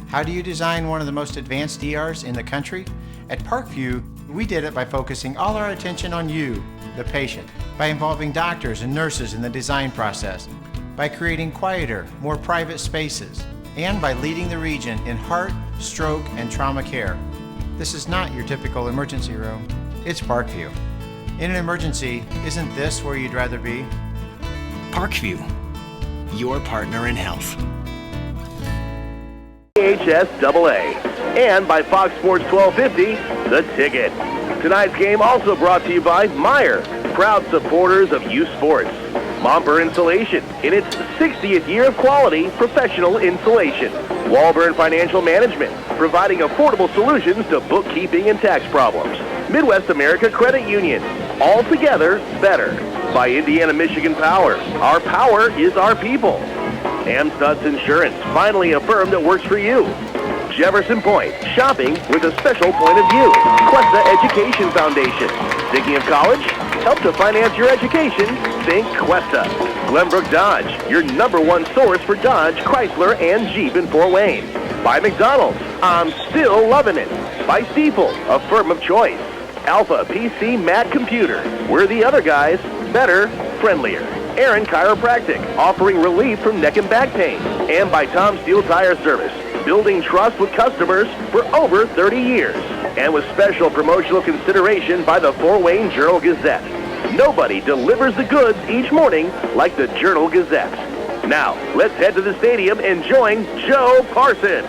How do you design one of the most advanced ERs in the country? At Parkview, we did it by focusing all our attention on you, the patient, by involving doctors and nurses in the design process, by creating quieter, more private spaces, and by leading the region in heart, stroke, and trauma care. This is not your typical emergency room. It's Parkview. In an emergency, isn't this where you'd rather be? Parkview, your partner in health. IHSAA, and by Fox Sports 1250, The Ticket. Tonight's game also brought to you by Meyer, proud supporters of youth sports. Momper Insulation, in its 60th year of quality professional insulation. Walburn Financial Management, providing affordable solutions to bookkeeping and tax problems. Midwest America Credit Union, all together better. By Indiana Michigan Power, our power is our people. Amstutz Insurance, finally a firm that works for you. Jefferson Point, shopping with a special point of view. Questa Education Foundation, thinking of college? Help to finance your education? Think Questa. Glenbrook Dodge, your #1 source for Dodge, Chrysler, and Jeep in Fort Wayne. By McDonald's, I'm still loving it. By Stiefel, a firm of choice. Alpha PC Mac Computer, we're the other guys, better, friendlier. Aaron Chiropractic, offering relief from neck and back pain. And by Tom Steel Tire Service, building trust with customers for over 30 years. And with special promotional consideration by the Fort Wayne Journal-Gazette. Nobody delivers the goods each morning like the Journal-Gazette. Now, let's head to the stadium and join Joe Parsons.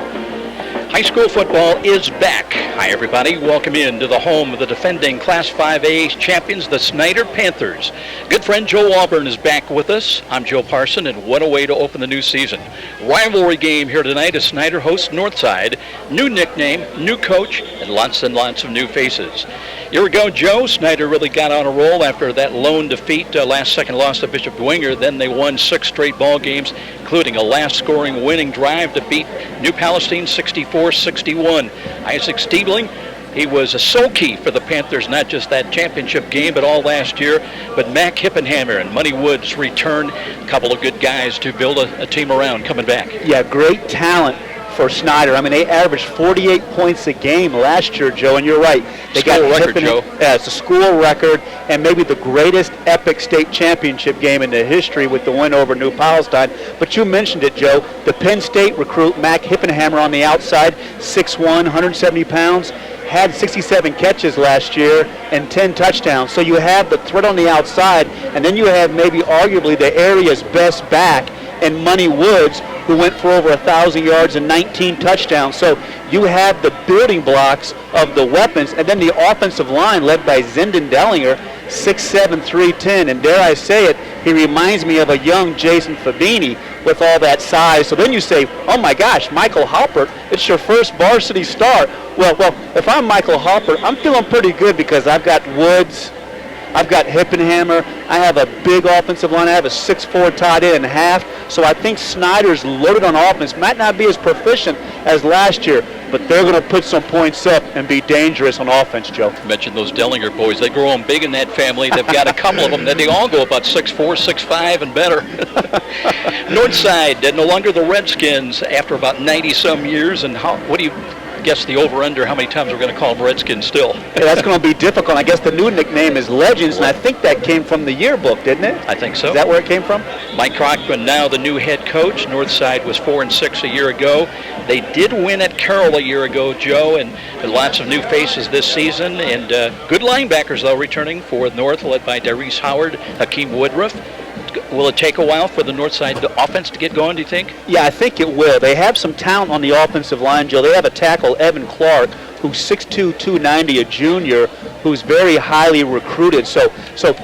High school football is back. Hi, everybody. Welcome in to the home of the defending Class 5A champions, the Snider Panthers. Good friend Joe Auburn is back with us. I'm Joe Parson, and what a way to open the new season. Rivalry game here tonight as Snider hosts Northside. New nickname, new coach, and lots of new faces. Here we go, Joe. Snider really got on a roll after that lone defeat, last-second loss to Bishop Dwenger. Then they won 6 straight ball games, including a last-scoring winning drive to beat New Palestine 64-61. Isaac Stiebling, he was so key for the Panthers, not just that championship game, but all last year. But Mac Hippenhammer and Money Woods returned. A couple of good guys to build a team around coming back. Yeah, great talent for Snider. I mean, they averaged 48 points a game last year, Joe, and you're right. They got school record, Joe. Yeah, it's a school record, and maybe the greatest epic state championship game in the history with the win over New Palestine. But you mentioned it, Joe. The Penn State recruit, Mac Hippenhammer on the outside, 6'1", 170 pounds, had 67 catches last year and 10 touchdowns. So you have the threat on the outside, and then you have maybe arguably the area's best back and Money Woods, who went for over 1,000 yards and 19 touchdowns. So you have the building blocks of the weapons, and then the offensive line led by Zindon Dellinger, 6'7", 310, and dare I say it, he reminds me of a young Jason Fabini with all that size. So then you say, oh my gosh, Michael Halpert, it's your first varsity start. Well, if I'm Michael Halpert, I'm feeling pretty good because I've got Woods, I've got Hippenhammer, I have a big offensive line, I have a 6'4" tight end and half, so I think Snider's loaded on offense. Might not be as proficient as last year, but they're going to put some points up and be dangerous on offense, Joe. You mentioned those Dellinger boys. They grow them big in that family. They've got a couple of them that they all go about 6'4", 6'5", and better. Northside, no longer the Redskins after about 90-some years, and what do you guess the over-under, how many times we're going to call them Redskins still? Yeah, that's going to be difficult. I guess the new nickname is Legends, and I think that came from the yearbook, didn't it? I think so. Is that where it came from? Mike Crockman, now the new head coach. Northside was 4-6 a year ago. They did win at Carroll a year ago, Joe, and lots of new faces this season, and good linebackers, though, returning for North, led by Darius Howard, Hakeem Woodruff. Will it take a while for the Northside offense to get going, do you think? Yeah, I think it will. They have some talent on the offensive line, Joe. They have a tackle, Evan Clark, who's 6'2", 290, a junior, who's very highly recruited. So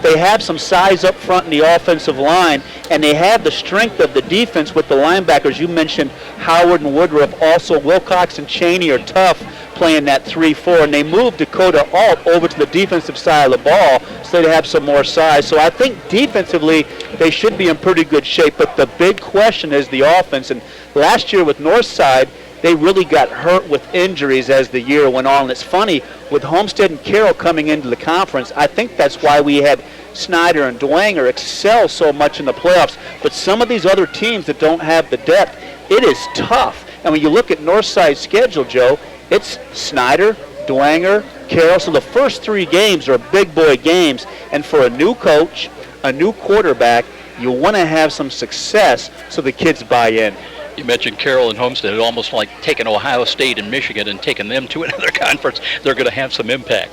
they have some size up front in the offensive line, and they have the strength of the defense with the linebackers. You mentioned Howard and Woodruff. Also, Wilcox and Cheney are tough playing that 3-4, and they moved Dakota Alt over to the defensive side of the ball so they have some more size. So I think defensively they should be in pretty good shape, but the big question is the offense. And last year with Northside, they really got hurt with injuries as the year went on. And it's funny, with Homestead and Carroll coming into the conference, I think that's why we had Snider and Dwenger excel so much in the playoffs. But some of these other teams that don't have the depth, it is tough. And when you look at Northside's schedule, Joe, it's Snider, Dwanger, Carroll. So the first 3 games are big boy games. And for a new coach, a new quarterback, you want to have some success so the kids buy in. You mentioned Carroll and Homestead. It's almost like taking Ohio State and Michigan and taking them to another conference. They're going to have some impact.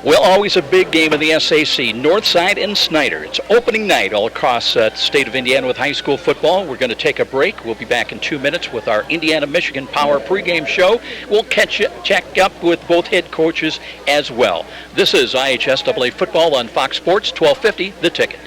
Well, always a big game in the SAC. Northside and Snider. It's opening night all across the state of Indiana with high school football. We're going to take a break. We'll be back in 2 minutes with our Indiana-Michigan Power pregame show. We'll check up with both head coaches as well. This is IHSAA football on Fox Sports 1250, The Ticket.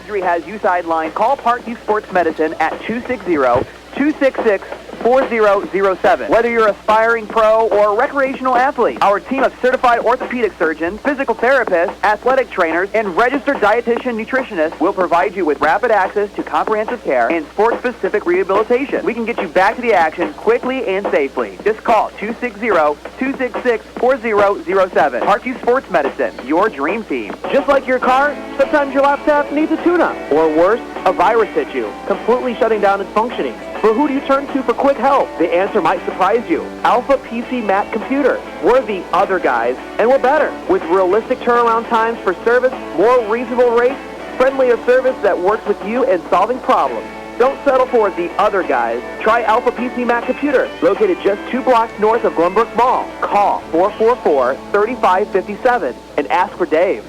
Has you sidelined. Call Parkview Sports Medicine at 260-266-4007. Whether you're an aspiring pro or a recreational athlete, our team of certified orthopedic surgeons, physical therapists, athletic trainers, and registered dietitian nutritionists will provide you with rapid access to comprehensive care and sport-specific rehabilitation. We can get you back to the action quickly and safely. Just call 260-266-4007. Parkview Sports Medicine, your dream team. Just like your car, sometimes your laptop needs a tune-up. Or worse, a virus hit you, completely shutting down its functioning. But who do you turn to for quick help? The answer might surprise you. Alpha PC Mac Computer. We're the other guys, and we're better. With realistic turnaround times for service, more reasonable rates, friendlier service that works with you and solving problems. Don't settle for the other guys. Try Alpha PC Mac Computer, located just 2 blocks north of Glenbrook Mall. Call 444-3557 and ask for Dave.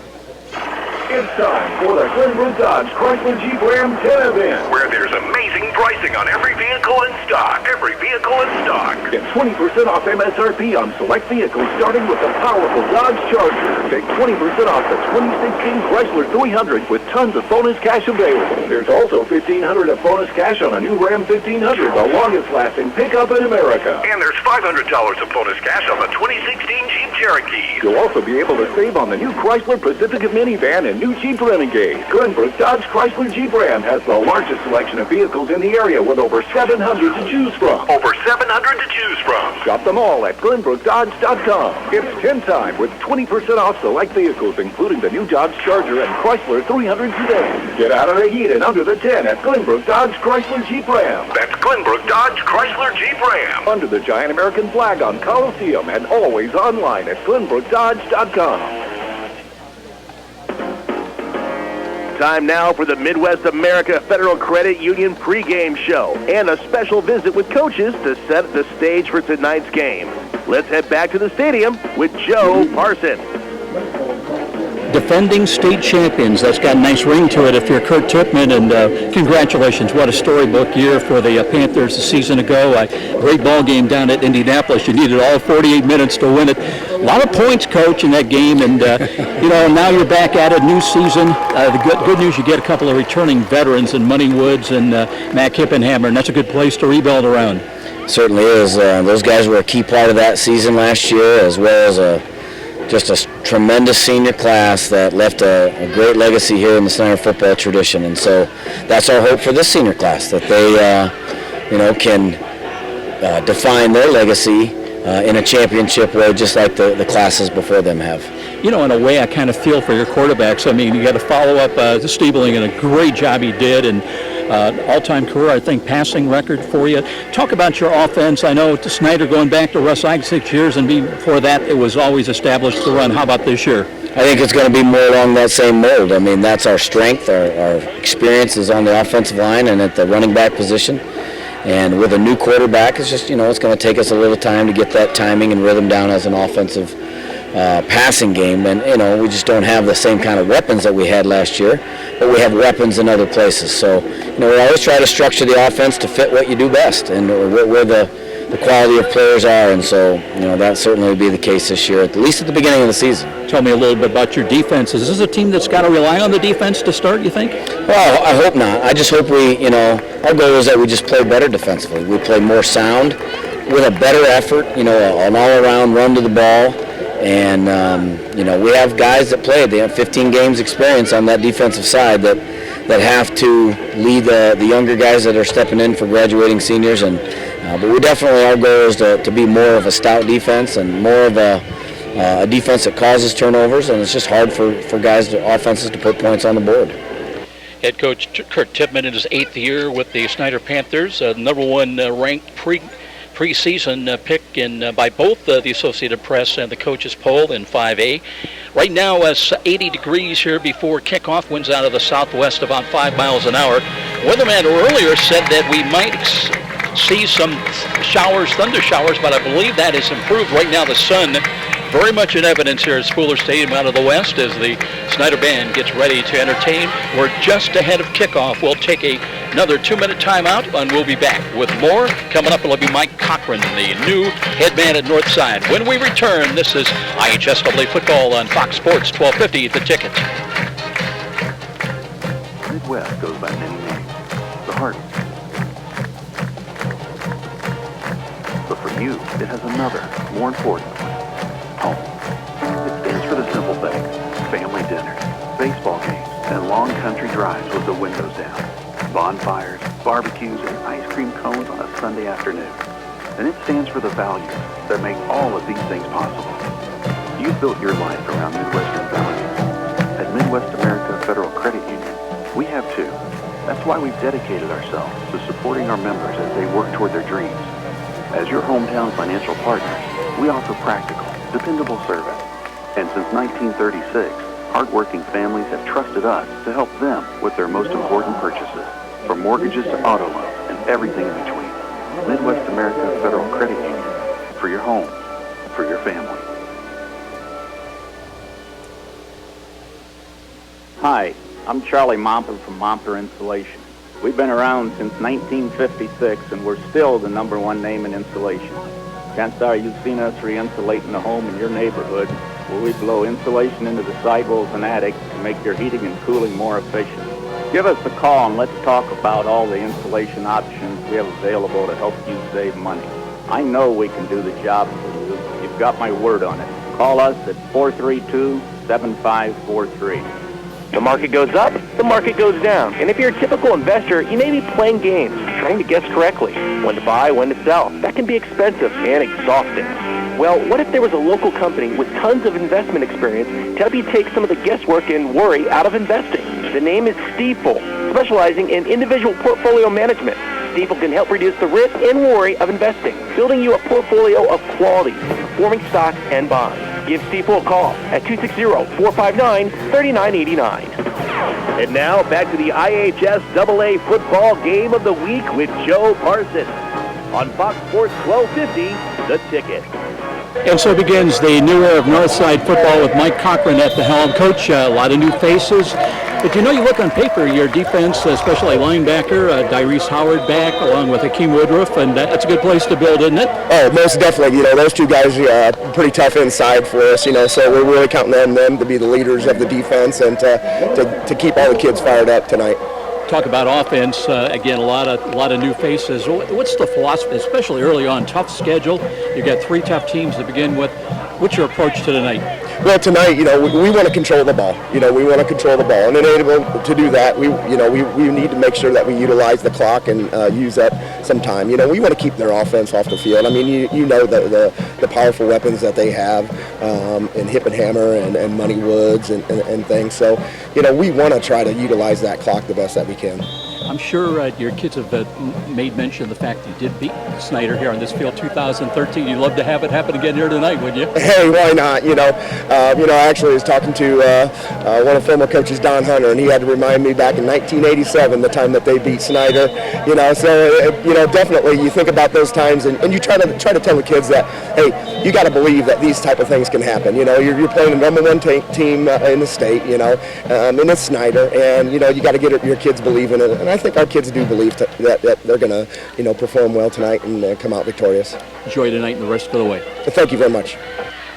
It's time for the Glenbrook Dodge Chrysler Jeep Ram 10 event, where there's amazing pricing on every vehicle in stock. Every vehicle in stock. Get 20% off MSRP on select vehicles, starting with the powerful Dodge Charger. Take 20% off the 2016 Chrysler 300 with tons of bonus cash available. There's also $1,500 of bonus cash on a new Ram 1500, the longest-lasting pickup in America. And there's $500 of bonus cash on the 2016 Jeep Cherokee. You'll also be able to save on the new Chrysler Pacifica minivan and new Jeep Renegade. Glenbrook Dodge Chrysler Jeep Ram has the largest selection of vehicles in the area with over 700 to choose from. Over 700 to choose from. Shop them all at GlenbrookDodge.com. It's 10 time with 20% off select vehicles, including the new Dodge Charger and Chrysler 300 sedan. Get out of the heat and under the 10 at Glenbrook Dodge Chrysler Jeep Ram. That's Glenbrook Dodge Chrysler Jeep Ram. Under the giant American flag on Coliseum and always online at GlenbrookDodge.com. Time now for the Midwest America Federal Credit Union pregame show and a special visit with coaches to set the stage for tonight's game. Let's head back to the stadium with Joe Parson. Defending state champions. That's got a nice ring to it if you're Kurt Tippmann, and congratulations. What a storybook year for the Panthers a season ago. A great ball game down at Indianapolis. You needed all 48 minutes to win it. A lot of points, Coach, in that game, and now you're back at it, new season. The good news, you get a couple of returning veterans in Money Woods and Mac Hippenhammer, and that's a good place to rebuild around. Certainly is. Those guys were a key part of that season last year, as well as just a tremendous senior class that left a great legacy here in the Snider football tradition. And so that's our hope for this senior class, that they can define their legacy in a championship way, just like the classes before them have. In a way, I kind of feel for your quarterbacks. I mean, you got to follow up Stiebling, and a great job he did, and all-time career, I think, passing record for you. Talk about your offense. I know to Snider going back to Russ Ike 6 years, and before that, it was always established to run. How about this year? I think it's going to be more along that same mold. I mean, that's our strength. Our experience is on the offensive line and at the running back position. And with a new quarterback, it's just, it's going to take us a little time to get that timing and rhythm down as an offensive passing game. And, we just don't have the same kind of weapons that we had last year, but we have weapons in other places. So, we always try to structure the offense to fit what you do best and where the quality of players are. And so, that certainly would be the case this year, at least at the beginning of the season. Tell me a little bit about your defense. Is this a team that's got to rely on the defense to start, you think? Well, I hope not. I just hope our goal is that we just play better defensively. We play more sound with a better effort, an all-around run to the ball. And, we have guys that played. They have 15 games experience on that defensive side that have to lead the younger guys that are stepping in for graduating seniors. And but we definitely, our goal is to be more of a stout defense and more of a defense that causes turnovers. And it's just hard for offenses to put points on the board. Head coach Kurt Tippmann in his 8th year with the Snider Panthers, number 1 ranked preseason pick by both the Associated Press and the coaches poll in 5A. Right now, 80 degrees here before kickoff. Winds out of the southwest about 5 miles an hour. Weatherman earlier said that we might see some showers, thunder showers, but I believe that has improved. Right now, the sun very much in evidence here at Spooler Stadium out of the west as the Snider Band gets ready to entertain. We're just ahead of kickoff. We'll take another 2-minute timeout, and we'll be back with more. Coming up, it'll be Mike Cochran, the new head man at Northside. When we return, this is IHSAA football on Fox Sports 1250, The Ticket. Midwest goes by many names. The heart. But for you, it has another, more important one. Home. It stands for the simple things: family dinners, baseball games, and long country drives with the windows down, bonfires, barbecues, and ice cream cones on a Sunday afternoon. And it stands for the values that make all of these things possible. You've built your life around Midwestern values. At Midwest America Federal Credit Union, we have too. That's why we've dedicated ourselves to supporting our members as they work toward their dreams. As your hometown financial partner, we offer practical, dependable service. And since 1936, hardworking families have trusted us to help them with their most important purchases, from mortgages to auto loans and everything in between. Midwest America Federal Credit Union, for your home, for your family. Hi, I'm Charlie Momper from Momper Insulation. We've been around since 1956, and we're still the #1 name in insulation. Chances are you've seen us re-insulating the home in your neighborhood, where we blow insulation into the sidewalls and attic to make your heating and cooling more efficient. Give us a call and let's talk about all the insulation options we have available to help you save money. I know we can do the job for you. You've got my word on it. Call us at 432-7543. The market goes up, the market goes down. And if you're a typical investor, you may be playing games, trying to guess correctly when to buy, when to sell. That can be expensive and exhausting. Well, what if there was a local company with tons of investment experience to help you take some of the guesswork and worry out of investing? The name is Stifel, specializing in individual portfolio management. Stifel can help reduce the risk and worry of investing, building you a portfolio of quality, performing stocks and bonds. Give Stifel a call at 260-459-3989. And now back to the IHSAA football game of the week with Joe Parsons on Fox Sports 1250, The Ticket. And so begins the new era of Northside football with Mike Cochran at the helm. Coach, a lot of new faces. But you look on paper, your defense, especially linebacker, Dyrese Howard back, along with Hakeem Woodruff, and that's a good place to build, isn't it? Oh, most definitely. Those two guys are pretty tough inside for us, so we're really counting on them to be the leaders of the defense and to keep all the kids fired up tonight. Talk about offense, again, a lot of new faces. What's the philosophy, especially early on, tough schedule? You've got 3 tough teams to begin with. What's your approach to tonight? Well, tonight, we want to control the ball. We want to control the ball. And in able to do that, we need to make sure that we utilize the clock and use that some time. We want to keep their offense off the field. I mean, the powerful weapons that they have in Hip and Hammer and Money Woods and things. So, we want to try to utilize that clock the best that we can. I'm sure your kids have made mention of the fact you did beat Snider here on this field 2013. You'd love to have it happen again here tonight, wouldn't you? Hey, why not? I actually was talking to one of former coaches, Don Hunter, and he had to remind me back in 1987, the time that they beat Snider. So definitely you think about those times, and you try to tell the kids that, hey, you got to believe that these type of things can happen. You're playing the #1 team in the state, and it's Snider, and you got to get your kids believing it. And I think our kids do believe that they're going to, perform well tonight and come out victorious. Enjoy tonight and the rest of the way. Thank you very much.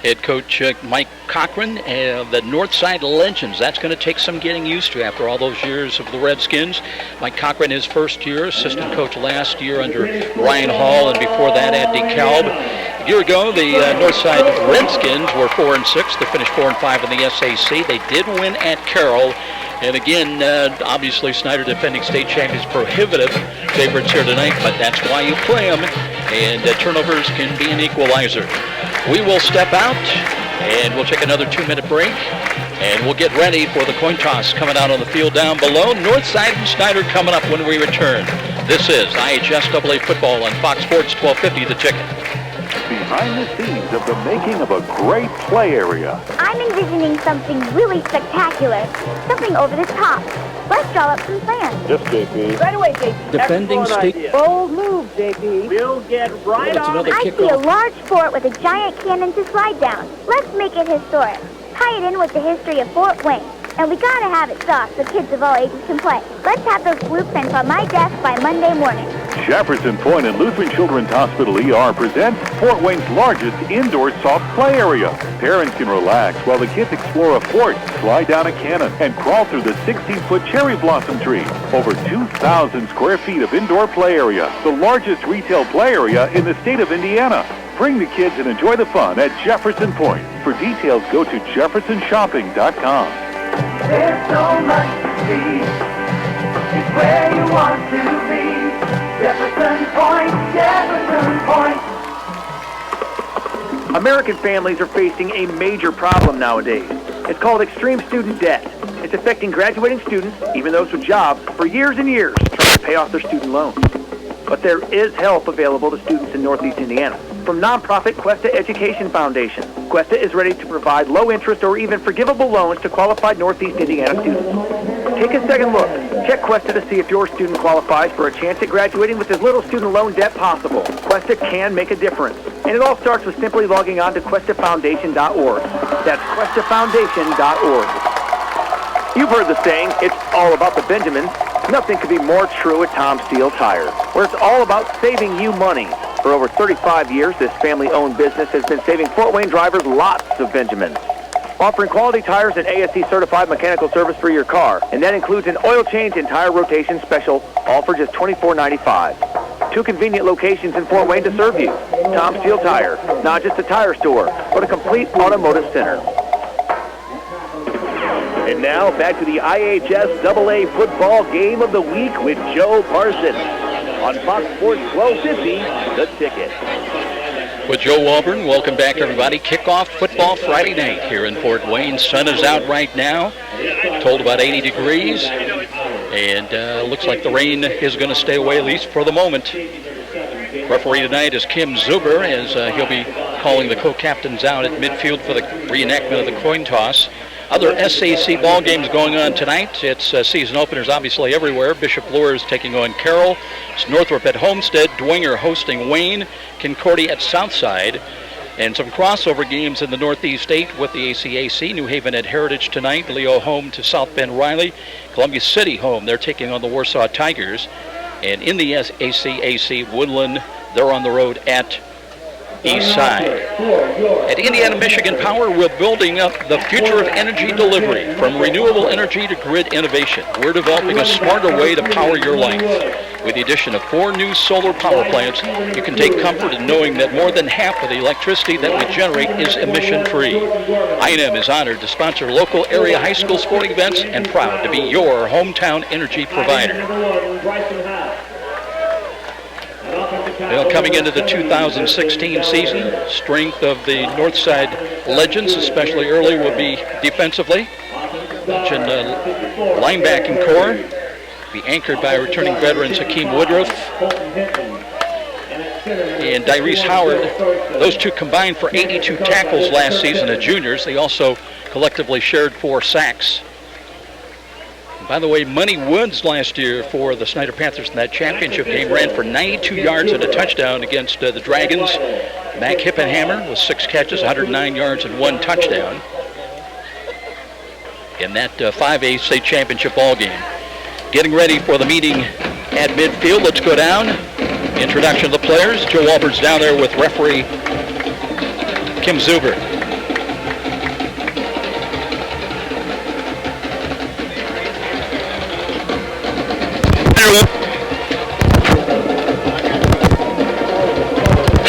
Head coach Mike Cochran, the Northside Legends. That's going to take some getting used to after all those years of the Redskins. Mike Cochran, his first year, assistant coach last year under Ryan Hall, and before that at DeKalb. A year ago, the Northside Redskins were 4-6. They finished 4-5 in the SAC. They did win at Carroll. And again, obviously, Snider, defending state champions, prohibitive favorites here tonight, but that's why you play them. And turnovers can be an equalizer. We will step out, and we'll take another 2-minute break. And we'll get ready for the coin toss coming out on the field down below. Northside and Snider coming up when we return. This is IHSAA football on Fox Sports 1250, The Ticket. Behind the scenes of the making of a great play area. I'm envisioning something really spectacular, something over the top. Let's draw up some plans. Yes, JP. Right away, JP. Defending state. Bold move, JP. We'll get right on it. I see a large fort with a giant cannon to slide down. Let's make it historic. Tie it in with the history of Fort Wayne. And we gotta have it soft so kids of all ages can play. Let's have those blueprints on my desk by Monday morning. Jefferson Point and Lutheran Children's Hospital ER presents Fort Wayne's largest indoor soft play area. Parents can relax while the kids explore a fort, slide down a cannon, and crawl through the 16-foot cherry blossom tree. Over 2,000 square feet of indoor play area, the largest retail play area in the state of Indiana. Bring the kids and enjoy the fun at Jefferson Point. For details, go to jeffersonshopping.com. There's so much to see. It's where you want to be. Jefferson Point, Jefferson Point. American families are facing a major problem nowadays. It's called extreme student debt. It's affecting graduating students, even those with jobs, for years and years, trying to pay off their student loans. But there is help available to students in Northeast Indiana from nonprofit Cuesta Education Foundation. Cuesta is ready to provide low-interest or even forgivable loans to qualified Northeast Indiana students. Take a second look. Check Cuesta to see if your student qualifies for a chance at graduating with as little student loan debt possible. Cuesta can make a difference. And it all starts with simply logging on to QuestaFoundation.org. That's QuestaFoundation.org. You've heard the saying, it's all about the Benjamins. Nothing could be more true at Tom Steele Tire, where it's all about saving you money. For over 35 years, this family-owned business has been saving Fort Wayne drivers lots of Benjamins. Offering quality tires and ASE-certified mechanical service for your car, and that includes an oil change and tire rotation special, all for just $24.95. 2 convenient locations in Fort Wayne to serve you. Tom Steele Tire, not just a tire store, but a complete automotive center. And now back to the IHSAA football game of the week with Joe Parsons on Fox Sports 1250, The Ticket. With Joe Walburn, welcome back everybody. Kickoff football Friday night here in Fort Wayne. Sun is out right now, told about 80 degrees, and looks like the rain is going to stay away at least for the moment. Referee tonight is Kim Zuber, as he'll be calling the co-captains out at midfield for the reenactment of the coin toss. Other SAC ball games going on tonight. It's season openers obviously everywhere. Bishop Luers taking on Carroll. It's Northrop at Homestead. Dwenger hosting Wayne. Concordia at Southside. And some crossover games in the Northeast 8 with the ACAC. New Haven at Heritage tonight. Leo home to South Bend Riley. Columbia City home. They're taking on the Warsaw Tigers. And in the ACAC, Woodland, they're on the road at East Side. At Indiana Michigan Power, we're building up the future of energy delivery, from renewable energy to grid innovation. We're developing a smarter way to power your life. With the addition of 4 new solar power plants, you can take comfort in knowing that more than half of the electricity that we generate is emission-free. I&M is honored to sponsor local area high school sporting events and proud to be your hometown energy provider. Well, coming into the 2016 season, strength of the Northside Legends, especially early, will be defensively. Mentioned linebacking core, be anchored by returning veterans Hakeem Woodruff and Dyrese Howard. Those two combined for 82 tackles last season as juniors. They also collectively shared 4 sacks. By the way, Money Woods last year for the Snider Panthers in that championship game ran for 92 yards and a touchdown against the Dragons. Mac Hippenhammer with 6 catches, 109 yards and 1 touchdown in that 5A state championship ball game. Getting ready for the meeting at midfield. Let's go down. Introduction of the players. Joe Walburn's down there with referee Kim Zuber.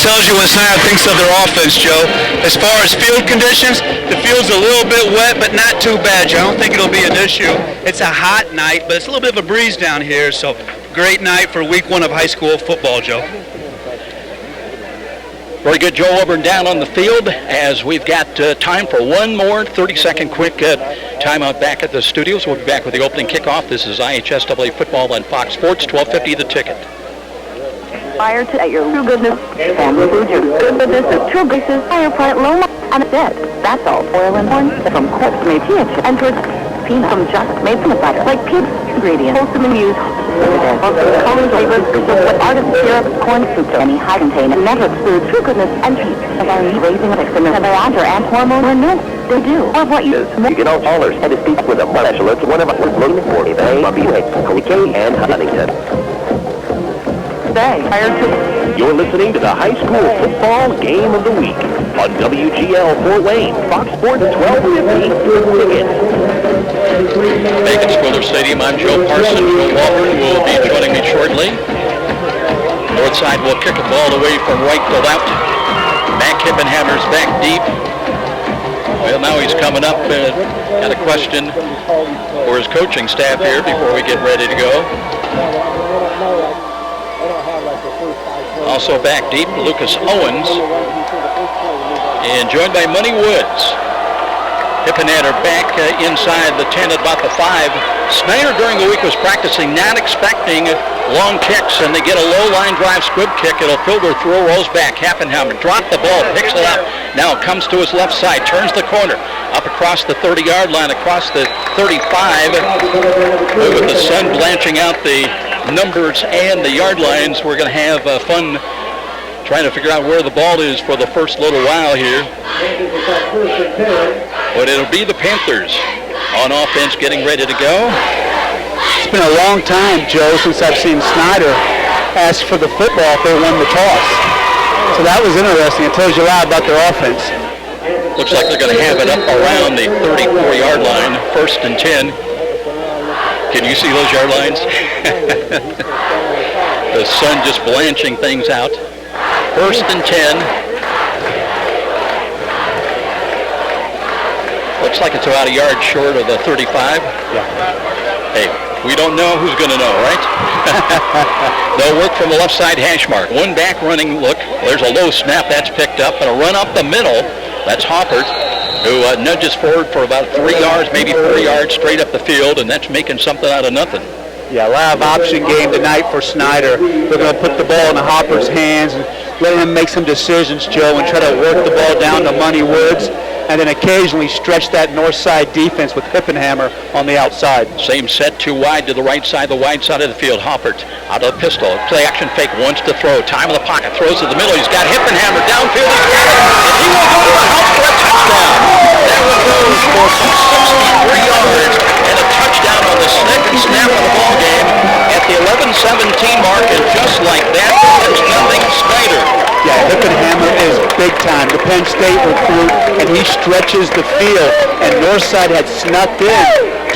Tells you what Snider thinks of their offense, Joe. As far as field conditions, the field's a little bit wet, but not too bad, Joe. I don't think it'll be an issue. It's a hot night, but it's a little bit of a breeze down here, so great night for week 1 of high school football, Joe. Very good, Joe Auburn down on the field as we've got time for one more 30-second quick timeout back at the studios. We'll be back with the opening kickoff. This is IHSAA football on Fox Sports, 12:50 The Ticket. Fire to your true goodness and include your good goodness of true graces, fire plant, low and dead. That's all. Oil and corn from corpse made peanut and towards peanut from just made peanut butter. Like pig ingredients, wholesome and used. Colors, flavors, with artist syrup, corn soup, any high contain, and never exclude true goodness and peace of our meat raising of external and hormone or no. They do. Or what you can all callers and to speak with a specialist, one of us looking for a K and Huntington. You're listening to the high school football game of the week on WGL Fort Wayne, Fox Sports 1250 Ticket. Back at Schooler Stadium, I'm Joe Parson. Joe Auburn will be joining me shortly. Northside will kick the ball away from right to left. Mac Hippenhammer's back deep. Well, now he's coming up. Got a question for his coaching staff here before we get ready to go. Also back deep, Lucas Owens, and joined by Money Woods. Hippenhammer back inside the 10 at about the 5. Snider during the week was practicing, not expecting long kicks, and they get a low line drive squib kick. It'll filter through, rolls back. Hippenhammer dropped the ball, picks it up. Now it comes to his left side, turns the corner, up across the 30-yard line, across the 35. With the sun blanching out the numbers and the yard lines, we're going to have fun trying to figure out where the ball is for the first little while here. But it'll be the Panthers on offense getting ready to go. It's been a long time, Joe, since I've seen Snider ask for the football if they won the toss. So that was interesting. It tells you a lot about their offense. Looks like they're going to have it up around the 34-yard line, 1st and 10. Can you see those yard lines? The sun just blanching things out. 1st and 10. Looks like it's about a yard short of the 35. Yeah. Hey, we don't know who's going to know, right? They'll work from the left side hash mark. One back running look. There's a low snap. That's picked up. And a run up the middle. That's Hoppert, who nudges forward for about 3 yards, maybe 4 yards straight up the field, and that's making something out of nothing. Yeah, a lot of option game tonight for Snider. They're going to put the ball in the Hopper's hands and let him make some decisions, Joe, and try to work the ball down to Money Woods, and then occasionally stretch that north side defense with Hippenhammer on the outside. Same set, too wide to the right side, the wide side of the field. Hoppert out of the pistol. Play action fake, wants to throw. Time in the pocket, throws to the middle. He's got Hippenhammer downfield. He's got it. And he will go to the house for a touchdown. That one goes for some 63 yards and a touchdown on the second snap of the ball game at the 11-17 mark. And just like that, it's nothing Snider. Yeah, Hippenhammer is big time. The Penn State recruit, and he stretches the field. And Northside had snuck in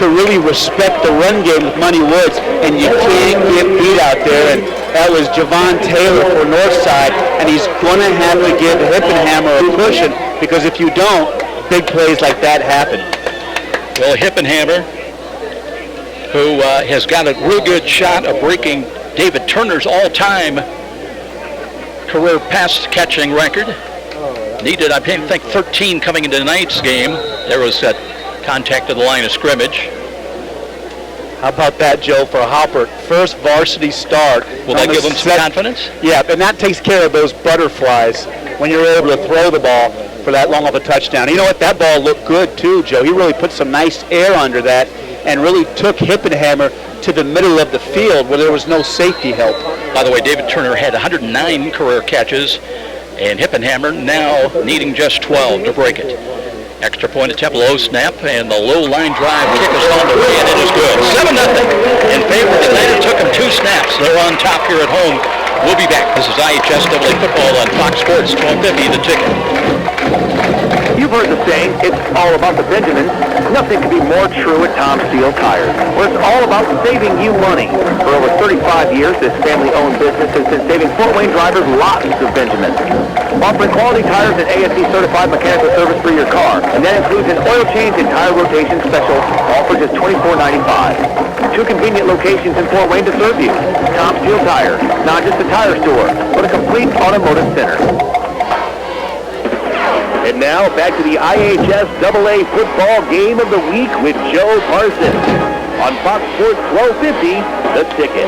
to really respect the run game with Money Woods, and you can't get beat out there. And that was Javon Taylor for Northside, and he's going to have to give Hippenhammer a cushion, because if you don't, big plays like that happen. Well, Hippenhammer, who has got a real good shot of breaking David Turner's all-time career pass catching record. Needed, I think, 13 coming into tonight's game. There was contact at the line of scrimmage. How about that, Joe, for Hopper? First varsity start. Will that give him some confidence? Yeah, and that takes care of those butterflies when you're able to throw the ball for that long of a touchdown. You know what? That ball looked good, too, Joe. He really put some nice air under that and really took Hippenhammer to the middle of the field where there was no safety help. By the way, David Turner had 109 career catches, and Hippenhammer now needing just 12 to break it. Extra point attempt, low snap, and the low line drive kick is on the way, and it is good. 7-0 in favor of the United. Took them 2 snaps. They're on top here at home. We'll be back. This is IHSAA football on Fox Sports 1250 The Ticket. You've heard the saying, it's all about the Benjamins. Nothing could be more true at Tom Steel Tires, where it's all about saving you money. For over 35 years, this family-owned business has been saving Fort Wayne drivers lots of Benjamins. Offering quality tires and ASE-certified mechanical service for your car, and that includes an oil change and tire rotation special, all for just $24.95. 2 convenient locations in Fort Wayne to serve you. Tom Steel Tires, not just a tire store, but a complete automotive center. And now back to the IHSAA football game of the week with Joe Parsons on Fox Sports 1250, The Ticket.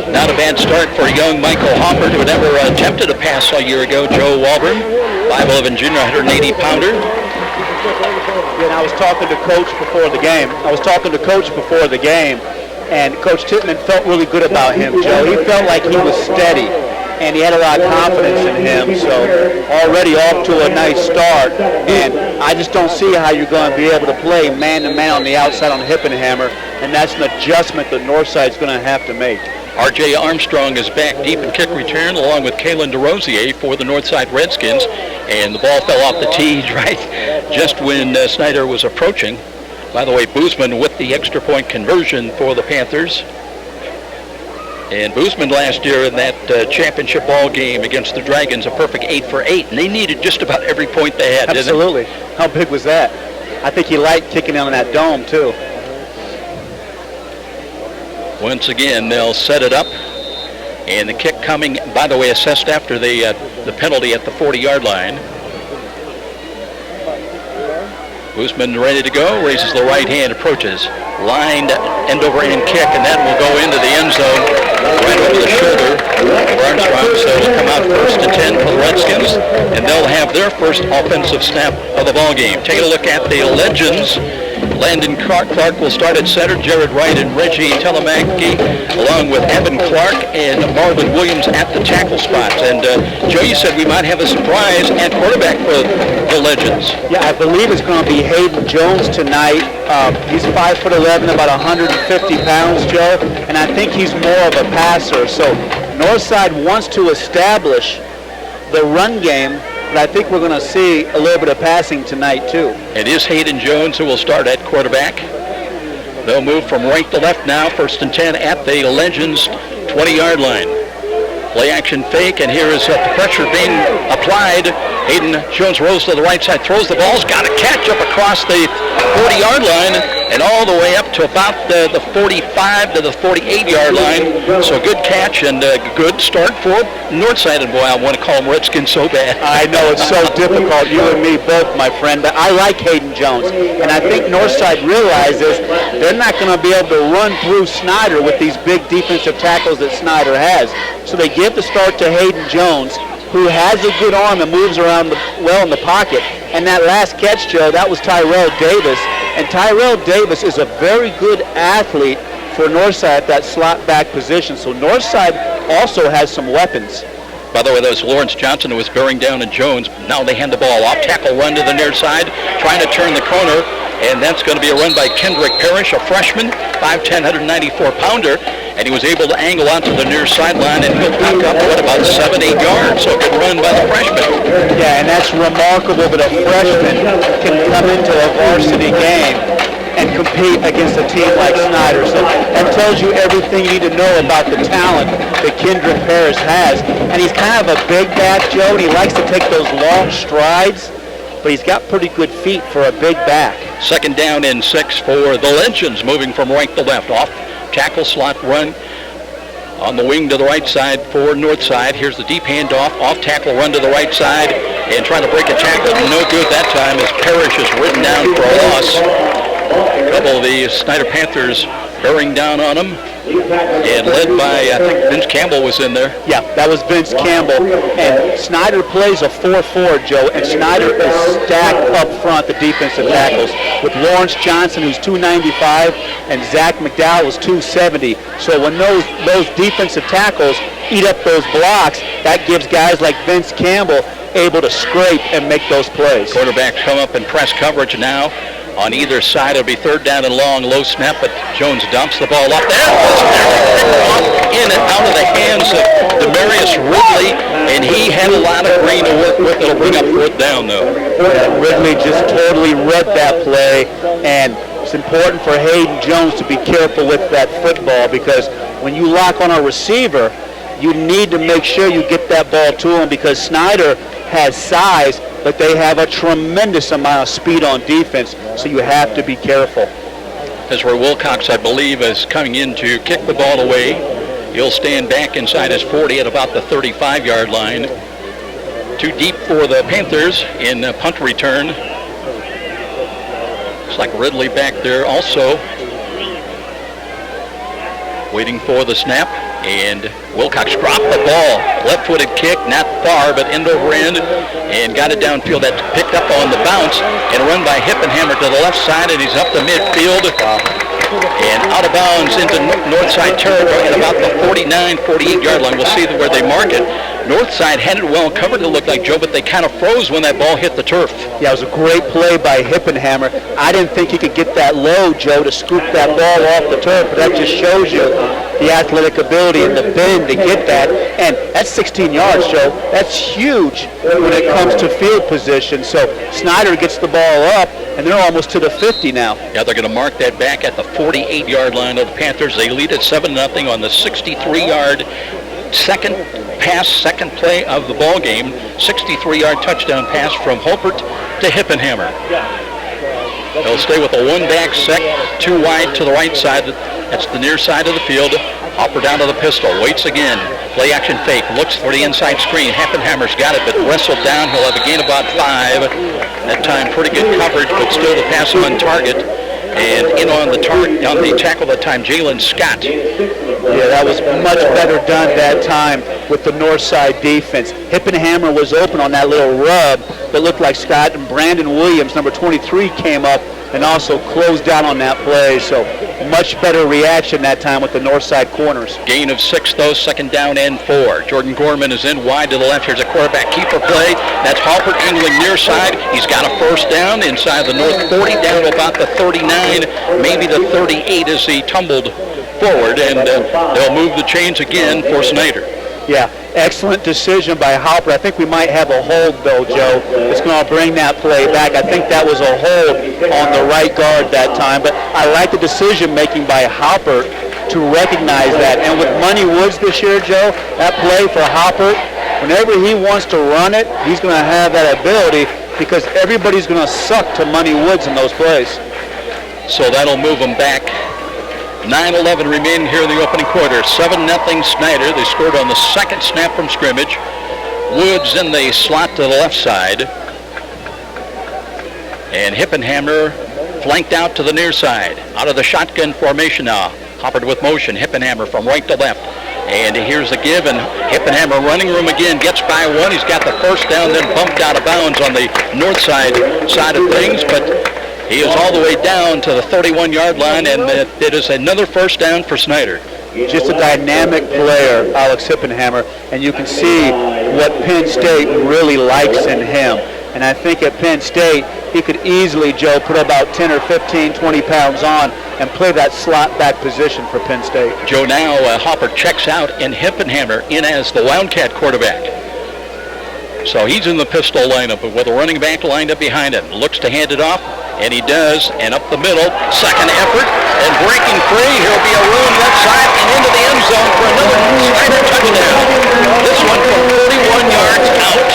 Not a bad start for young Michael Hoppert, who never attempted a pass a year ago. Joe Walburn, 5'11" junior, 180-pounder. And I was talking to Coach before the game. And Coach Tittman felt really good about him, Joe. He felt like he was steady, and he had a lot of confidence in him. So already off to a nice start. And I just don't see how you're going to be able to play man-to-man on the outside on Hippenhammer, and that's an adjustment that Northside's going to have to make. R.J. Armstrong is back deep in kick return along with Kalen DeRosier for the Northside Redskins. And the ball fell off the tee right just when Snider was approaching. By the way, Boozman with the extra point conversion for the Panthers. And Boozman last year in that championship ball game against the Dragons, a perfect 8 for 8. And they needed just about every point they had, Absolutely. Didn't they? How big was that? I think he liked kicking down in that dome, too. Once again, they'll set it up. And the kick coming, by the way, assessed after the penalty at the 40-yard line. Boozman ready to go, raises the right hand, approaches. Lined end-over-end kick, and that will go into the end zone right over the shoulder of Armstrong. So it'll come out 1st and 10 for the Redskins, and they'll have their first offensive snap of the ball game. Take a look at the legends. Landon Clark will start at center, Jared Wright and Reggie Telemacki, along with Evan Clark and Marvin Williams at the tackle spots. And Joe, you said we might have a surprise at quarterback for the legends. Yeah, I believe it's going to be Hayden Jones tonight. He's 5'11", about 150 pounds, Joe, and I think he's more of a passer. So Northside wants to establish the run game, but I think we're going to see a little bit of passing tonight, too. It is Hayden Jones who will start at quarterback. They'll move from right to left now, 1st and 10 at the Legends 20-yard line. Play action fake, and here is the pressure being applied. Hayden Jones rolls to the right side, throws the ball, got a catch up across the 40-yard line and all the way up to about the 45 to the 48-yard line. So good catch and good start for Northside. And boy, I want to call them Redskins so bad. I know, it's so difficult, you and me both, my friend, but I like Hayden Jones. And I think Northside realizes they're not going to be able to run through Snider with these big defensive tackles that Snider has. So they give the start to Hayden Jones, who has a good arm and moves around well in the pocket. And that last catch, Joe, that was Tyrell Davis. And Tyrell Davis is a very good athlete for Northside at that slot back position. So Northside also has some weapons. By the way, that was Lawrence Johnson who was bearing down in Jones. Now they hand the ball off. Tackle run to the near side, trying to turn the corner. And that's going to be a run by Kendrick Parrish, a freshman, 5'10", 194-pounder. And he was able to angle onto the near sideline, and he'll pack up, about 7-8 yards. So a good run by the freshman. Yeah, and that's remarkable that a freshman can come into a varsity game and compete against a team like Snider. So that tells you everything you need to know about the talent that Kendrick Parrish has. And he's kind of a big back, Joe, and he likes to take those long strides, but he's got pretty good feet for a big back. 2nd down and 6 for the Legends, moving from right to left. Off tackle slot run on the wing to the right side for Northside. Here's the deep handoff, off tackle run to the right side, and trying to break a tackle. No good that time as Parrish is written down for a loss. A couple of the Snider Panthers bearing down on him, and led by, I think Vince Campbell was in there. Yeah, that was Vince Campbell. And Snider plays a 4-4, Joe, and Snider is stacked up front, the defensive tackles, with Lawrence Johnson, who's 295, and Zach McDowell is 270. So when those defensive tackles eat up those blocks, that gives guys like Vince Campbell able to scrape and make those plays. Quarterbacks come up in press coverage now. On either side, it'll be 3rd down and long, low snap, but Jones dumps the ball up. There was in and out of the hands of Demarius Ridley, and he had a lot of green to work with. It'll bring up 4th down, though. Yeah, Ridley just totally read that play, and it's important for Hayden Jones to be careful with that football, because when you lock on a receiver, you need to make sure you get that ball to him, because Snider has size, but they have a tremendous amount of speed on defense, so you have to be careful. Ezra Wilcox, I believe, is coming in to kick the ball away. He'll stand back inside his 40 at about the 35-yard line. Too deep for the Panthers in punt return. Looks like Ridley back there also waiting for the snap. And Wilcox dropped the ball. Left-footed kick, not far, but end over end, and got it downfield. That's picked up on the bounce and run by Hippenhammer to the left side, and he's up the midfield and out of bounds into north side territory at about the 49, 48-yard line. We'll see where they mark it. North side had it well covered, it looked like, Joe, but they kind of froze when that ball hit the turf. Yeah, it was a great play by Hippenhammer. I didn't think he could get that low, Joe, to scoop that ball off the turf, but that just shows you the athletic ability and the bend to get that. And that's 16 yards, Joe. That's huge when it comes to field position. So Snider gets the ball up, and they're almost to the 50 now. Yeah, they're going to mark that back at the 48-yard line of the Panthers. They lead at 7-0 on the 63-yard second play of the ball game. 63-yard touchdown pass from Holpert to Hippenhammer. They'll stay with a one-back set, two wide to the right side. That's the near side of the field. Hopper down to the pistol, waits again. Play action fake, looks for the inside screen. Hippenhammer's got it, but wrestled down. He'll have a gain of about 5. That time pretty good coverage, but still the pass on target. And in on the tackle that time, Jalen Scott. Yeah, that was much better done that time with the north side defense. Hippenhammer was open on that little rub that looked like Scott, and Brandon Williams, number 23, came up and also closed down on that play. So much better reaction that time with the north side corners. Gain of 6, though, 2nd down and 4. Jordan Gorman is in wide to the left. Here's a quarterback keeper play. That's Halpert angling near side. He's got a first down inside the north 40, down to about the 39, maybe the 38 as he tumbled forward, and they'll move the chains again for Snider. Yeah, excellent decision by Halpert. I think we might have a hold, though, Joe. It's going to bring that play back. I think that was a hold on the right guard that time, but I like the decision-making by Halpert to recognize that. And with Money Woods this year, Joe, that play for Halpert, whenever he wants to run it, he's going to have that ability because everybody's going to suck to Money Woods in those plays. So that'll move them back. 9:11 remaining here in the opening quarter. 7-0 Snider. They scored on the second snap from scrimmage. Woods in the slot to the left side. And Hippenhammer flanked out to the near side. Out of the shotgun formation now. Hoppered with motion. Hippenhammer from right to left. And here's a give, and Hippenhammer running room again. Gets by one. He's got the first down, then bumped out of bounds on the north side of things, but he is all the way down to the 31-yard line, and it is another first down for Snider. Just a dynamic player, Alex Hippenhammer, and you can see what Penn State really likes in him. And I think at Penn State, he could easily, Joe, put about 10 or 15, 20 pounds on and play that slot back position for Penn State. Joe, now Hopper checks out, and Hippenhammer in as the Wildcat quarterback. So he's in the pistol lineup with a running back lined up behind him. Looks to hand it off, and he does, and up the middle. Second effort, and breaking free. He'll be a room left side and into the end zone for another Snider touchdown. This one from 41 yards out.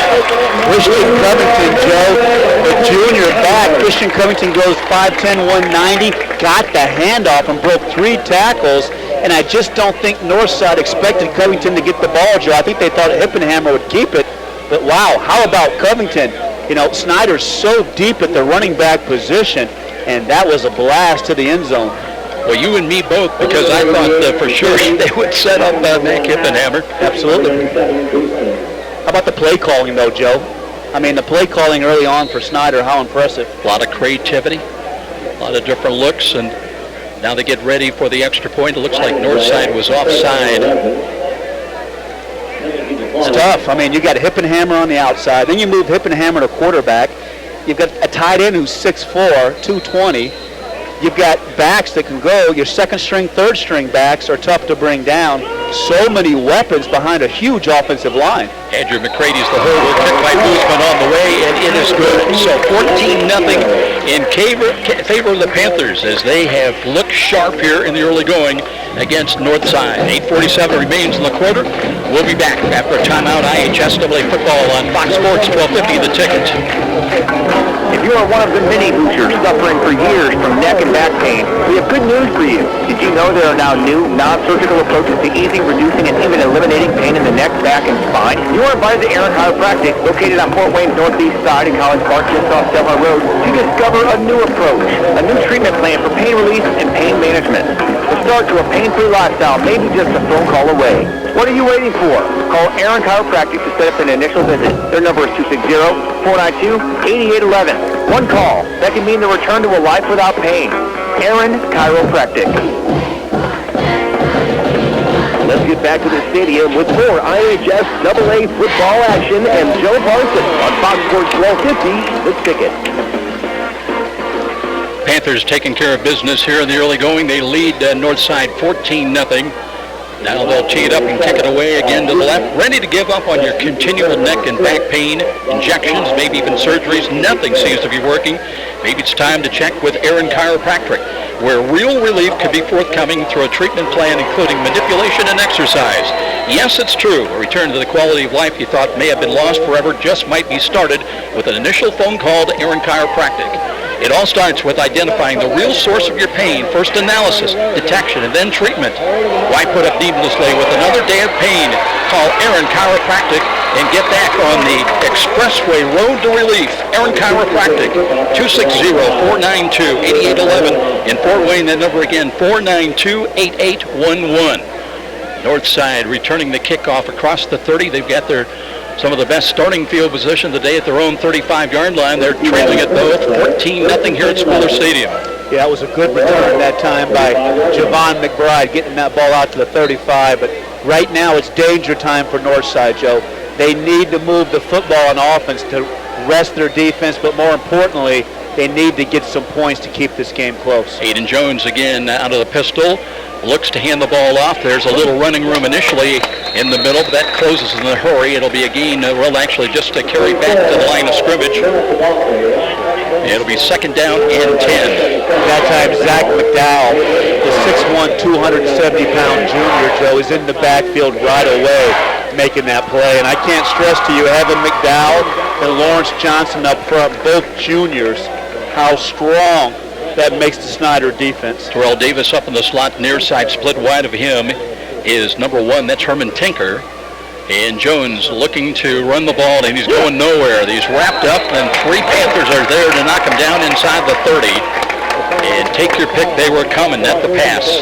Christian Covington, Joe, the junior back. Christian Covington goes 5'10", 190, got the handoff and broke 3 tackles. And I just don't think Northside expected Covington to get the ball, Joe. I think they thought Hippenhammer would keep it. But wow, how about Covington? You know, Snider's so deep at the running back position, and that was a blast to the end zone. Well, you and me both, because I thought for sure they would set up Mac Hippenhammer. Absolutely. How about the play calling, though, Joe? I mean, the play calling early on for Snider, how impressive. A lot of creativity, a lot of different looks, and now they get ready for the extra point. It looks like Northside was offside. It's tough. I mean, you got Hippenhammer on the outside. Then you move Hippenhammer to quarterback. You've got a tight end who's 6'4", 220. You've got backs that can go. Your second string, third string backs are tough to bring down. So many weapons behind a huge offensive line. Andrew McCrady's the hold. Kick by Boozman on the way, and it is good. So 14-0 in favor of the Panthers as they have looked sharp here in the early going against Northside. 8:47 remains in the quarter. We'll be back after a timeout. IHSAA football on Fox Sports 1250, The Ticket. If you are one of the many Hoosiers suffering for years from neck and back pain, we have good news for you. Did you know there are now new, non-surgical approaches to easing, reducing, and even eliminating pain in the neck, back, and spine? You are invited to Aaron Chiropractic, located on Fort Wayne's northeast side in College Park, just off Selma Road, to discover a new approach, a new treatment plan for pain relief and pain management. The start to a pain-free lifestyle may be just a phone call away. What are you waiting for? Call Aaron Chiropractic to set up an initial visit. Their number is 260-492-8811. One call. That can mean the return to a life without pain. Aaron Chiropractic. Let's get back to the stadium with more IHSAA football action and Joe Parson on Fox Sports 1250, The Ticket. Panthers taking care of business here in the early going. They lead Northside 14-0. Now they'll tee it up and kick it away again to the left. Ready to give up on your continual neck and back pain, injections, maybe even surgeries. Nothing seems to be working. Maybe it's time to check with Aaron Chiropractic, where real relief could be forthcoming through a treatment plan including manipulation and exercise. Yes, it's true. A return to the quality of life you thought may have been lost forever just might be started with an initial phone call to Aaron Chiropractic. It all starts with identifying the real source of your pain, first analysis, detection, and then treatment. Why put up needlessly with another day of pain? Call Aaron Chiropractic and get back on the expressway road to relief. Aaron Chiropractic, 260-492-8811. In Fort Wayne, that number again, 492-8811. Northside returning the kickoff across the 30. They've got some of the best starting field position today at their own 35-yard line. They're trailing it both 14-0 here at Spooler Stadium. Yeah, it was a good return that time by Javon McBride, getting that ball out to the 35. But right now it's danger time for Northside, Joe. They need to move the football on offense to rest their defense, but more importantly, they need to get some points to keep this game close. Hayden Jones again out of the pistol. Looks to hand the ball off. There's a little running room initially in the middle, but that closes in a hurry. It'll be a gain, actually just to carry back to the line of scrimmage. It'll be second down and 10. That time, Zach McDowell, the 6'1", 270-pound junior, Joe, is in the backfield right away making that play. And I can't stress to you, having McDowell and Lawrence Johnson up front, both juniors, how strong that makes the Snider defense. Terrell Davis up in the slot, near side, split wide of him is number 1. That's Herman Tinker. And Jones looking to run the ball, and he's going nowhere. He's wrapped up, and 3 Panthers are there to knock him down inside the 30. And take your pick, they were coming. That's the pass.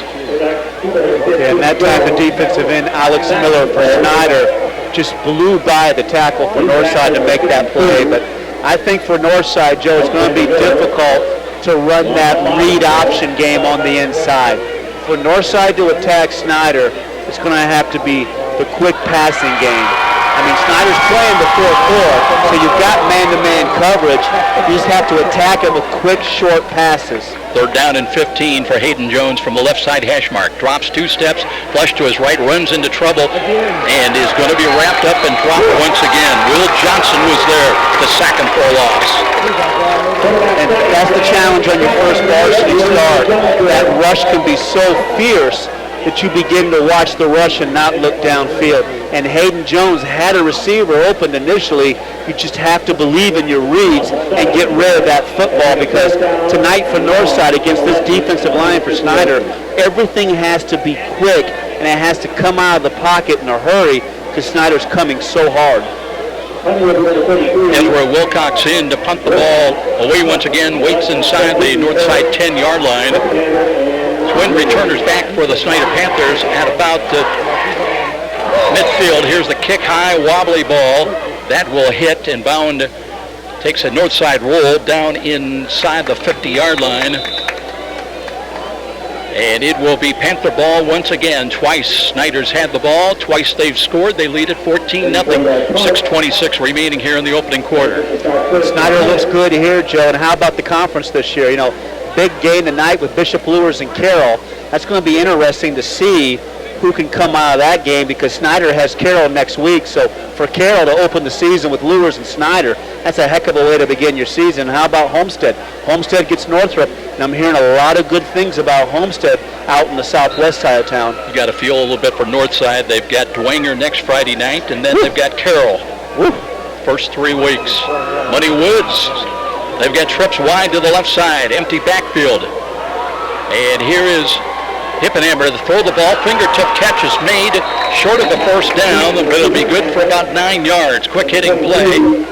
And that time the defensive end, Alex Miller for Snider, just blew by the tackle for Northside to make that play. But I think for Northside, Joe, it's going to be difficult to run that read option game on the inside. For Northside to attack Snider, it's going to have to be the quick passing game. I mean, Snider's playing the 4-4, so you've got man-to-man coverage. You just have to attack him with quick, short passes. Third down and 15 for Hayden Jones from the left side hash mark. Drops 2 steps, flush to his right, runs into trouble, and is going to be wrapped up and dropped once again. Will Johnson was there to sack him for a loss. And that's the challenge on your first varsity start. That rush can be so fierce that you begin to watch the rush and not look downfield. And Hayden Jones had a receiver opened initially. You just have to believe in your reads and get rid of that football, because tonight for Northside against this defensive line for Snider, everything has to be quick and it has to come out of the pocket in a hurry because Snider's coming so hard. Ezra Wilcox in to punt the ball away once again, waits inside the Northside 10-yard line. Twin returners back for the Snider Panthers at about midfield. Here's the kick high, wobbly ball. That will hit and bound, takes a Northside roll down inside the 50-yard line. And it will be Panther ball once again. Twice Snider's had the ball, twice they've scored. They lead at 14-0. 6:26 remaining here in the opening quarter. Snider looks good here, Joe. And how about the conference this year? You know, big game tonight with Bishop Luers and Carroll. That's going to be interesting to see who can come out of that game, because Snider has Carroll next week. So for Carroll to open the season with Luers and Snider, that's a heck of a way to begin your season. How about Homestead? Homestead gets Northrop, and I'm hearing a lot of good things about Homestead out in the southwest side of town. You got to feel a little bit for Northside. They've got Dwenger next Friday night, and then they've got Carroll. First 3 weeks. Money Woods They've got trips wide to the left side, empty backfield. And here is Hippenhammer to throw the ball. Fingertip catch is made short of the first down, but it'll be good for about 9 yards. Quick hitting play.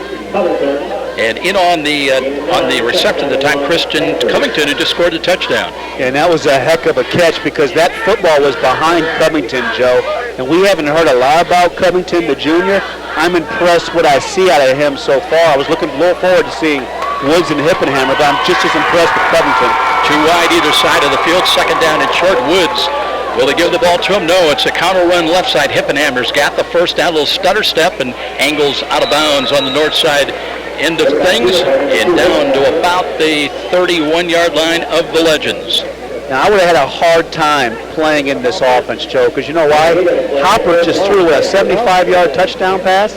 And in on the reception at the time, Christian Covington, who just scored a touchdown. And that was a heck of a catch because that football was behind Covington, Joe. And we haven't heard a lot about Covington, the junior. I'm impressed what I see out of him so far. I was looking a little forward to seeing Woods and Hippenhammer, but I'm just as impressed with Covington. Too wide either side of the field, second down and short. Woods, will they give the ball to him? No, it's a counter run left side. Hippenhammer's got the first down, a little stutter step, and angles out of bounds on the north side end of things and down to about the 31-yard line of the Legends. Now, I would have had a hard time playing in this offense, Joe, because you know why? Hopper just threw a 75-yard touchdown pass.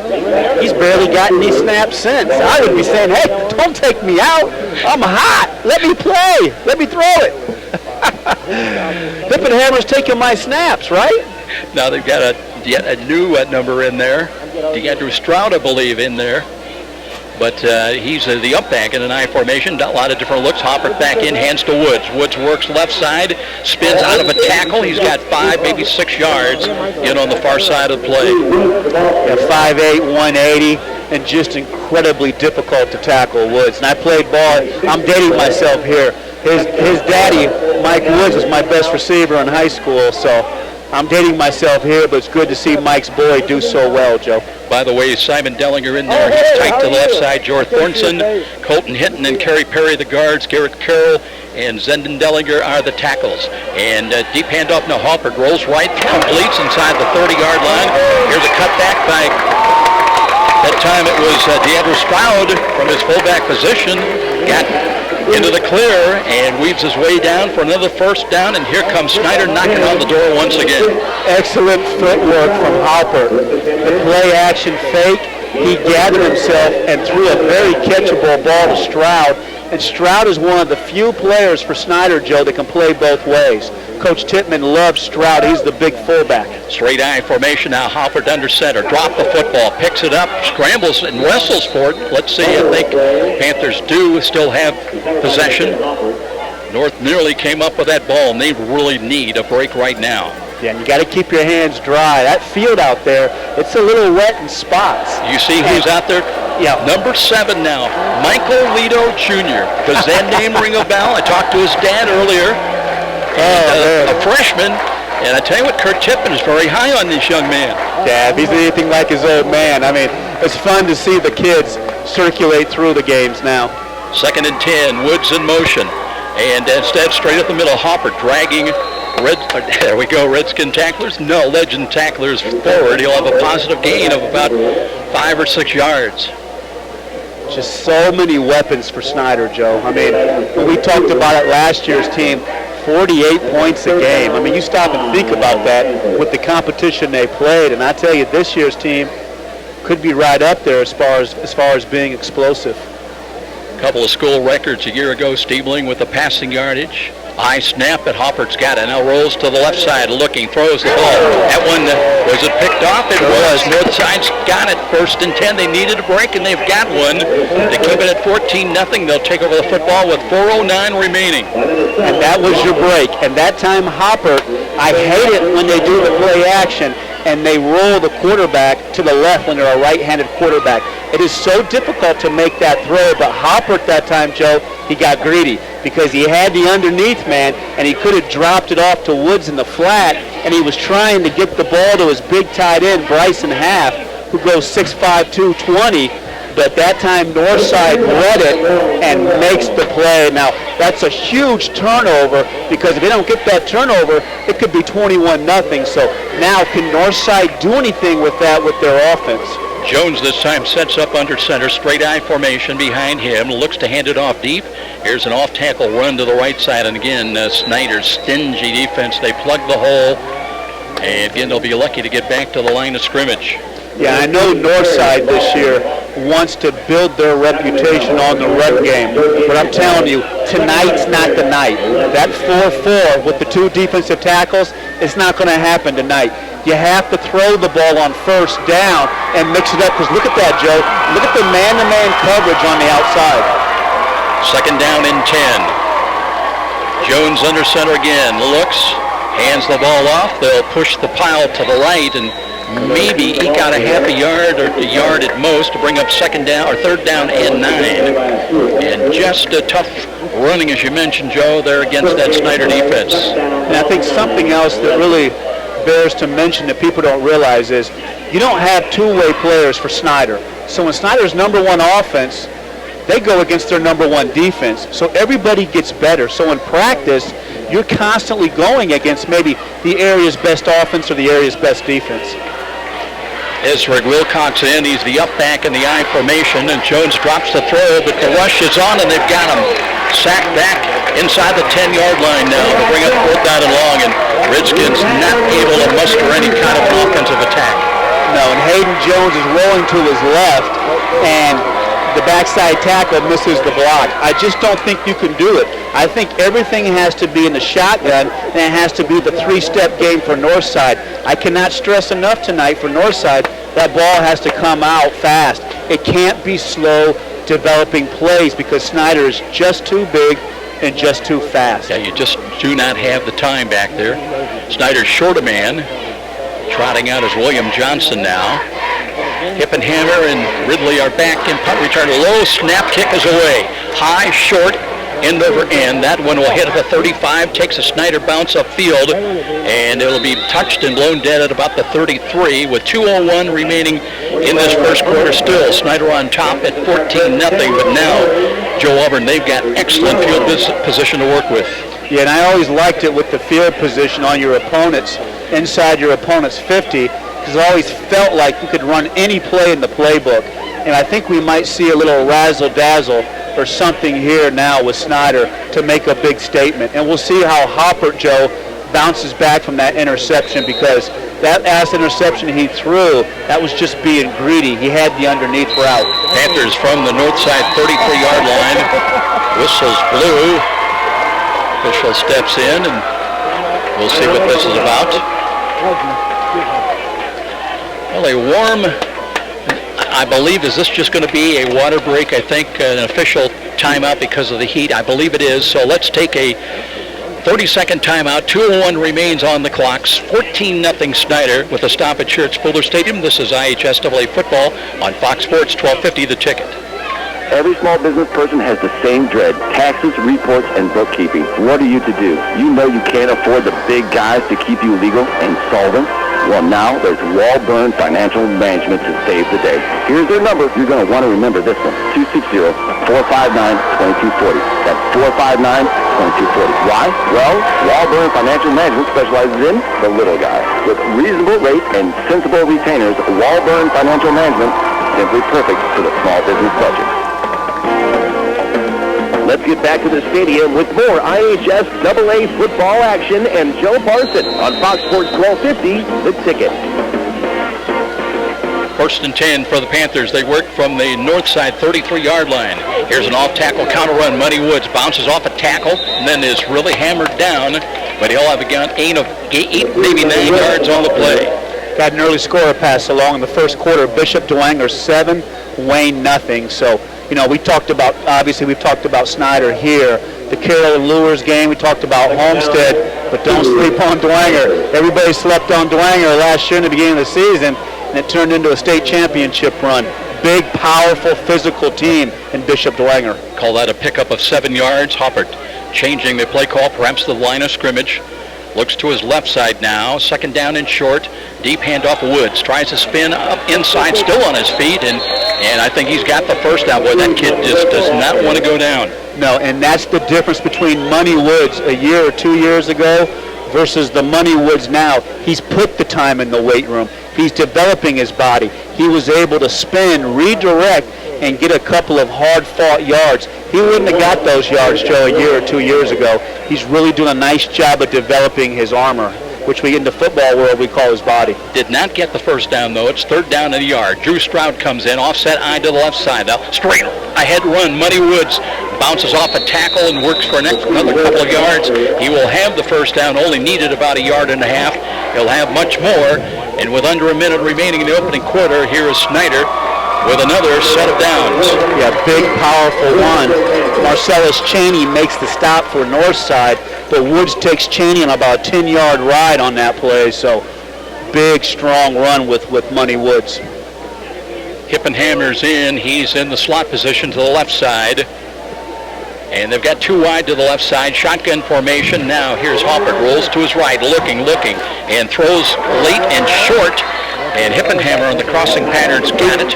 He's barely gotten any snaps since. I would be saying, hey, don't take me out. I'm hot. Let me play. Let me throw it. Hippenhammer's taking my snaps, right? Now they've got yet a new number in there. DeAndre Stroud, I believe, in there. But he's the up back in an I formation. A lot of different looks. Hopper back in, hands to Woods. Woods works left side, spins out of a tackle. He's got 5, maybe 6 yards in on the far side of the play. Yeah, 5'8", 180, and just incredibly difficult to tackle Woods. And I played ball. I'm dating myself here. His daddy, Mike Woods, was my best receiver in high school, so I'm dating myself here, but it's good to see Mike's boy do so well, Joe. By the way, Simon Dellinger in there. He's tight to the left side. George Thornton, Colton Hinton, and Kerry Perry the guards. Garrett Carroll and Zendon Dellinger are the tackles. And deep handoff now. Hopper rolls right, completes inside the 30-yard line. Here's a cutback by, that time it was DeAndre Stroud from his fullback position. Got into the clear and weaves his way down for another first down, and here comes Snider knocking on the door once again. Excellent footwork from Hopper. The play action fake, he gathered himself and threw a very catchable ball to Stroud, and Stroud is one of the few players for Snider, Joe, that can play both ways. Coach Tittman loves Stroud. He's the big fullback. Straight I formation now. Hopper under center. Drop the football. Picks it up. Scrambles and wrestles for it. Let's see. I think Panthers do still have possession. North nearly came up with that ball, and they really need a break right now. Yeah, and you got to keep your hands dry. That field out there, it's a little wet in spots. You see who's out there? Yeah. Number 7 now. Michael Lito Jr. Does that name ring a bell? I talked to his dad earlier. A freshman, and I tell you what, Kurt Tippin is very high on this young man. Yeah, if he's anything like his old man, I mean, it's fun to see the kids circulate through the games now. 2nd and 10, Woods in motion, and instead straight up the middle, Hopper dragging there we go, Redskin tacklers. No, Legend tacklers forward. He'll have a positive gain of about 5 or 6 yards. Just so many weapons for Snider, Joe. I mean, when we talked about it last year's team, 48 points a game. I mean, you stop and think about that with the competition they played, and I tell you, this year's team could be right up there as far as being explosive. A couple of school records a year ago, Stiebling with the passing yardage. High snap, but Hopper's got it. Now rolls to the left side, looking, throws the ball. That one, was it picked off? It was. North side's got it. 1st and 10. They needed a break, and they've got one. They keep it at 14-0. They'll take over the football with 4:09 remaining. And that was your break. And that time, Hopper, I hate it when they do the play action and they roll the quarterback to the left when they're a right-handed quarterback. It is so difficult to make that throw, but Hopper at that time, Joe, he got greedy because he had the underneath man, and he could have dropped it off to Woods in the flat, and he was trying to get the ball to his big tight end, Bryson Half, who goes 6'5", 220, but that time Northside read it and makes the play. Now, that's a huge turnover because if they don't get that turnover, it could be 21-0. So now can Northside do anything with that with their offense? Jones this time sets up under center, straight I formation behind him, looks to hand it off deep. Here's an off-tackle run to the right side, and again, Snyder's stingy defense. They plug the hole, and again, they'll be lucky to get back to the line of scrimmage. Yeah, I know Northside this year wants to build their reputation on the run game, but I'm telling you, tonight's not the night. That 4-4 with the 2 defensive tackles, it's not going to happen tonight. You have to throw the ball on 1st down and mix it up, because look at that, Joe. Look at the man-to-man coverage on the outside. Second down and 10. Jones under center again, looks, hands the ball off. They'll push the pile to the right and maybe eke out a half a yard or a yard at most to bring up second down or third down and 9. And just a tough running, as you mentioned, Joe, there against that Snider defense. And I think something else that really bears to mention that people don't realize is you don't have two-way players for Snider. So when Snider's number one offense, they go against their number one defense. So everybody gets better. So in practice, you're constantly going against maybe the area's best offense or the area's best defense. Ezra Wilcox in. He's the up back in the I formation, and Jones drops the throw, but the rush is on, and they've got him sacked back inside the 10-yard line now to bring up fourth down and long, and Redskins not able to muster any kind of an offensive attack. No, and Hayden Jones is rolling to his left, and the backside tackle misses the block. I just don't think you can do it. I think everything has to be in the shotgun, and it has to be the three-step game for Northside. I cannot stress enough tonight for Northside, that ball has to come out fast. It can't be slow developing plays because Snider is just too big and just too fast. Yeah, you just do not have the time back there. Snider's short a man. Trotting out is William Johnson now. Hippenhammer and Ridley are back in punt return. Low snap, kick is away. High, short, end over end. That one will hit at the 35, takes a Snider bounce upfield, and it'll be touched and blown dead at about the 33 with 2:01 remaining in this first quarter still. Snider on top at 14-0, but now Joe Auburn, they've got excellent field position to work with. Yeah, and I always liked it with the field position on your opponents, inside your opponent's 50, because I always felt like you could run any play in the playbook. And I think we might see a little razzle-dazzle or something here now with Snider to make a big statement. And we'll see how Hopper, Joe, bounces back from that interception, because that last interception he threw, that was just being greedy. He had the underneath route. Panthers from the north side 33-yard line. Whistles blew. Official steps in, and we'll see what this is about. Well, a warm, I believe, is this just going to be a water break? I think an official timeout because of the heat. I believe it is. So let's take a 30-second timeout. 2:01 remains on the clocks. 14-0 Snider with a stop here at Spooler Stadium. This is IHSAA football on Fox Sports 1250 The Ticket. Every small business person has the same dread: taxes, reports, and bookkeeping. What are you to do? You know you can't afford the big guys to keep you legal and solvent. Well, now there's Walburn Financial Management to save the day. Here's their number. You're going to want to remember this one: 260-459-2240. That's 459-2240. Why? Well, Walburn Financial Management specializes in the little guy. With reasonable rates and sensible retainers, Walburn Financial Management, simply perfect for the small business budget. Let's get back to the stadium with more IHSAA football action and Joe Parson on Fox Sports 1250, The Ticket. First and 10 for the Panthers. They work from the north side 33-yard line. Here's an off-tackle counter run. Money Woods bounces off a tackle and then is really hammered down, but he'll have a gain of 8, maybe 9 yards on the play. Got an early scorer pass along in the first quarter. Bishop Dwenger 7, Wayne nothing. So, you know, we've talked about Snider here. The Carroll Lures game, we talked about Homestead, but don't sleep on Dwenger. Everybody slept on Dwenger last year in the beginning of the season, and it turned into a state championship run. Big, powerful, physical team in Bishop Dwenger. Call that a pickup of 7 yards. Hopper changing the play call, perhaps the line of scrimmage. Looks to his left side now. Second down and short. Deep handoff Woods. Tries to spin up inside, still on his feet, and I think he's got the first down. Boy, that kid just does not want to go down. No, and that's the difference between Money Woods a year or 2 years ago versus the Money Woods now. He's put the time in the weight room. He's developing his body. He was able to spin, redirect, and get a couple of hard-fought yards. He wouldn't have got those yards, Joe, a year or 2 years ago. He's really doing a nice job of developing his armor, which we in the football world we call his body. Did not get the first down, though. It's third down and a yard. Drew Stroud comes in, offset eye to the left side. Now, straight ahead run. Money Woods bounces off a tackle and works for another couple of yards. He will have the first down, only needed about 1.5 yards. He'll have much more. And with under a minute remaining in the opening quarter, here is Snider with another set of downs. Yeah, big, powerful one. Marcellus Cheney makes the stop for Northside, but Woods takes Cheney on about a 10-yard ride on that play, so big, strong run with Money Woods. Hippenhammer's in. He's in the slot position to the left side. And they've got 2 wide to the left side. Shotgun formation. Now here's Hoppert. Rolls to his right, looking, and throws late and short. And Hippenhammer on the crossing patterns got it.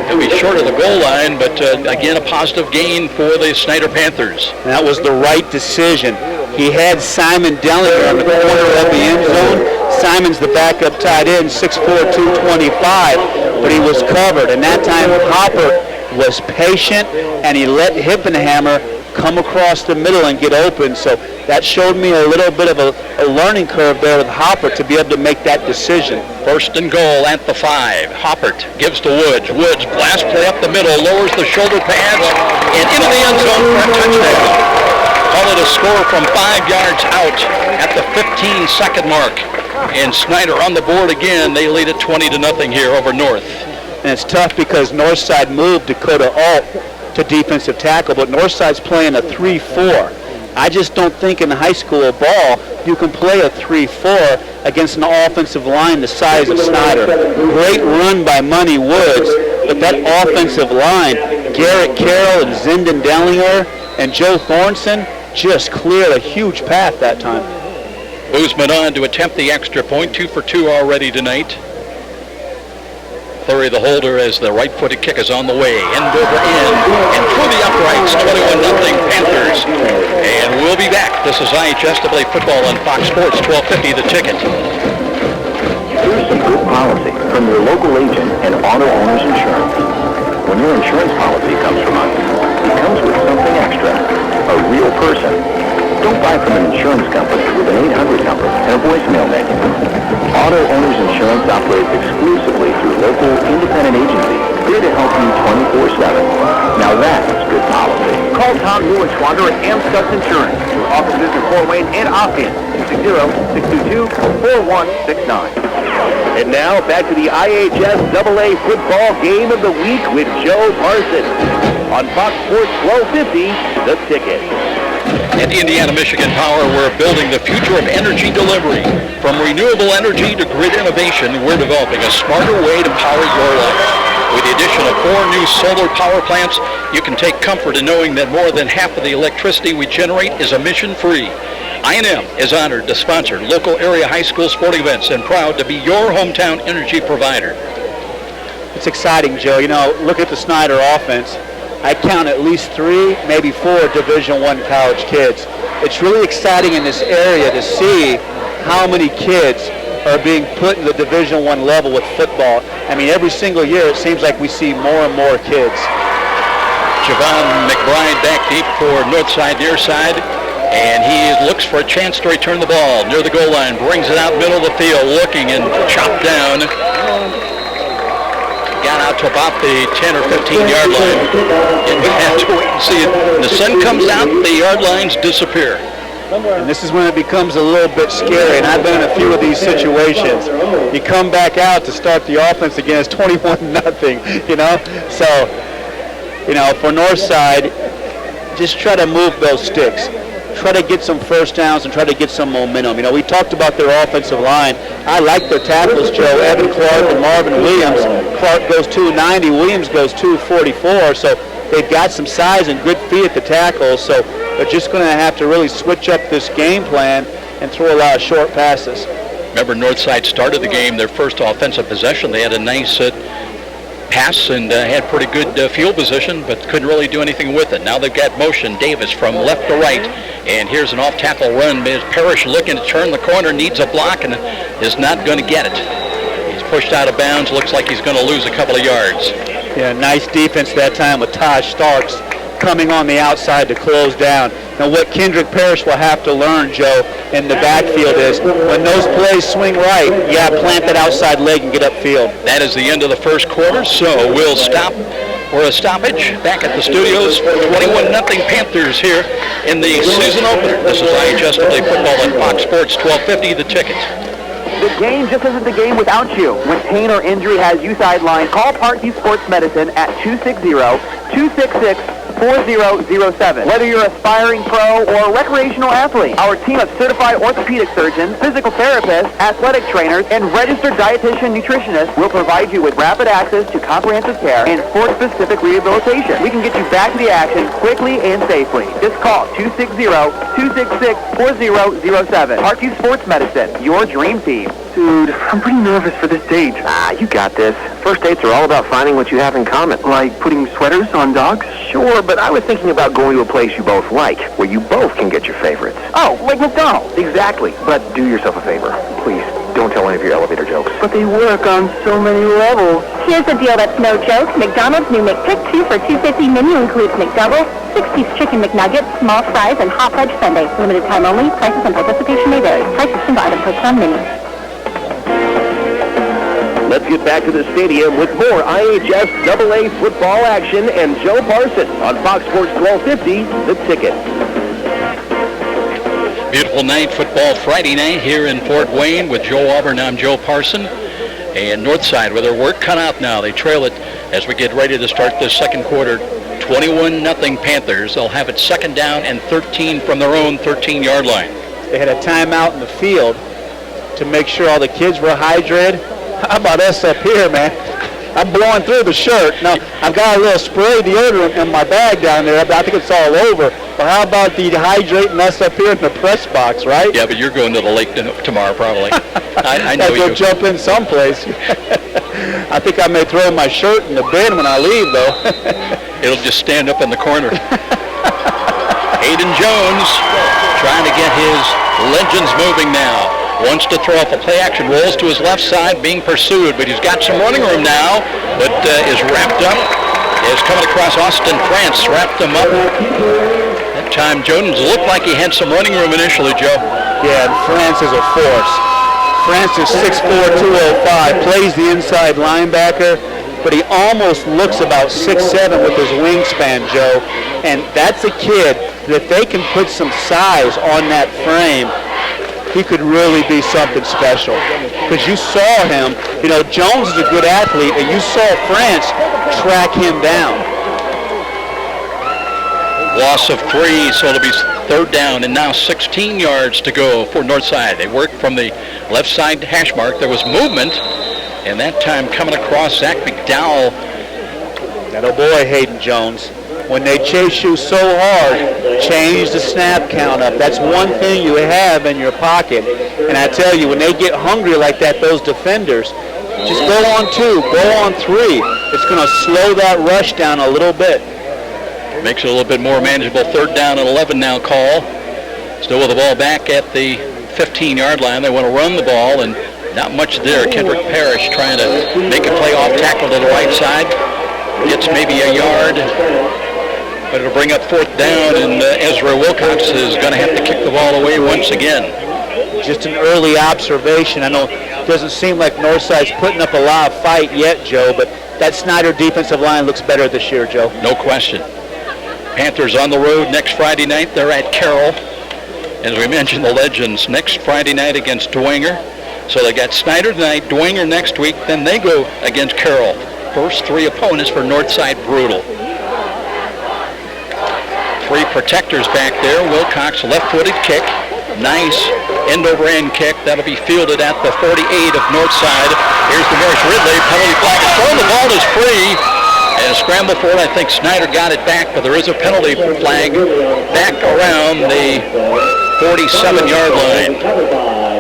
He'll be short of the goal line, but again, a positive gain for the Snider Panthers. And that was the right decision. He had Simon Dellinger on the corner of the end zone. Simon's the backup tight end, 6'4", 225, but he was covered. And that time, Hopper was patient, and he let Hippenhammer come across the middle and get open. So that showed me a little bit of a learning curve there with Hopper to be able to make that decision. First and goal at the 5. Hoppert gives to Woods. Woods blast play up the middle, lowers the shoulder pads, and into the end zone for a touchdown. Call it a score from 5 yards out at the 15-second mark. And Snider on the board again. They lead it 20-0 here over North. And it's tough because Northside moved Dakota Alt to defensive tackle, but Northside's playing a 3-4. I just don't think in high school ball you can play a 3-4 against an offensive line the size of Snider. Great run by Money Woods, but that offensive line, Garrett Carroll and Zindon Dellinger and Joe Thornson just cleared a huge path that time. Boozman on to attempt the extra point. 2 for 2 already tonight. Flurry the holder as the right-footed kick is on the way. End over end and through the uprights. 21-0 Panthers. And we'll be back. This is IHSAA football on Fox Sports 1250 The Ticket. Here's some good policy from your local agent and Auto Owners Insurance. When your insurance policy comes from us, it comes with something extra. A real person. Don't buy from an insurance company with an 800 number and a voicemail menu. Auto Owners Insurance operates exclusively through local independent agencies, here to help you 24/7. Now that's good policy. Call Tom Neuenschwander at Amscutz Insurance. Offices in Fort Wayne and Hopkins. 60622-4169. And now back to the IHSAA football game of the week with Joe Parsons on Fox Sports 1250, The Ticket. At Indiana Michigan Power, we're building the future of energy delivery. From renewable energy to grid innovation, we're developing a smarter way to power your life. With the addition of 4 new solar power plants, you can take comfort in knowing that more than half of the electricity we generate is emission-free. I&M is honored to sponsor local area high school sporting events and proud to be your hometown energy provider. It's exciting, Joe. You know, look at the Snider offense. I count at least 3, maybe 4 Division I college kids. It's really exciting in this area to see how many kids are being put in the Division I level with football. I mean, every single year it seems like we see more and more kids. Javon McBride back deep for Northside near side, and he looks for a chance to return the ball near the goal line, brings it out middle of the field, looking and chopped down. Got out to about the 10 or 15-yard line. And we have to wait and see it. When the sun comes out, the yard lines disappear. And this is when it becomes a little bit scary, and I've been in a few of these situations. You come back out to start the offense again, it's 21-0, you know? So, you know, for Northside, just try to move those sticks. Try to get some first downs and try to get some momentum. You know, we talked about their offensive line. I like their tackles, Joe. Evan Clark and Marvin Williams. Clark goes 290, Williams goes 244, so they've got some size and good feet at the tackles, so they're just going to have to really switch up this game plan and throw a lot of short passes. Remember, Northside started the game, their first offensive possession. They had a nice pass and had pretty good field position, but couldn't really do anything with it. Now they've got motion. Davis from left to right, and here's an off-tackle run. Parrish looking to turn the corner, needs a block, and is not going to get it. He's pushed out of bounds. Looks like he's going to lose a couple of yards. Yeah, nice defense that time with Taj Starks coming on the outside to close down. Now what Kendrick Parrish will have to learn, Joe, in the backfield is when those plays swing right, you got to plant that outside leg and get upfield. That is the end of the first quarter, so we'll stop for a stoppage back at the studios. 21-0 Panthers here in the season opener. This is IHSAA football on Fox Sports 1250, The Ticket. The game just isn't the game without you. When pain or injury has you sidelined, call Parkview Sports Medicine at 260-266-4007. Whether you're an aspiring pro or recreational athlete, our team of certified orthopedic surgeons, physical therapists, athletic trainers, and registered dietitian nutritionists will provide you with rapid access to comprehensive care and sport-specific rehabilitation. We can get you back to the action quickly and safely. Just call 260-266-4007. Parkview Sports Medicine, your dream team. Dude, I'm pretty nervous for this date. You got this. First dates are all about finding what you have in common. Like putting sweaters on dogs? Sure, but I was thinking about going to a place you both like, where you both can get your favorites. Oh, like McDonald's. Exactly. But do yourself a favor. Please, don't tell any of your elevator jokes. But they work on so many levels. Here's a deal that's no joke. McDonald's new McPick 2 for $2.50 menu includes McDouble, 6-piece chicken McNuggets, small fries, and hot fudge sundae. Limited time only. Prices and participation may vary. Prices single item posted on menu. Let's get back to the stadium with more IHSAA football action and Joe Parson on Fox Sports 1250, The Ticket. Beautiful night football Friday night here in Fort Wayne with Joe Auburn. I'm Joe Parson. And Northside with their work cut out now. They trail it as we get ready to start this second quarter. 21-0 Panthers. They'll have it second down and 13 from their own 13-yard line. They had a timeout in the field to make sure all the kids were hydrated. How about us up here, man? I'm blowing through the shirt. Now, I've got a little spray deodorant in my bag down there, but I think it's all over. But how about dehydrating us up here in the press box, right? Yeah, but you're going to the lake tomorrow, probably. I know you. I'll go jump in someplace. I think I may throw my shirt in the bin when I leave, though. It'll just stand up in the corner. Hayden Jones trying to get his legends moving now. Wants to throw off a play action, rolls to his left side, being pursued, but he's got some running room now, but is wrapped up, is coming across Austin France, wrapped him up. That time Jones looked like he had some running room initially, Joe. Yeah, and France is a force. France is 6'4", 205, plays the inside linebacker, but he almost looks about 6'7" with his wingspan, Joe, and that's a kid that if they can put some size on that frame, he could really be something special. Because you saw him, you know, Jones is a good athlete, and you saw France track him down. Loss of 3, so it'll be third down, and now 16 yards to go for Northside. They work from the left side hash mark. There was movement, and that time coming across Zach McDowell. That old boy, Hayden Jones. When they chase you so hard, change the snap count up. That's one thing you have in your pocket. And I tell you, when they get hungry like that, those defenders, just go on 2, go on 3. It's going to slow that rush down a little bit. Makes it a little bit more manageable. Third down and 11 now call. Still with the ball back at the 15-yard line. They want to run the ball, and not much there. Kendrick Parrish trying to make a play off tackle to the right side. Gets maybe a yard. But it'll bring up fourth down, and Ezra Wilcox is going to have to kick the ball away once again. Just an early observation. I know it doesn't seem like Northside's putting up a lot of fight yet, Joe, but that Snider defensive line looks better this year, Joe. No question. Panthers on the road next Friday night. They're at Carroll. As we mentioned, the Legends next Friday night against Dwenger. So they got Snider tonight, Dwenger next week, then they go against Carroll. First 3 opponents for Northside brutal. 3 protectors back there. Wilcox, left-footed kick. Nice end-over-end kick. That'll be fielded at the 48 of Northside. Here's the Morris Ridley. Penalty flag is thrown. The ball is free. And a scramble for it. I think Snider got it back, but there is a penalty flag back around the 47-yard line.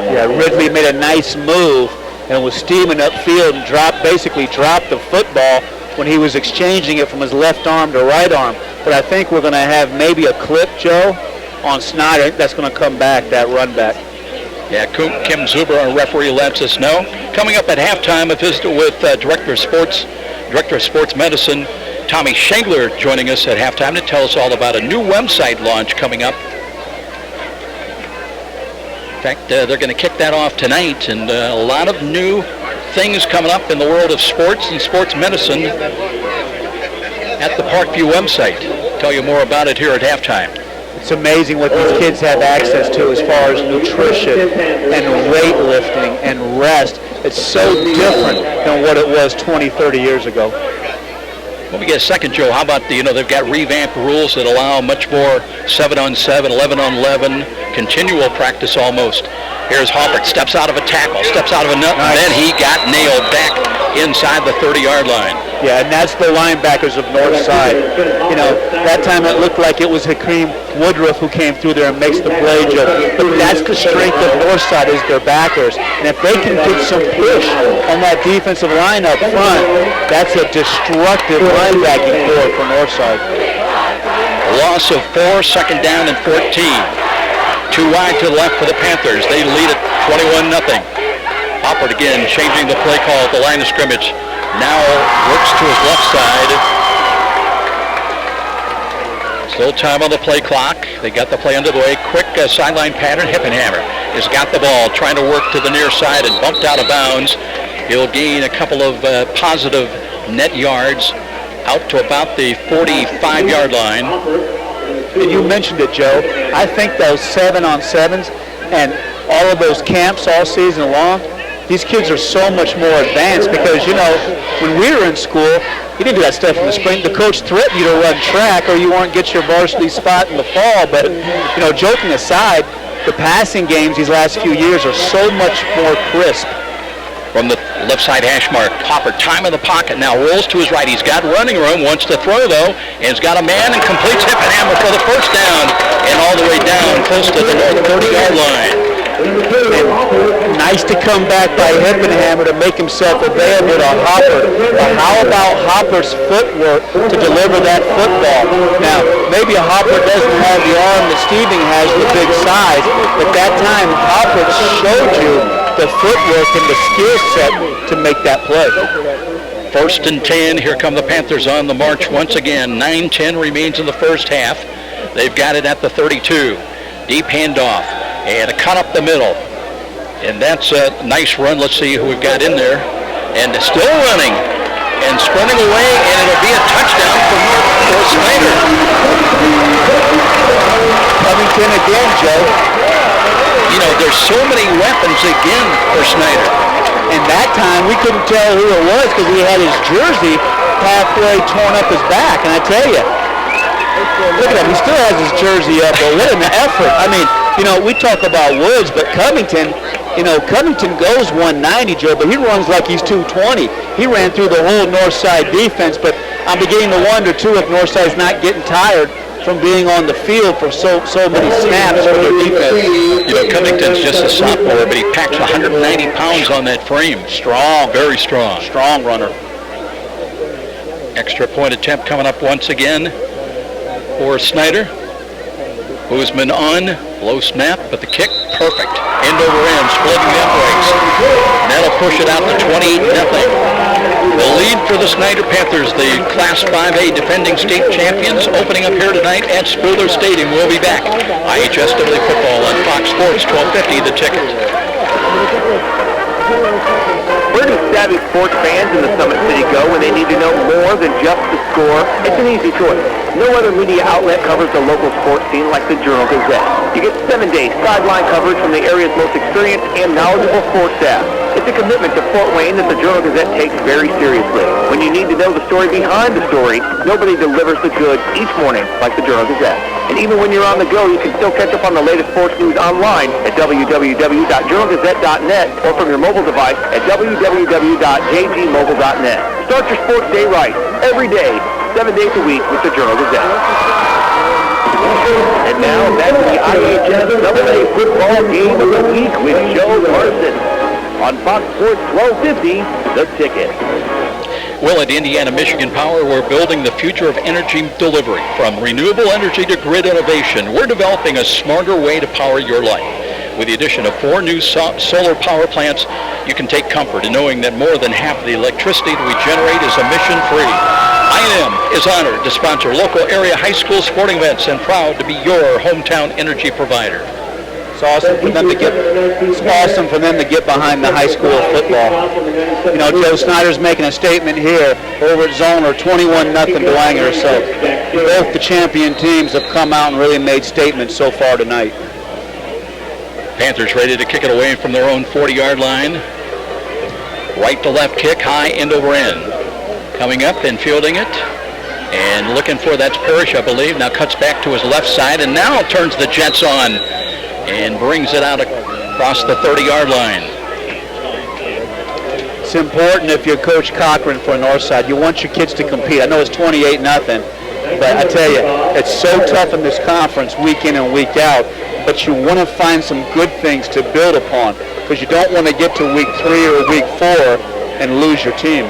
Yeah, Ridley made a nice move and was steaming upfield and basically dropped the football when he was exchanging it from his left arm to right arm. But I think we're going to have maybe a clip, Joe, on Snider. That's going to come back, that run back. Yeah, Kim Zuber, our referee, lets us know. Coming up at halftime, a visit with Director of Sports Medicine, Tommy Schengler, joining us at halftime to tell us all about a new website launch coming up. In fact, they're going to kick that off tonight, and a lot of new things coming up in the world of sports and sports medicine at the Parkview website. Tell you more about it here at halftime. It's amazing what these kids have access to as far as nutrition and weightlifting and rest. It's so different than what it was 20, 30 years ago. When we get a second, Joe, how about they've got revamped rules that allow much more 7-on-7, 11-on-11, continual practice almost. Here's Hoffert, steps out of a tackle, steps out of a nut, and then he got nailed back inside the 30-yard line. Yeah, and that's the linebackers of Northside. You know, that time it looked like it was Hakeem Woodruff who came through there and makes the play, Joe. But that's the strength of Northside is their backers. And if they can get some push on that defensive line up front, that's a destructive linebacking core for Northside. Loss of 4, second down and 14. Too wide to the left for the Panthers. They lead it 21-0. Hoppert again changing the play call at the line of scrimmage. Now works to his left side. Still time on the play clock. They got the play underway. Quick sideline pattern. Hippenhammer has got the ball, trying to work to the near side and bumped out of bounds. He'll gain a couple of positive net yards out to about the 45-yard line. And you mentioned it, Joe. I think those 7-on-7s and all of those camps all season long, these kids are so much more advanced because, you know, when we were in school, you didn't do that stuff in the spring. The coach threatened you to run track or you won't get your varsity spot in the fall. But, you know, joking aside, the passing games these last few years are so much more crisp. From the left side hash mark, Hopper, time in the pocket, now rolls to his right. He's got running room, wants to throw though, and he's got a man and completes Hippenhammer for the first down and all the way down close to the north 30-yard line. And nice to come back by Hippenhammer to make himself available to Hopper. But how about Hopper's footwork to deliver that football? Now, maybe Hopper doesn't have the arm that Steving has, the big size, but that time Hopper showed you the footwork and the skill set to make that play. 1st and 10. Here come the Panthers on the march once again. 9-10 remains in the first half. They've got it at the 32. Deep handoff. And a cut up the middle. And that's a nice run. Let's see who we've got in there. And still running. And sprinting away. And it'll be a touchdown for Snider. Covington again, Joe. You know, there's so many weapons again for Snider. And that time we couldn't tell who it was because he had his jersey halfway torn up his back. And I tell you, look at him. He still has his jersey up. But what an effort. I mean, you know, we talk about Woods, but Covington, you know, Covington goes 190, Joe, but he runs like he's 220. He ran through the whole Northside defense, but I'm beginning to wonder, too, if Northside's not getting tired from being on the field for so many snaps for their defense. You know, Covington's just a sophomore, but he packs 190 pounds on that frame. Strong. Very strong. Strong runner. Extra point attempt coming up once again for Snider. Boozman on, low snap, but the kick, perfect. End over end, splitting the uprights. And that'll push it out to 28-0. The lead for the Snider Panthers, the Class 5A defending state champions, opening up here tonight at Spooler Stadium. We'll be back. IHSAA football on Fox Sports 1250, The Ticket. Where do savvy sports fans in the Summit City go when they need to know more than just the score? It's an easy choice. No other media outlet covers the local sports scene like the Journal-Gazette. You get 7-day sideline coverage from the area's most experienced and knowledgeable sports staff. It's a commitment to Fort Wayne that the Journal-Gazette takes very seriously. When you need to know the story behind the story, nobody delivers the goods each morning like the Journal-Gazette. And even when you're on the go, you can still catch up on the latest sports news online at www.journalgazette.net or from your mobile device at www.jgmobile.net. Start your sports day right, every day, 7 days a week with the Journal-Gazette. And now, that's the IHSAA football game of the week with Joe Carson. On Fox Sports 1250, The Ticket. Well, at Indiana Michigan Power, we're building the future of energy delivery. From renewable energy to grid innovation, we're developing a smarter way to power your life. With the addition of 4 new solar power plants, you can take comfort in knowing that more than half of the electricity that we generate is emission-free. I&M is honored to sponsor local area high school sporting events and proud to be your hometown energy provider. It's awesome for them to get behind the high school football. You know, Joe Snider's making a statement here over at Zollner, 21-0 Dwenger. So both the champion teams have come out and really made statements so far tonight. Panthers ready to kick it away from their own 40-yard line. Right to left kick, high end over end. Coming up and fielding it. And looking for, that's Parrish, I believe. Now cuts back to his left side and now turns the Jets on and brings it out across the 30-yard line. It's important if you're Coach Cochran for Northside. You want your kids to compete. I know it's 28-0, but I tell you, it's so tough in this conference week in and week out, but you want to find some good things to build upon because you don't want to get to week 3 or week 4 and lose your team.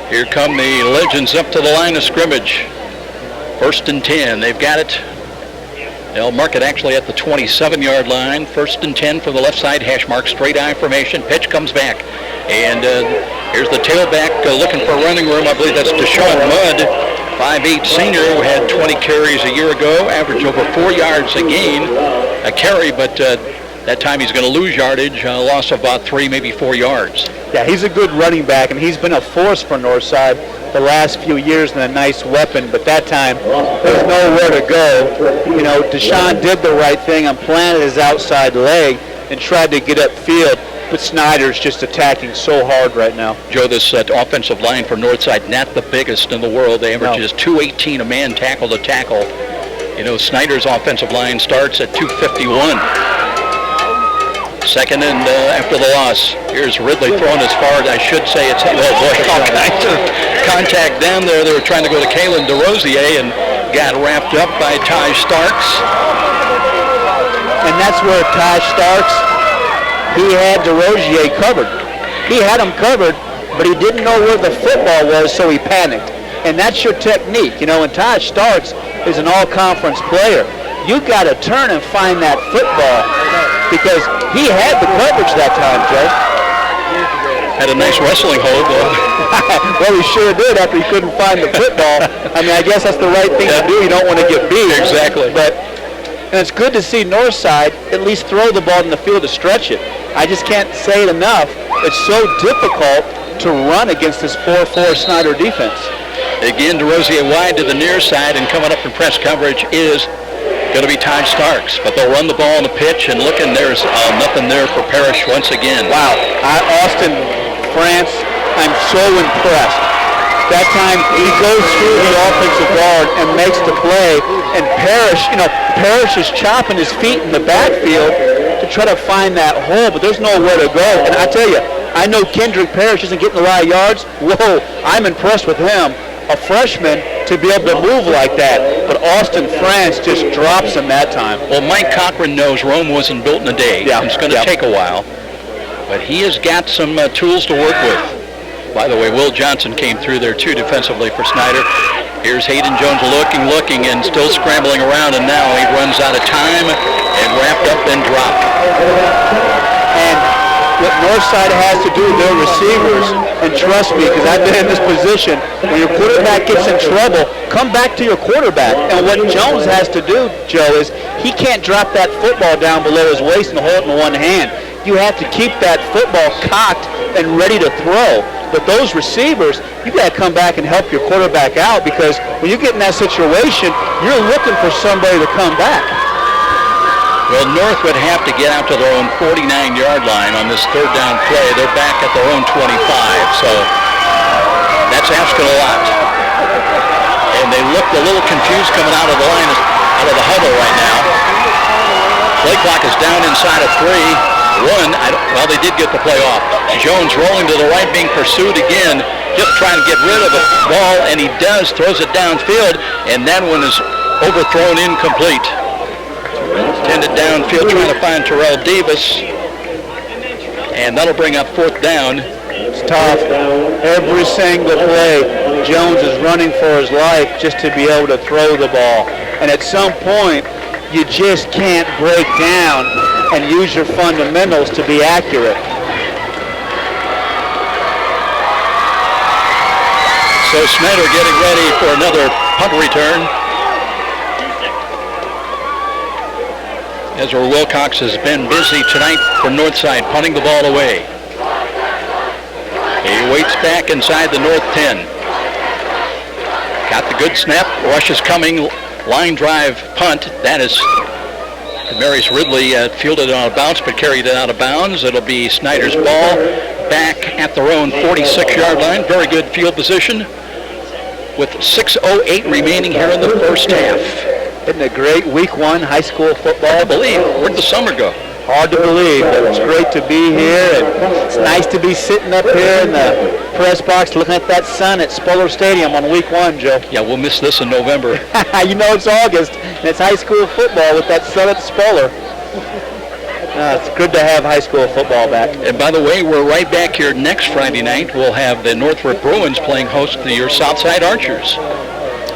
Here come the Legends up to the line of scrimmage. 1st and 10. They've got it. They'll mark it actually at the 27-yard line. 1st and 10 from the left side hash mark. Straight eye formation. Pitch comes back. And here's the tailback looking for running room. I believe that's Deshaun Mudd, 5'8" senior who had 20 carries a year ago. Averaged over 4 yards a carry, but that time he's going to lose yardage, a loss of about 3, maybe 4 yards. Yeah, he's a good running back, and he's been a force for Northside the last few years and a nice weapon, but that time there's nowhere to go. You know, Deshaun did the right thing and planted his outside leg and tried to get upfield, but Snider's just attacking so hard right now. Joe, this offensive line for Northside, not the biggest in the world. They average just 218 a man tackle to tackle. You know, Snider's offensive line starts at 251. 2nd and after the loss. Here's Ridley throwing as far as I should say. It's, oh boy, all kinds of contact down there. They were trying to go to Kalen DeRosier and got wrapped up by Taj Starks. And that's where Taj Starks, he had DeRosier covered. He had him covered, but he didn't know where the football was, so he panicked. And that's your technique. You know, and Taj Starks is an all-conference player. You got to turn and find that football because he had the coverage that time, Joe. Had a nice wrestling hold, though. Well, he sure did after he couldn't find the football. I mean, I guess that's the right thing to do. You don't want to get beat. Exactly. And it's good to see Northside at least throw the ball in the field to stretch it. I just can't say it enough. It's so difficult to run against this 4-4 Snider defense. Again, DeRosier wide to the near side, and coming up in press coverage is going to be Taj Starks, but they'll run the ball on the pitch, and looking, there's nothing there for Parrish once again. Wow, Austin France, I'm so impressed. That time he goes through the offensive guard and makes the play, and Parrish, you know, Parrish is chopping his feet in the backfield to try to find that hole, but there's nowhere to go. And I tell you, I know Kendrick Parrish isn't getting a lot of yards. Whoa, I'm impressed with him. A freshman to be able to move like that, but Austin France just drops him that time. Well, Mike Cochran knows Rome wasn't built in a day. Yeah. It's going to take a while, but he has got some tools to work with. By the way, Will Johnson came through there too defensively for Snider. Here's Hayden Jones looking, and still scrambling around, and now he runs out of time and wrapped up and dropped. And what Northside has to do with their receivers, and trust me, because I've been in this position, when your quarterback gets in trouble, come back to your quarterback. And what Jones has to do, Joe, is he can't drop that football down below his waist and hold it in one hand. You have to keep that football cocked and ready to throw. But those receivers, you got to come back and help your quarterback out, because when you get in that situation, you're looking for somebody to come back. Well, North would have to get out to their own 49-yard line on this 3rd down play. They're back at their own 25, so that's asking a lot. And they looked a little confused coming out of the line, out of the huddle right now. Play clock is down inside of 3. Well, they did get the play off. Jones rolling to the right, being pursued again, just trying to get rid of the ball, and he does, throws it downfield, and that one is overthrown incomplete. Tended downfield, trying to find Terrell Davis, and that'll bring up 4th down. It's tough. Every single play, Jones is running for his life just to be able to throw the ball. And at some point, you just can't break down and use your fundamentals to be accurate. So Snider getting ready for another punt return. Ezra Wilcox has been busy tonight for Northside, punting the ball away. He waits back inside the North 10. Got the good snap. Rush is coming. Line drive punt. That is Marius Ridley fielded it on a bounce but carried it out of bounds. It'll be Snider's ball back at their own 46-yard line. Very good field position with 6:08 remaining here in the first half. Isn't it great? Week 1 high school football. I believe. Where'd the summer go? Hard to believe, but it's great to be here, and it's nice to be sitting up here in the press box looking at that sun at Spoller Stadium on week 1, Joe. Yeah, we'll miss this in November. You know it's August, and it's high school football with that sun at Spoller. It's good to have high school football back. And by the way, we're right back here next Friday night. We'll have the Northrop Bruins playing host to your Southside Archers.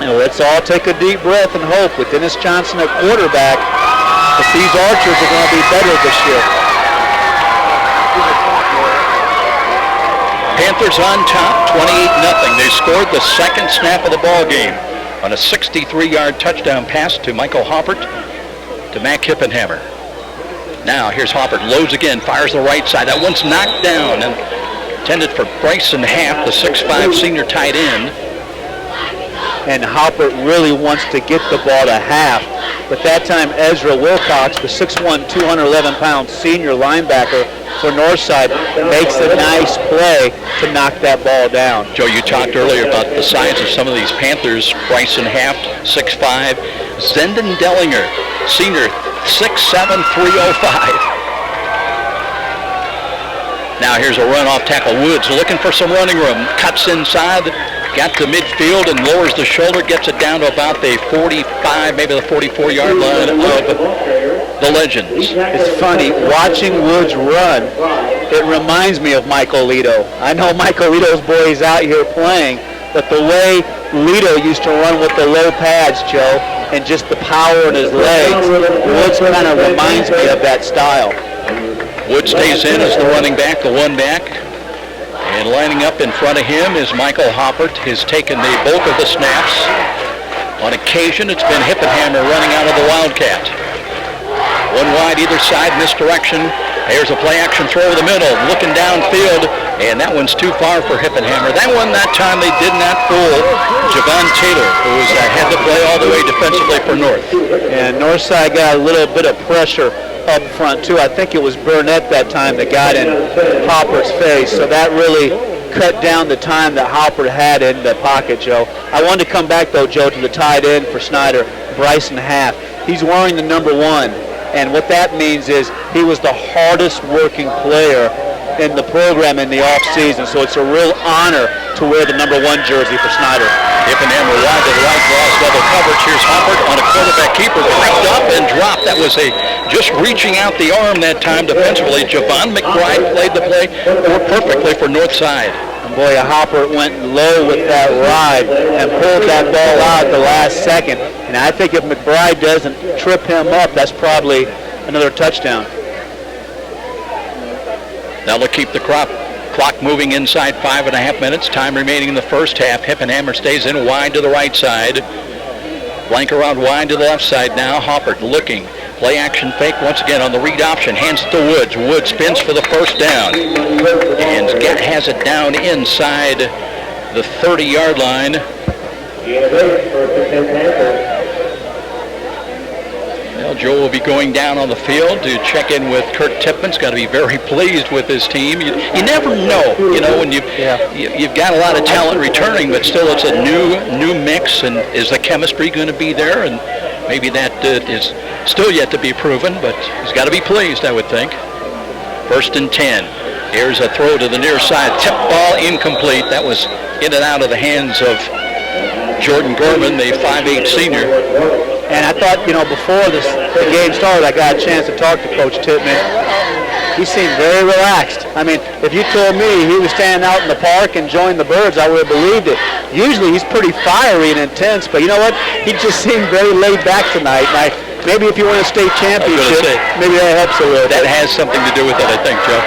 And let's all take a deep breath and hope with Dennis Johnson at quarterback that these Archers are going to be better this year. Panthers on top, 28-0. They scored the second snap of the ball game on a 63-yard touchdown pass to Michael Hoppert to Mac Hippenhammer. Now here's Hoppert, loads again, fires the right side. That one's knocked down and intended for Bryson Haft, the 6'5 senior tight end. And Hoppert really wants to get the ball to Haft. But that time Ezra Wilcox, the 6'1", 211-pound senior linebacker for Northside, makes a nice play to knock that ball down. Joe, you talked earlier about the size of some of these Panthers. Bryson Haft, 6'5". Zendon Dellinger, senior, 6'7", 305. Now here's a run off tackle. Woods looking for some running room. Cuts inside, got to midfield and lowers the shoulder, gets it down to about the 45, maybe the 44-yard line of the Legends. It's funny, watching Woods run, it reminds me of Michael Lito. I know Michael Lito's boys out here playing, but the way Lito used to run with the low pads, Joe, and just the power in his legs, Woods kind of reminds me of that style. Woods stays in as the running back, the one back. And lining up in front of him is Michael Hoppert. Has taken the bulk of the snaps. On occasion, it's been Hippenhammer running out of the Wildcat. One wide either side, misdirection. Here's a play-action throw to the middle, looking downfield, and that one's too far for Hippenhammer. That time they did not fool Javon Taylor, who had to play all the way defensively for North. And Northside got a little bit of pressure up front too. I think it was Burnett that time that got in Hopper's face, so that really cut down the time that Hoppert had in the pocket, Joe. I wanted to come back though, Joe, to the tight end for Snider, Bryson Haft. He's wearing the number 1, and what that means is he was the hardest working player in the program in the off-season, so it's a real honor to wear the number 1 jersey for Snider. Hippenhammer wide to the right, draws double coverage. Here's Hoppert on a quarterback keeper, picked up and dropped. That was just reaching out the arm that time defensively. Javon McBride played the play perfectly for Northside. And boy, Hoppert went low with that ride and pulled that ball out at the last second. And I think if McBride doesn't trip him up, that's probably another touchdown. Now they'll keep the clock moving inside 5.5 minutes. Time remaining in the first half. Hippenhammer stays in wide to the right side. Blank around wide to the left side now. Hoppert looking. Play action fake once again on the read option. Hands it to Woods. Woods spins for the first down. And has it down inside the 30-yard line. Well, Joe will be going down on the field to check in with Kurt Tipman's got to be very pleased with his team. You never know, when you've got a lot of talent returning, but still it's a new mix, and is the chemistry going to be there? And maybe that is still yet to be proven, but he's got to be pleased, I would think. 1st and 10. Here's a throw to the near side. Tip ball incomplete. That was in and out of the hands of Jordan Gorman, the 5'8 senior. And I thought, before the game started, I got a chance to talk to Coach Tippman. He seemed very relaxed. I mean, if you told me he was standing out in the park enjoying the birds, I would have believed it. Usually he's pretty fiery and intense, but you know what? He just seemed very laid back tonight. And maybe if you win a state championship, maybe that helps a little. That has something to do with it, I think, Joe.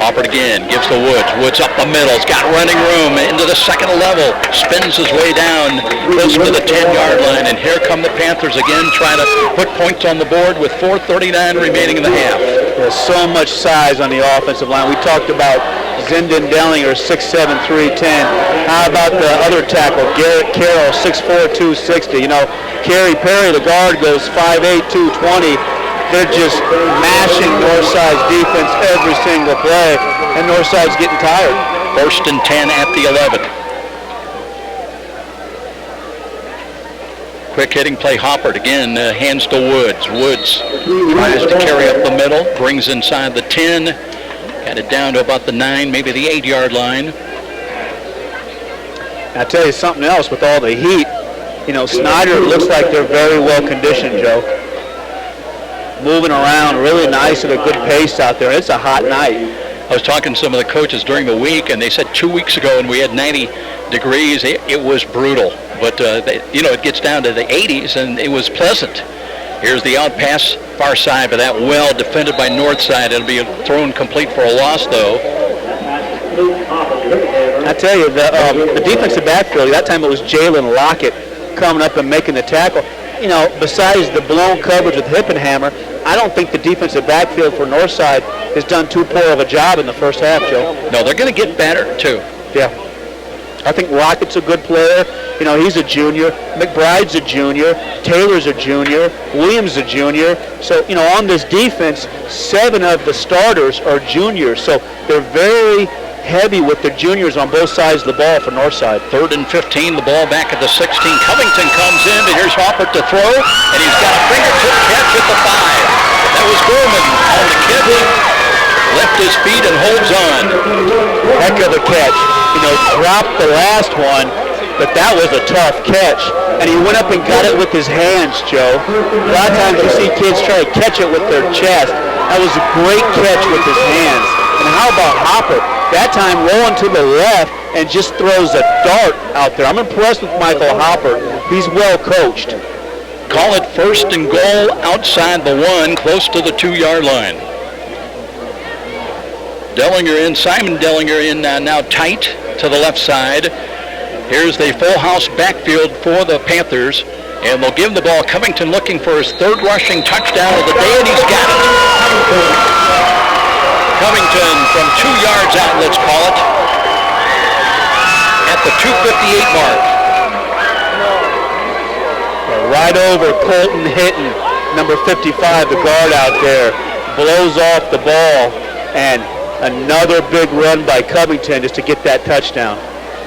Hoppert again, gives to Woods. Woods up the middle, he's got running room into the second level, spins his way down close to the 10-yard line, and here come the Panthers again trying to put points on the board with 4:39 remaining in the half. There's so much size on the offensive line. We talked about Zindon Dellinger, 6'7", 310. How about the other tackle, Garrett Carroll, 6'4", 260. You know, Kerry Perry, the guard, goes 5'8", 220. They're just mashing Northside's defense every single play, and Northside's getting tired. 1st and 10 at the 11. Quick hitting play, Hoppert again, hands to Woods. Woods tries to carry up the middle, brings inside the 10, got it down to about the 9, maybe the 8-yard line. I'll tell you something else with all the heat. You know, Snider looks like they're very well conditioned, Joe. Moving around really nice at a good pace out there. It's a hot night. I was talking to some of the coaches during the week, and they said 2 weeks ago when we had 90 degrees, it was brutal. But, it gets down to the 80s, and it was pleasant. Here's the out pass, far side, but that well defended by Northside. It'll be thrown complete for a loss, though. I tell you, the defensive backfield, that time it was Jalen Lockett coming up and making the tackle. You know, besides the blown coverage with Hippenhammer, I don't think the defensive backfield for Northside has done too poor of a job in the first half, Joe. No, they're going to get better, too. Yeah. I think Lockett's a good player. You know, he's a junior. McBride's a junior. Taylor's a junior. Williams a junior. So, you know, on this defense, 7 of the starters are juniors. So they're very heavy with the juniors on both sides of the ball for Northside. 3rd and 15, the ball back at the 16. Covington comes in, and here's Hoppert to throw, and he's got a fingertip catch at the 5. That was Gorman on the catch. Left his feet and holds on. Heck of a catch. You know, dropped the last one, but that was a tough catch. And he went up and got it with his hands, Joe. A lot of times you see kids try to catch it with their chest. That was a great catch with his hands. And how about Hoppert? That time rolling to the left and just throws a dart out there. I'm impressed with Michael Hoppert. He's well coached. Call it 1st and goal outside the 1, close to the 2-yard line. Dellinger in, Simon Dellinger in now tight to the left side. Here's the full house backfield for the Panthers, and they'll give the ball. Covington looking for his 3rd rushing touchdown of the day, and he's got it. Covington from 2 yards out, let's call it, at the 2:58 mark. Right over Colton Hitton, number 55, the guard out there, blows off the ball, and another big run by Covington just to get that touchdown.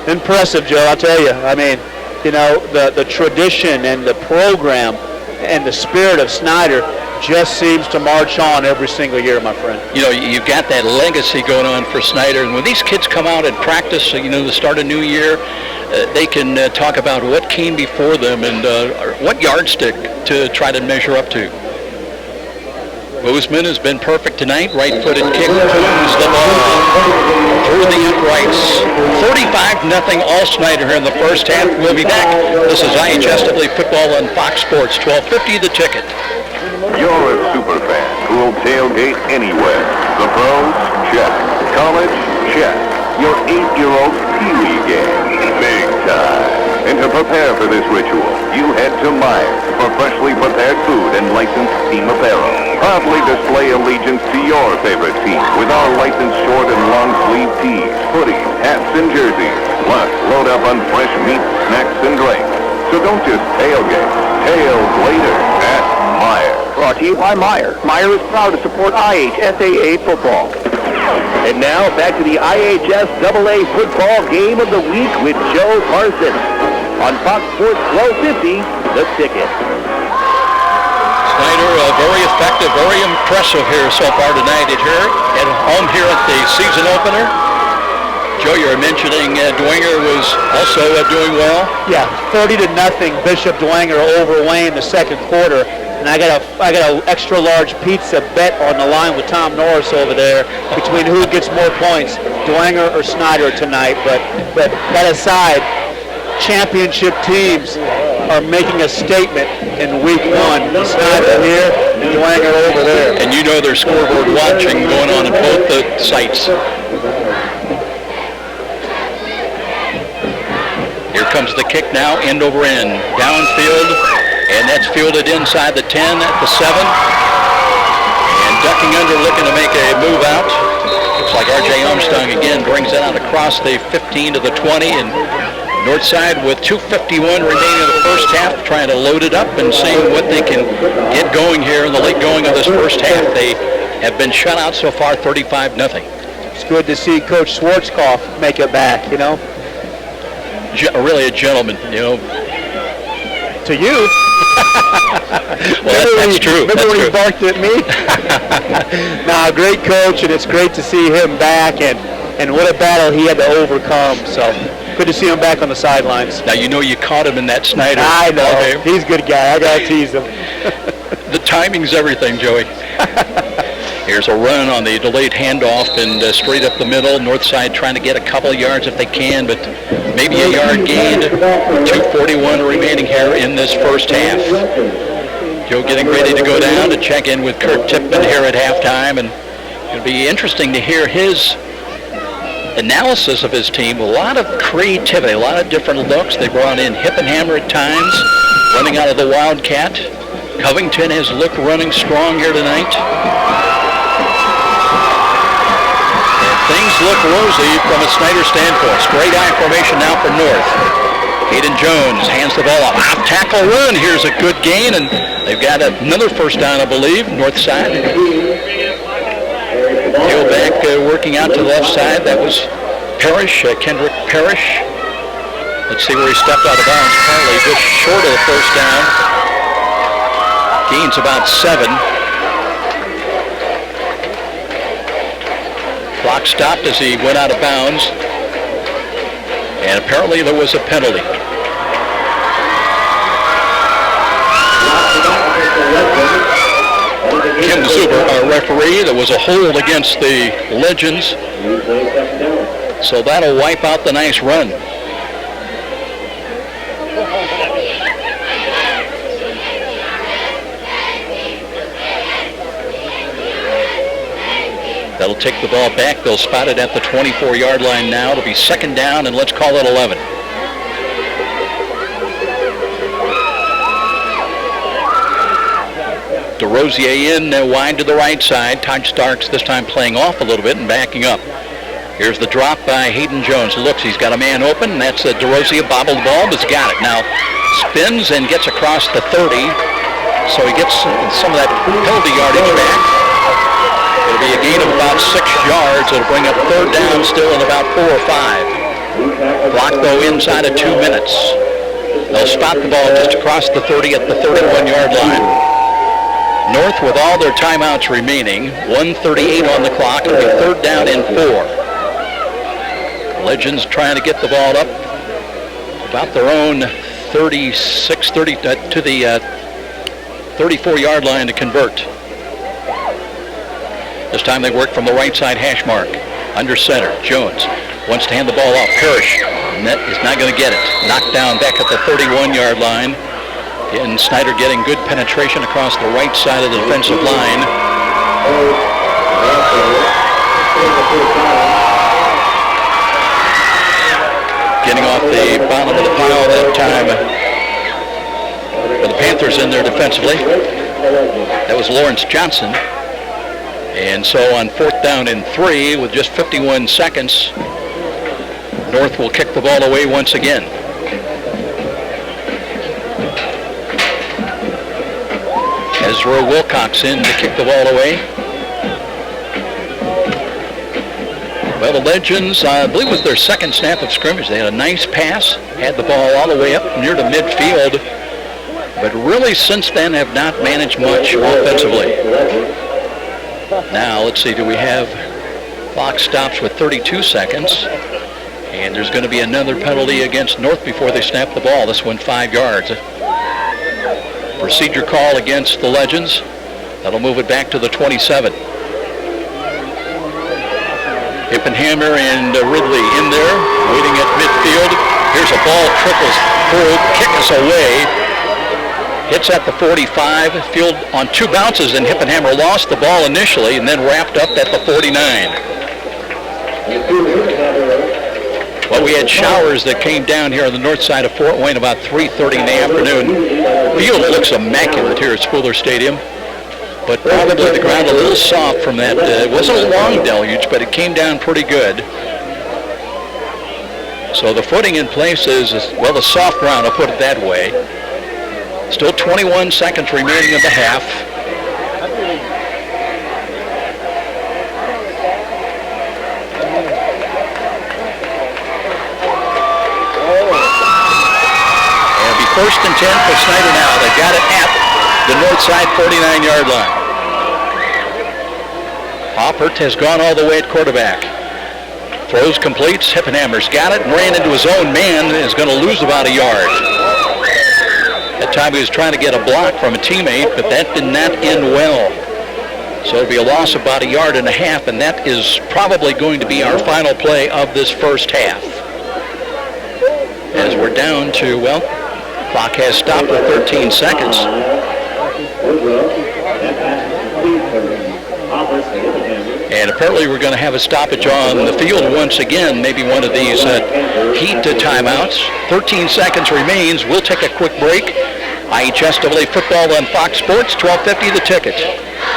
Impressive, Joe, I'll tell you. I mean, you know, the tradition and the program and the spirit of Snider just seems to march on every single year, my friend. You know, you've got that legacy going on for Snider, and when these kids come out and practice, you know, to start a new year, they can talk about what came before them and what yardstick to try to measure up to. Bozeman has been perfect tonight. Right-footed kick moves the ball through the uprights. 35-0 all Snider here in the first half. We'll be back. This is IHSAA football on Fox Sports, 1250 The Ticket. You're a super fan who'll tailgate anywhere. The pros? Check. College? Check. Your 8-year-old's Pee-wee game? Big time. And to prepare for this ritual, you head to Myers for freshly prepared food and licensed team apparel. Proudly display allegiance to your favorite team with our licensed short and long sleeve tees, hoodies, hats, and jerseys. Plus, load up on fresh meat, snacks, and drinks. So don't just tailgate. Tails later at Myers. Brought to you by Meyer. Meyer is proud to support IHSAA football. And now back to the IHSAA football game of the week with Joe Parsons on Fox Sports 1250, The Ticket. Snider, very effective, very impressive here so far tonight at home here at the season opener. Joe, you were mentioning Dwenger was also doing well. Yeah, 30-0 Bishop Dwenger over Wayne the second quarter. And I got an extra large pizza bet on the line with Tom Norris over there between who gets more points, Dwenger or Snider tonight. But that aside, championship teams are making a statement in week 1. Snider here and Dwenger over there. And And you know there's scoreboard watching going on at both the sites. Here comes the kick now, end over end, downfield, and that's fielded inside the 10 at the 7. And ducking under, looking to make a move out. Looks like R.J. Armstrong again brings it out across the 15 to the 20, and Northside with 2:51 remaining in the first half, trying to load it up and seeing what they can get going here in the late going of this first half. They have been shut out so far, 35-0. It's good to see Coach Schwarzkopf make it back, you know. Really a gentleman, you know. To you. Well, that's true. Remember when he barked at me? Nah, great coach, and it's great to see him back, and what a battle he had to overcome. So good to see him back on the sidelines. Now, you know you caught him in that Snider. I know. Okay. He's a good guy. I got to tease him. The timing's everything, Joey. Here's a run on the delayed handoff and straight up the middle. Northside trying to get a couple of yards if they can, but maybe a yard gained. 2:41 remaining here in this first half. Joe getting ready to go down to check in with Kurt Tipman here at halftime, and it'll be interesting to hear his analysis of his team. A lot of creativity, a lot of different looks. They brought in Hippenhammer at times, running out of the Wildcat. Covington has looked running strong here tonight. Things look rosy from a Snider standpoint. Straight eye formation now for North. Hayden Jones hands the ball off. Out tackle run. Here's a good gain, and they've got another first down, I believe, north side. Heel back working out to the left side. That was Parrish, Kendrick Parrish. Let's see where he stepped out of bounds. Apparently just short of the first down. Gains about 7. Clock stopped as he went out of bounds, and apparently there was a penalty. Kim Zuber, our referee, there was a hold against the Legends, so that'll wipe out the nice run. That'll take the ball back. They'll spot it at the 24-yard line now. It'll be second down, and let's call it 11. DeRosier in wide to the right side. Todd Starks this time playing off a little bit and backing up. Here's the drop by Hayden Jones. Looks, he's got a man open, and that's DeRosier. Bobbled the ball, but he's got it. Now spins and gets across the 30, so he gets some of that penalty yardage back. It'll be a gain of about 6 yards. It'll bring up third down still in about 4 or 5. Clock, though, inside of 2 minutes. They'll spot the ball just across the 30 at the 31-yard line. North with all their timeouts remaining. 1:38 on the clock. It'll be third down and 4. Legends trying to get the ball up about their own 36, 30 to the 34-yard line to convert. This time they work from the right side hash mark. Under center, Jones wants to hand the ball off. Parrish, and that is not going to get it. Knocked down back at the 31-yard line. And Snider getting good penetration across the right side of the defensive line. Getting off the bottom of the pile that time. For the Panthers in there defensively. That was Lawrence Johnson. And so on fourth down and 3 with just 51 seconds, North will kick the ball away once again. Ezra Wilcox in to kick the ball away. Well, the Legends, I believe it was their second snap of scrimmage. They had a nice pass, had the ball all the way up near the midfield, but really since then have not managed much offensively. Now, let's see, do we have, clock stops with 32 seconds, and there's going to be another penalty against North before they snap the ball. This one 5 yards. Procedure call against the Legends. That'll move it back to the 27. Hippenhammer and Ridley in there, waiting at midfield. Here's a ball, trickles through, kick us away. Hits at the 45, field on 2 bounces, and Hippenhammer lost the ball initially and then wrapped up at the 49. Well, we had showers that came down here on the north side of Fort Wayne about 3:30 in the afternoon. Field looks immaculate here at Spooler Stadium, but probably the ground a little soft from that. It wasn't a long deluge, but it came down pretty good. So the footing in place is, well, the soft ground, I'll put it that way. Still 21 seconds remaining in the half. It'll be 1st and 10 for Snider now. They got it at the north side 49-yard line. Hoppert has gone all the way at quarterback. Throws, completes. Hippenhammer's got it and ran into his own man. Is going to lose about a yard. That time he was trying to get a block from a teammate, but that did not end well. So it'll be a loss of about a yard and a half, and that is probably going to be our final play of this first half. As we're down to, well, clock has stopped at 13 seconds. And apparently we're going to have a stoppage on the field once again, maybe one of these heat timeouts. 13 seconds remains. We'll take a quick break. IHSAA football on Fox Sports, 12:50 the ticket.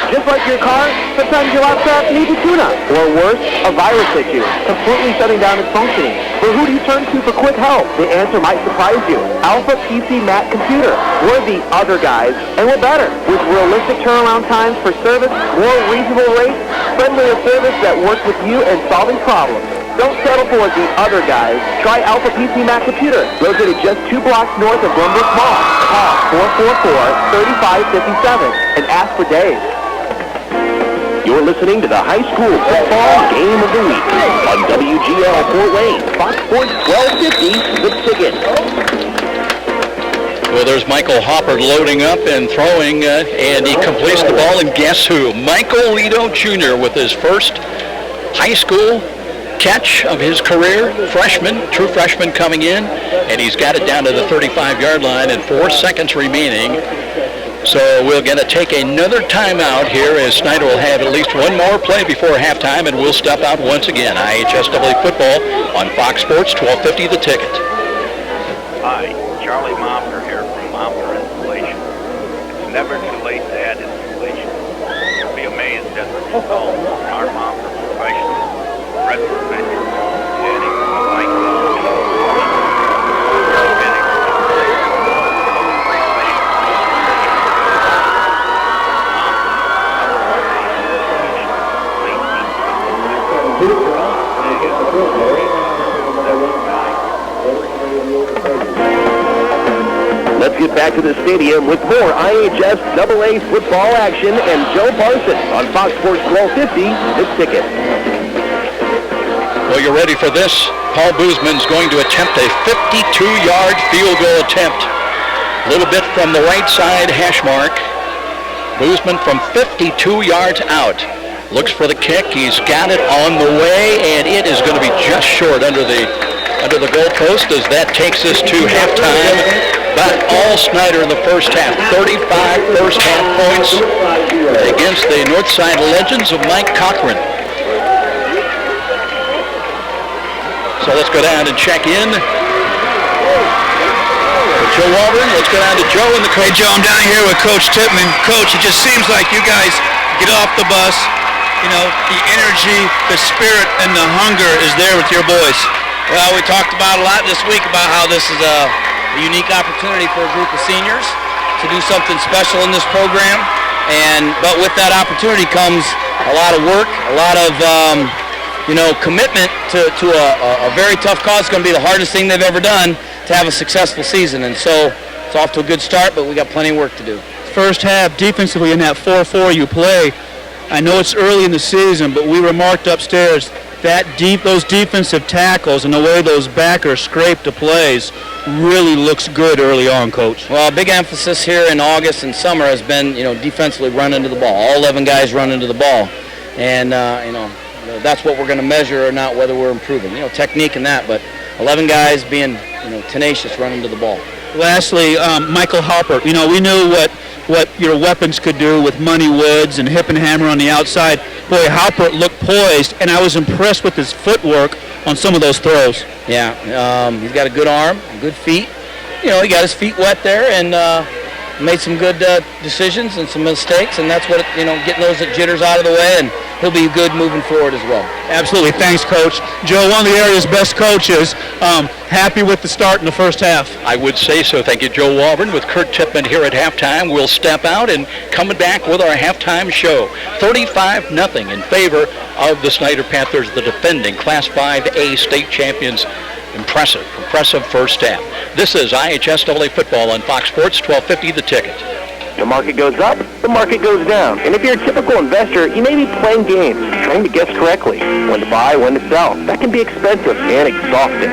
Just like your car, sometimes your laptop needs a tune-up. Or worse, a virus hit you, completely shutting down its functioning. But who do you turn to for quick help? The answer might surprise you. Alpha PC Mac Computer. We're the other guys, and we're better. With realistic turnaround times for service, more reasonable rates, friendlier service that works with you and solving problems. Don't settle for the other guys. Try Alpha PC Mac Computer, located just 2 blocks north of Glenbrook Mall. Call 444-3557 and ask for Dave. You're listening to the high school football game of the week on WGL Fort Wayne, Fox Sports 1250, the ticket. Well, there's Michael Hopper loading up and throwing, and he completes the ball, and guess who? Michael Lido Jr. with his first high school catch of his career, true freshman coming in, and he's got it down to the 35-yard line and 4 seconds remaining. So we're going to take another timeout here as Snider will have at least one more play before halftime, and we'll step out once again. IHSAA football on Fox Sports, 1250 the ticket. Hi, Charlie Momper here from Momper Installation. It's never too late to add installation. You'll be amazed at the results our Momper professionals recommend your home adding a light Let's get back to the stadium with more IHSAA football action and Joe Parson on Fox Sports 1250, the ticket. Well, you're ready for this. Paul Boozman's going to attempt a 52-yard field goal attempt. A little bit from the right side hash mark. Boozman from 52 yards out. Looks for the kick. He's got it on the way, and it is going to be just short under the goalpost as that takes us to halftime. But all Snider in the first half. 35 first half points against the Northside Legends of Mike Cochran. So let's go down and check in. Joe Walburn, let's go down to Joe and the coach. Hey, Joe, I'm down here with Coach Tippmann. Coach, it just seems like you guys get off the bus. You know, the energy, the spirit, and the hunger is there with your boys. Well, we talked about a lot this week about how this is a unique opportunity for a group of seniors to do something special in this program. But with that opportunity comes a lot of work, a lot of commitment to a very tough cause. It's going to be the hardest thing they've ever done to have a successful season. And so it's off to a good start, but we got plenty of work to do. First half, defensively in that 4-4 you play, I know it's early in the season, but we remarked upstairs those defensive tackles and the way those backers scrape the plays really looks good early on, Coach. Well, a big emphasis here in August and summer has been, defensively run into the ball. All 11 guys run into the ball. And, that's what we're going to measure or not, whether we're improving. Technique and that, but 11 guys being, tenacious running to the ball. Lastly, Michael Halpert. You know, we knew what your weapons could do with Money Woods and Hip and Hammer on the outside. Boy, Halpert looked poised, and I was impressed with his footwork on some of those throws. Yeah, he's got a good arm, good feet. You know, he got his feet wet there and made some good decisions and some mistakes, and that's what, getting those jitters out of the way, and he'll be good moving forward as well. Absolutely. Thanks, Coach. Joe, one of the area's best coaches. Happy with the start in the first half. I would say so. Thank you, Joe Walburn. With Kurt Tipman here at halftime, we'll step out and coming back with our halftime show. 35-0 in favor of the Snider Panthers, the defending Class 5A state champions. Impressive first half. This is IHSAA football on Fox Sports 1250 The Ticket. The market goes up, the market goes down. And if you're a typical investor, you may be playing games, trying to guess correctly when to buy, when to sell. That can be expensive and exhausting.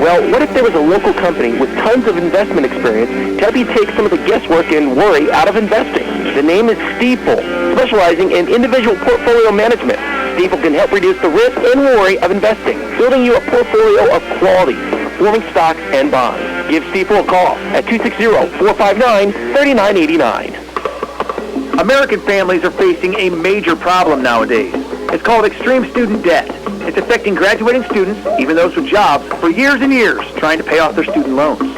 Well, what if there was a local company with tons of investment experience to help you take some of the guesswork and worry out of investing? The name is Stifel, specializing in individual portfolio management. Stifel can help reduce the risk and worry of investing, building you a portfolio of quality, performing stocks and bonds. Give Stifel a call at 260-459-3989. American families are facing a major problem nowadays. It's called extreme student debt. It's affecting graduating students, even those with jobs, for years and years trying to pay off their student loans.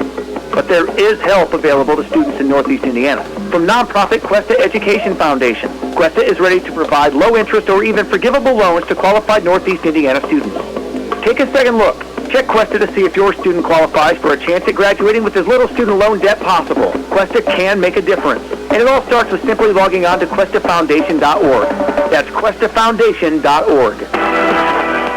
But there is help available to students in Northeast Indiana. From nonprofit Cuesta Education Foundation, Cuesta is ready to provide low-interest or even forgivable loans to qualified Northeast Indiana students. Take a second look. Check Cuesta to see if your student qualifies for a chance at graduating with as little student loan debt possible. Cuesta can make a difference. And it all starts with simply logging on to QuestaFoundation.org. That's QuestaFoundation.org.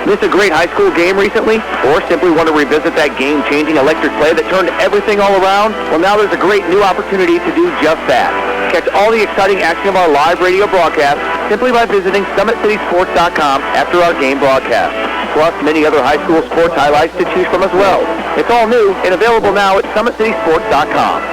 Miss a great high school game recently? Or simply want to revisit that game-changing electric play that turned everything all around? Well, now there's a great new opportunity to do just that. Catch all the exciting action of our live radio broadcast simply by visiting SummitCitySports.com after our game broadcast. Plus many other high school sports highlights to choose from as well. It's all new and available now at SummitCitySports.com.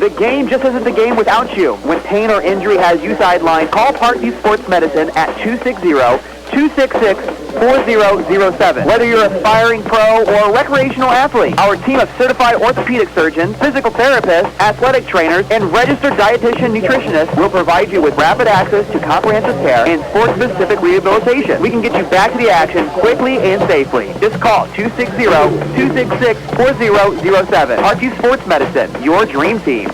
The game just isn't the game without you. When pain or injury has you sidelined, call Parkview Sports Medicine at 260-266-4007. Whether you're an aspiring pro or a recreational athlete, our team of certified orthopedic surgeons, physical therapists, athletic trainers, and registered dietitian nutritionists will provide you with rapid access to comprehensive care and sport-specific rehabilitation. We can get you back to the action quickly and safely. Just call 260-266-4007. Parkview Sports Medicine, your dream team.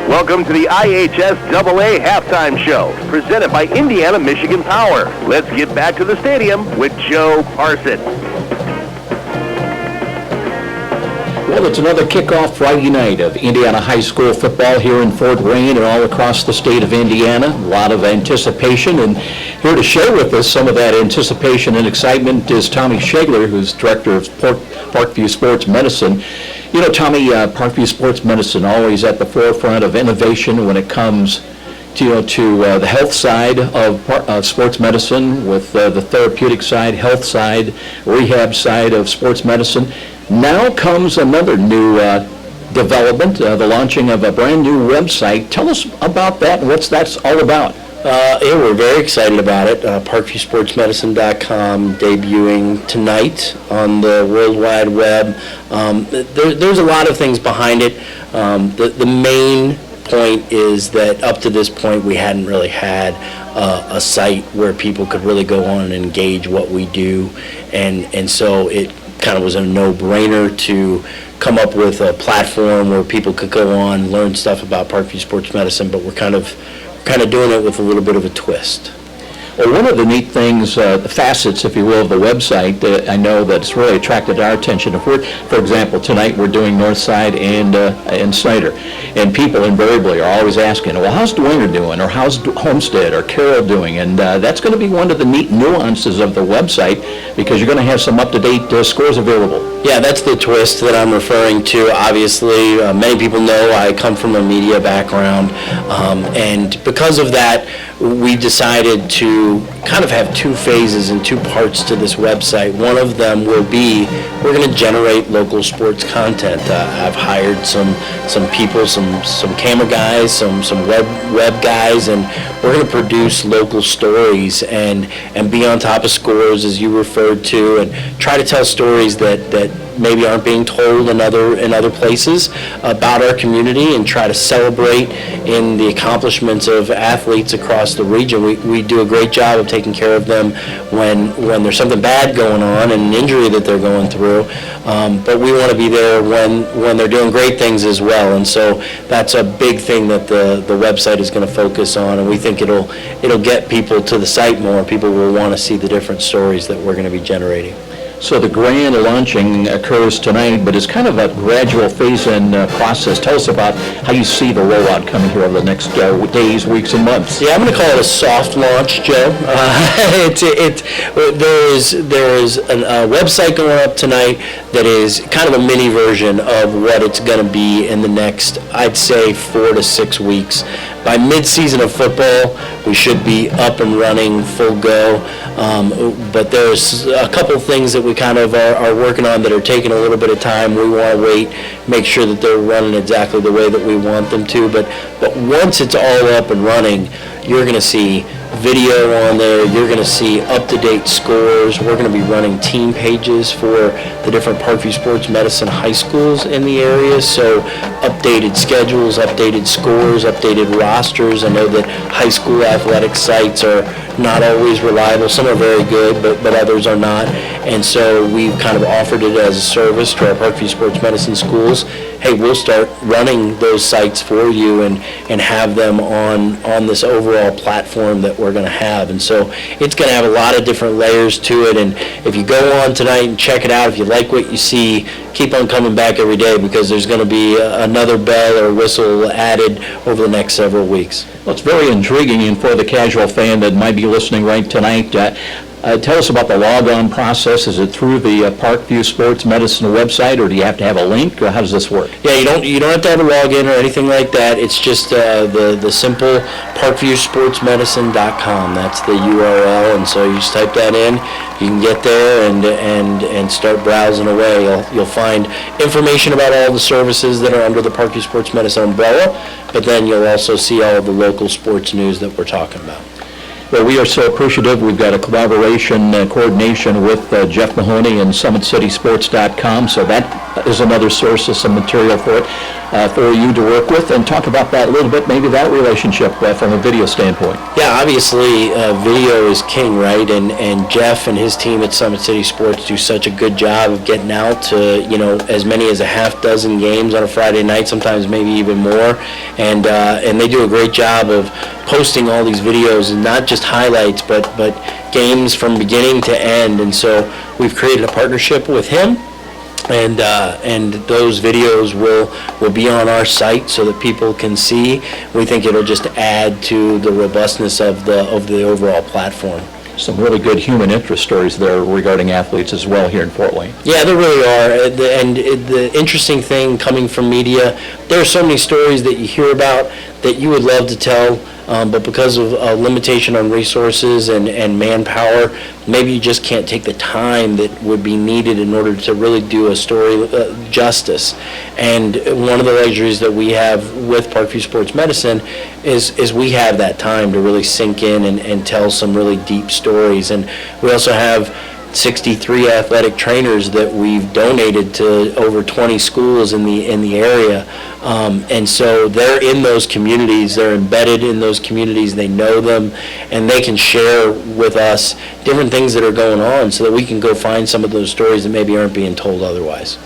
Welcome to the IHSAA Halftime Show, presented by Indiana Michigan Power. Let's get back to the stadium with Joe Parson. Well, it's another kickoff Friday night of Indiana high school football here in Fort Wayne and all across the state of Indiana. A lot of anticipation, and here to share with us some of that anticipation and excitement is Tommy Shagler, who's director of Parkview Sports Medicine. You know, Tommy, Parkview Sports Medicine always at the forefront of innovation when it comes to the health side of sports medicine, with the therapeutic side, health side, rehab side of sports medicine. Now comes another new development, the launching of a brand new website. Tell us about that and what that's all about. Yeah, we're very excited about it. ParkviewSportsMedicine.com debuting tonight on the World Wide Web. There's a lot of things behind it. The main point is that up to this point we hadn't really had a site where people could really go on and engage what we do, and so it kind of was a no-brainer to come up with a platform where people could go on, learn stuff about Parkview Sports Medicine, but we're kind of doing it with a little bit of a twist. Well, one of the neat things, the facets, if you will, of the website that I know that's really attracted our attention. For example, tonight we're doing Northside and Snider, and people invariably are always asking, well, how's Dwayne doing, or how's Homestead or Carroll doing? And that's going to be one of the neat nuances of the website, because you're going to have some up-to-date scores available. Yeah, that's the twist that I'm referring to. Obviously, many people know I come from a media background, and because of that, we decided to kind of have two phases and two parts to this website. One of them will be, we're going to generate local sports content. I've hired some people, some camera guys, some web guys, and we're going to produce local stories and be on top of scores, as you referred to, and try to tell stories that maybe aren't being told in other places about our community, and try to celebrate in the accomplishments of athletes across the region. We do a great job of taking care of them when there's something bad going on and an injury that they're going through, but we want to be there when they're doing great things as well. And so that's a big thing that the website is going to focus on, and we think it'll get people to the site more. People will want to see the different stories that we're going to be generating. So the grand launching occurs tonight, but it's kind of a gradual phase-in process. Tell us about how you see the rollout coming here over the next days, weeks, and months. Yeah, I'm going to call it a soft launch, Joe. There is a website going up tonight that is kind of a mini version of what it's going to be in the next, I'd say, 4 to 6 weeks. By mid-season of football, we should be up and running, full go. But there's a couple things that we kind of are working on that are taking a little bit of time. We want to wait, make sure that they're running exactly the way that we want them to. But once it's all up and running, you're going to see video on there. You're going to see up-to-date scores. We're going to be running team pages for the different Parkview Sports Medicine high schools in the area. So updated schedules, updated scores, updated rosters. I know that high school athletic sites are not always reliable. Some are very good, but others are not. And so we've kind of offered it as a service to our Parkview Sports Medicine schools. Hey, we'll start running those sites for you and have them on this overall platform that we're going to have. And so it's going to have a lot of different layers to it. And if you go on tonight and check it out, if you like what you see, keep on coming back every day, because there's going to be another bell or whistle added over the next several weeks. Well, it's very intriguing, and for the casual fan that might be listening right tonight, tell us about the log-on process. Is it through the Parkview Sports Medicine website, or do you have to have a link, or how does this work? Yeah, you don't have to have a login or anything like that. It's just the simple ParkviewSportsMedicine.com. That's the URL, and so you just type that in. You can get there and start browsing away. You'll find information about all the services that are under the Parkview Sports Medicine umbrella, but then you'll also see all of the local sports news that we're talking about. Well, we are so appreciative. We've got a collaboration and coordination with Jeff Mahoney and SummitCitySports.com, so that is another source of some material for you to work with, and talk about that a little bit, maybe that relationship from a video standpoint. Yeah, obviously video is king, right? And Jeff and his team at Summit City Sports do such a good job of getting out to as many as a half dozen games on a Friday night, sometimes maybe even more, and they do a great job of posting all these videos, and not just highlights, but games from beginning to end. And so we've created a partnership with him, and those videos will be on our site so that people can see. We think it'll just add to the robustness of the overall platform. Some really good human interest stories there regarding athletes as well here in Fort Wayne. Yeah, there really are. And the interesting thing coming from media, there are so many stories that you hear about that you would love to tell, but because of a limitation on resources and manpower, maybe you just can't take the time that would be needed in order to really do a story justice. And one of the luxuries that we have with Parkview Sports Medicine is we have that time to really sink in and tell some really deep stories. And we also have 63 athletic trainers that we've donated to over 20 schools in the area, and so they're in those communities, they're embedded in those communities, they know them, and they can share with us different things that are going on so that we can go find some of those stories that maybe aren't being told otherwise.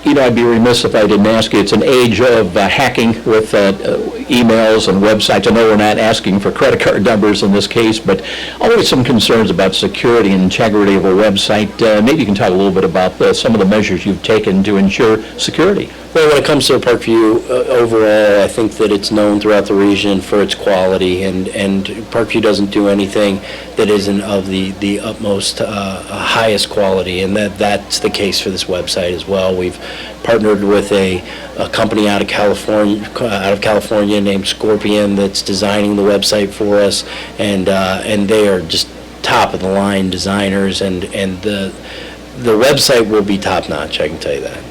I'd be remiss if I didn't ask you. It's an age of hacking with emails and websites. I know we're not asking for credit card numbers in this case, but always some concerns about security and integrity of a website. Maybe you can talk a little bit about some of the measures you've taken to ensure security. Well, when it comes to Parkview overall, I think that it's known throughout the region for its quality, and Parkview doesn't do anything that isn't of the utmost highest quality, and that's the case for this website as well. We've partnered with a company out of California named Scorpion that's designing the website for us, and they are just top of the line designers, and the website will be top notch, I can tell you that.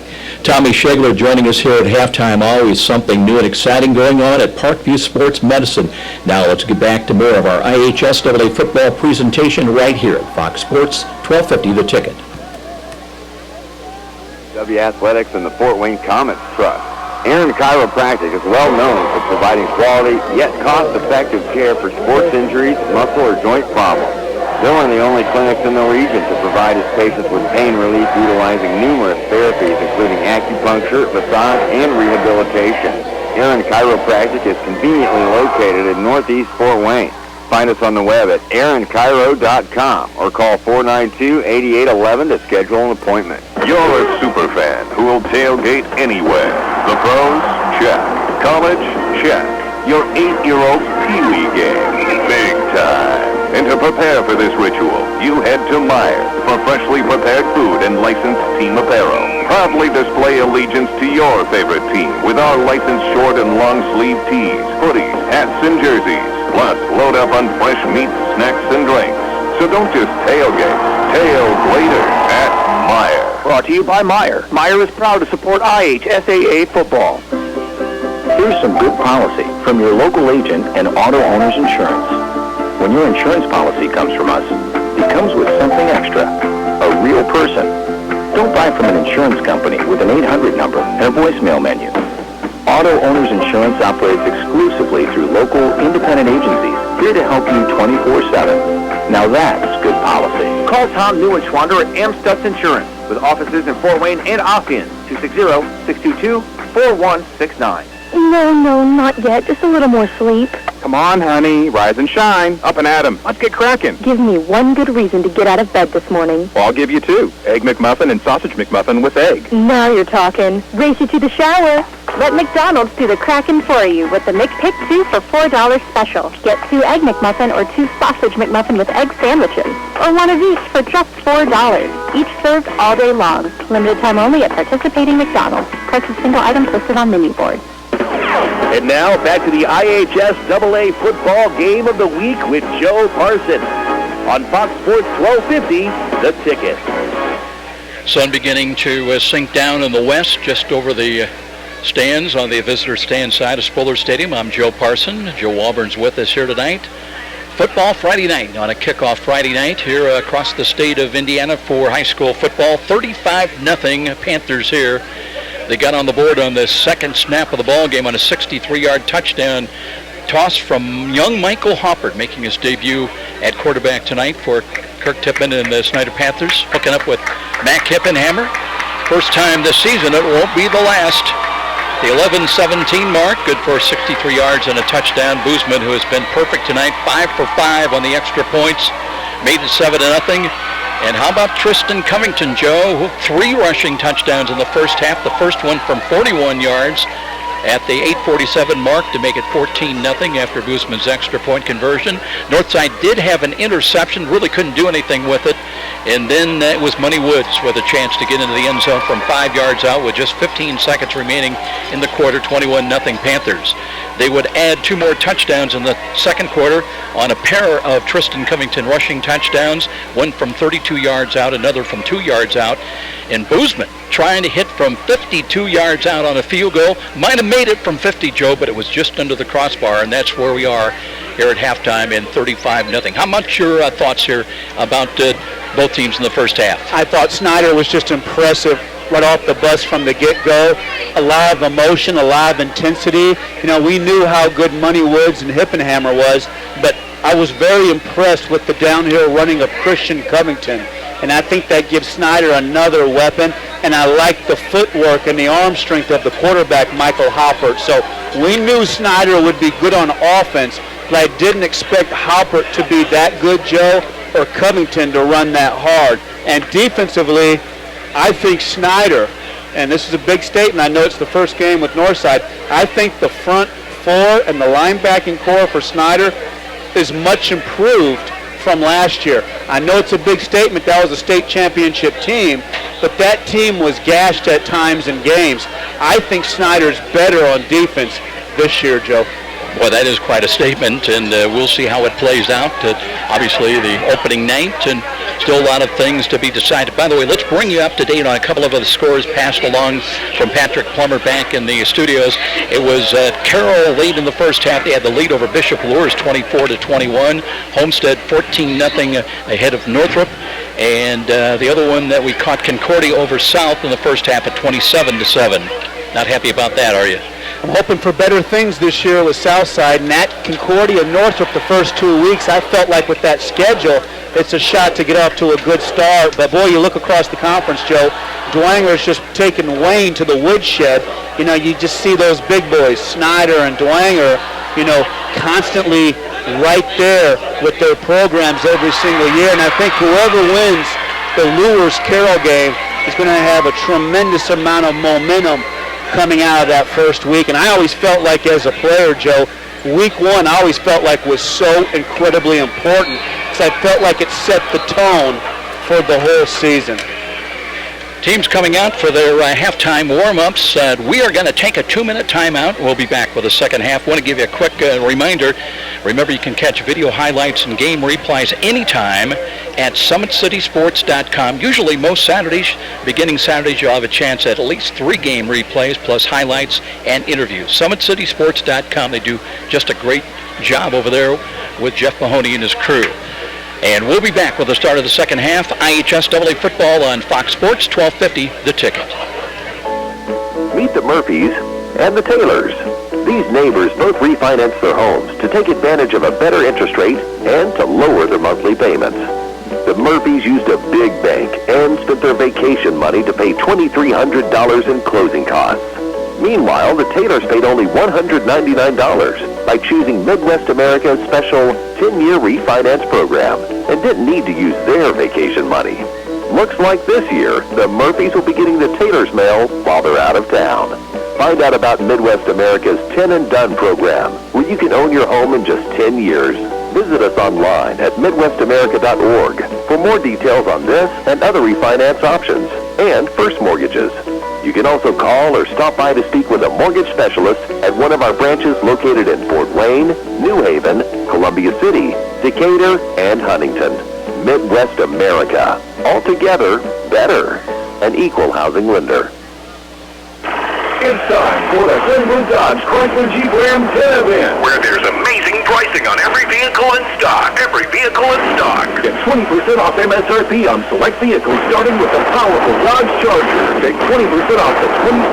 Tommy Shegler joining us here at halftime. Always something new and exciting going on at Parkview Sports Medicine. Now let's get back to more of our IHSAA football presentation right here at Fox Sports 1250 The Ticket. W Athletics and the Fort Wayne Comets Trust. Aaron Chiropractic is well known for providing quality yet cost-effective care for sports injuries, muscle, or joint problems. They're one of the only clinics in the region to provide its patients with pain relief utilizing numerous therapies, including acupuncture, massage, and rehabilitation. Aaron Chiropractic is conveniently located in Northeast Fort Wayne. Find us on the web at aaronchiro.com or call 492-8811 to schedule an appointment. You're a super fan who will tailgate anywhere. The pros? Check. College? Check. Your 8-year-old's Pee-wee game? Big time. And to prepare for this ritual, you head to Meijer for freshly prepared food and licensed team apparel. Proudly display allegiance to your favorite team with our licensed short and long sleeve tees, hoodies, hats, and jerseys. Plus, load up on fresh meats, snacks, and drinks. So don't just tailgate. Tailgater at Meijer. Brought to you by Meijer. Meijer is proud to support IHSAA football. Here's some good policy from your local agent and Auto Owners Insurance. When your insurance policy comes from us, it comes with something extra, a real person. Don't buy from an insurance company with an 800 number and a voicemail menu. Auto Owners Insurance operates exclusively through local independent agencies here to help you 24/7. Now that's good policy. Call Tom Newenschwander at Amstutz Insurance with offices in Fort Wayne and Ossian, 260-622-4169. No, not yet. Just a little more sleep. Come on, honey. Rise and shine. Up and at 'em. Let's get cracking. Give me one good reason to get out of bed this morning. Well, I'll give you two. Egg McMuffin and sausage McMuffin with egg. Now you're talking. Race you to the shower. Let McDonald's do the cracking for you with the McPick 2 for $4 special. Get 2 Egg McMuffin or 2 Sausage McMuffin with egg sandwiches. Or one of each for just $4. Each served all day long. Limited time only at participating McDonald's. Price of single items listed on menu board. And now back to the IHSAA football game of the week with Joe Parson on Fox Sports 1250, The Ticket. Sun beginning to sink down in the west, just over the stands on the visitor stand side of Spuller Stadium. I'm Joe Parson. Joe Walburn's with us here tonight. Football Friday night on a kickoff Friday night here across the state of Indiana for high school football. 35-0 Panthers here. They got on the board on the second snap of the ball game on a 63-yard touchdown toss from young Michael Hoppert, making his debut at quarterback tonight for Kirk Tippmann and the Snider Panthers, hooking up with Mac Hippenhammer. First time this season, it won't be the last. The 11-17 mark, good for 63 yards and a touchdown. Boozman, who has been perfect tonight, 5 for 5 on the extra points, made it 7-0. And how about Tristan Covington, Joe? 3 rushing touchdowns in the first half. The first one from 41 yards at the 8:47 mark to make it 14-0 after Boozman's extra point conversion. Northside did have an interception, really couldn't do anything with it. And then it was Money Woods with a chance to get into the end zone from 5 yards out with just 15 seconds remaining in the quarter, 21-0 Panthers. They would add 2 more touchdowns in the second quarter on a pair of Tristan Covington rushing touchdowns, one from 32 yards out, another from 2 yards out. And Boozman trying to hit from 52 yards out on a field goal. Might have made it from 50, Joe, but it was just under the crossbar, and that's where we are here at halftime in 35-0. How much your thoughts here about both teams in the first half? I thought Snider was just impressive right off the bus from the get-go. A lot of emotion, a lot of intensity. You know, we knew how good Money Woods and Hippenhammer was, but I was very impressed with the downhill running of Christian Covington. And I think that gives Snider another weapon. And I like the footwork and the arm strength of the quarterback, Michael Hoppert. So we knew Snider would be good on offense, but I didn't expect Hoppert to be that good, Joe, or Covington to run that hard. And defensively, I think Snider, and this is a big statement, I know it's the first game with Northside, I think the front four and the linebacking core for Snider is much improved from last year. I know it's a big statement, that was a state championship team, but that team was gashed at times in games. I think Snider's better on defense this year, Joe. Well, that is quite a statement, and we'll see how it plays out. Obviously, the opening night, and Still a lot of things to be decided. By the way, let's bring you up to date on a couple of the scores passed along from Patrick Plummer back in the studios. It was Carroll late in the first half. They had the lead over Bishop Lures 24-21. Homestead 14-0 ahead of Northrop. And the other one that we caught, Concordia over South in the first half at 27-7. Not happy about that, are you? I'm hoping for better things this year with Southside. Nat, Concordia, Northrop the first 2 weeks. I felt like with that schedule, it's a shot to get off to a good start. But boy, you look across the conference, Joe, Dwanger's just taking Wayne to the woodshed. You know, you just see those big boys, Snider and Dwanger, you know, constantly right there with their programs every single year. And I think whoever wins the Lures-Carroll game is going to have a tremendous amount of momentum coming out of that first week. And I always felt like as a player, Joe, week one I always felt like was so incredibly important because I felt like it set the tone for the whole season. Teams coming out for their halftime warm-ups. We are going to take a 2-minute timeout. We'll be back with the second half. Want to give you a quick reminder. Remember, you can catch video highlights and game replays anytime at SummitCitySports.com. Usually most Saturdays, beginning Saturdays, you'll have a chance at least 3 game replays plus highlights and interviews. SummitCitySports.com. They do just a great job over there with Jeff Mahoney and his crew. And we'll be back with the start of the second half. IHSAA football on Fox Sports, 1250, The Ticket. Meet the Murphys and the Taylors. These neighbors both refinanced their homes to take advantage of a better interest rate and to lower their monthly payments. The Murphys used a big bank and spent their vacation money to pay $2,300 in closing costs. Meanwhile, the Taylors paid only $199 by choosing Midwest America's special 10-year refinance program and didn't need to use their vacation money. Looks like this year, the Murphys will be getting the Taylors mail while they're out of town. Find out about Midwest America's 10 and Done program, where you can own your home in just 10 years. Visit us online at MidwestAmerica.org for more details on this and other refinance options and first mortgages. You can also call or stop by to speak with a mortgage specialist at one of our branches located in Fort Wayne, New Haven, Columbia City, Decatur, and Huntington. Midwest America. Altogether, better. An equal housing lender. It's time for the Glenbrook Dodge Chrysler Jeep Ram 10 event, where there's amazing pricing on every vehicle in stock. Every vehicle in stock. Get 20% off MSRP on select vehicles, starting with the powerful Dodge Charger. Take 20% off the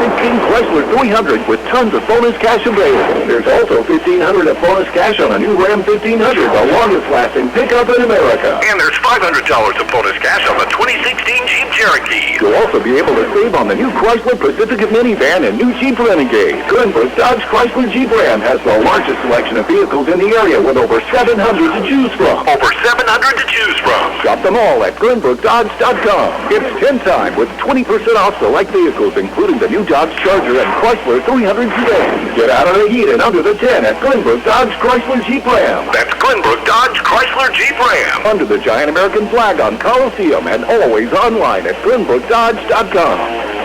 2016 Chrysler 300 with tons of bonus cash available. There's also $1,500 of bonus cash on a new Ram 1500, the longest-lasting pickup in America. And there's $500 of bonus cash on the 2016 Jeep Cherokee. You'll also be able to save on the new Chrysler Pacifica minivan and new Jeep Renegade. Glenbrook Dodge Chrysler Jeep Ram has the largest selection of vehicles in the area with over 700 to choose from. Over 700 to choose from. Shop them all at GlenbrookDodge.com. It's 10 time with 20% off select vehicles, including the new Dodge Charger and Chrysler 300 sedan. Get out of the heat and under the 10 at Glenbrook Dodge Chrysler Jeep Ram. That's Glenbrook Dodge Chrysler Jeep Ram. Under the giant American flag on Coliseum and always online at GlenbrookDodge.com.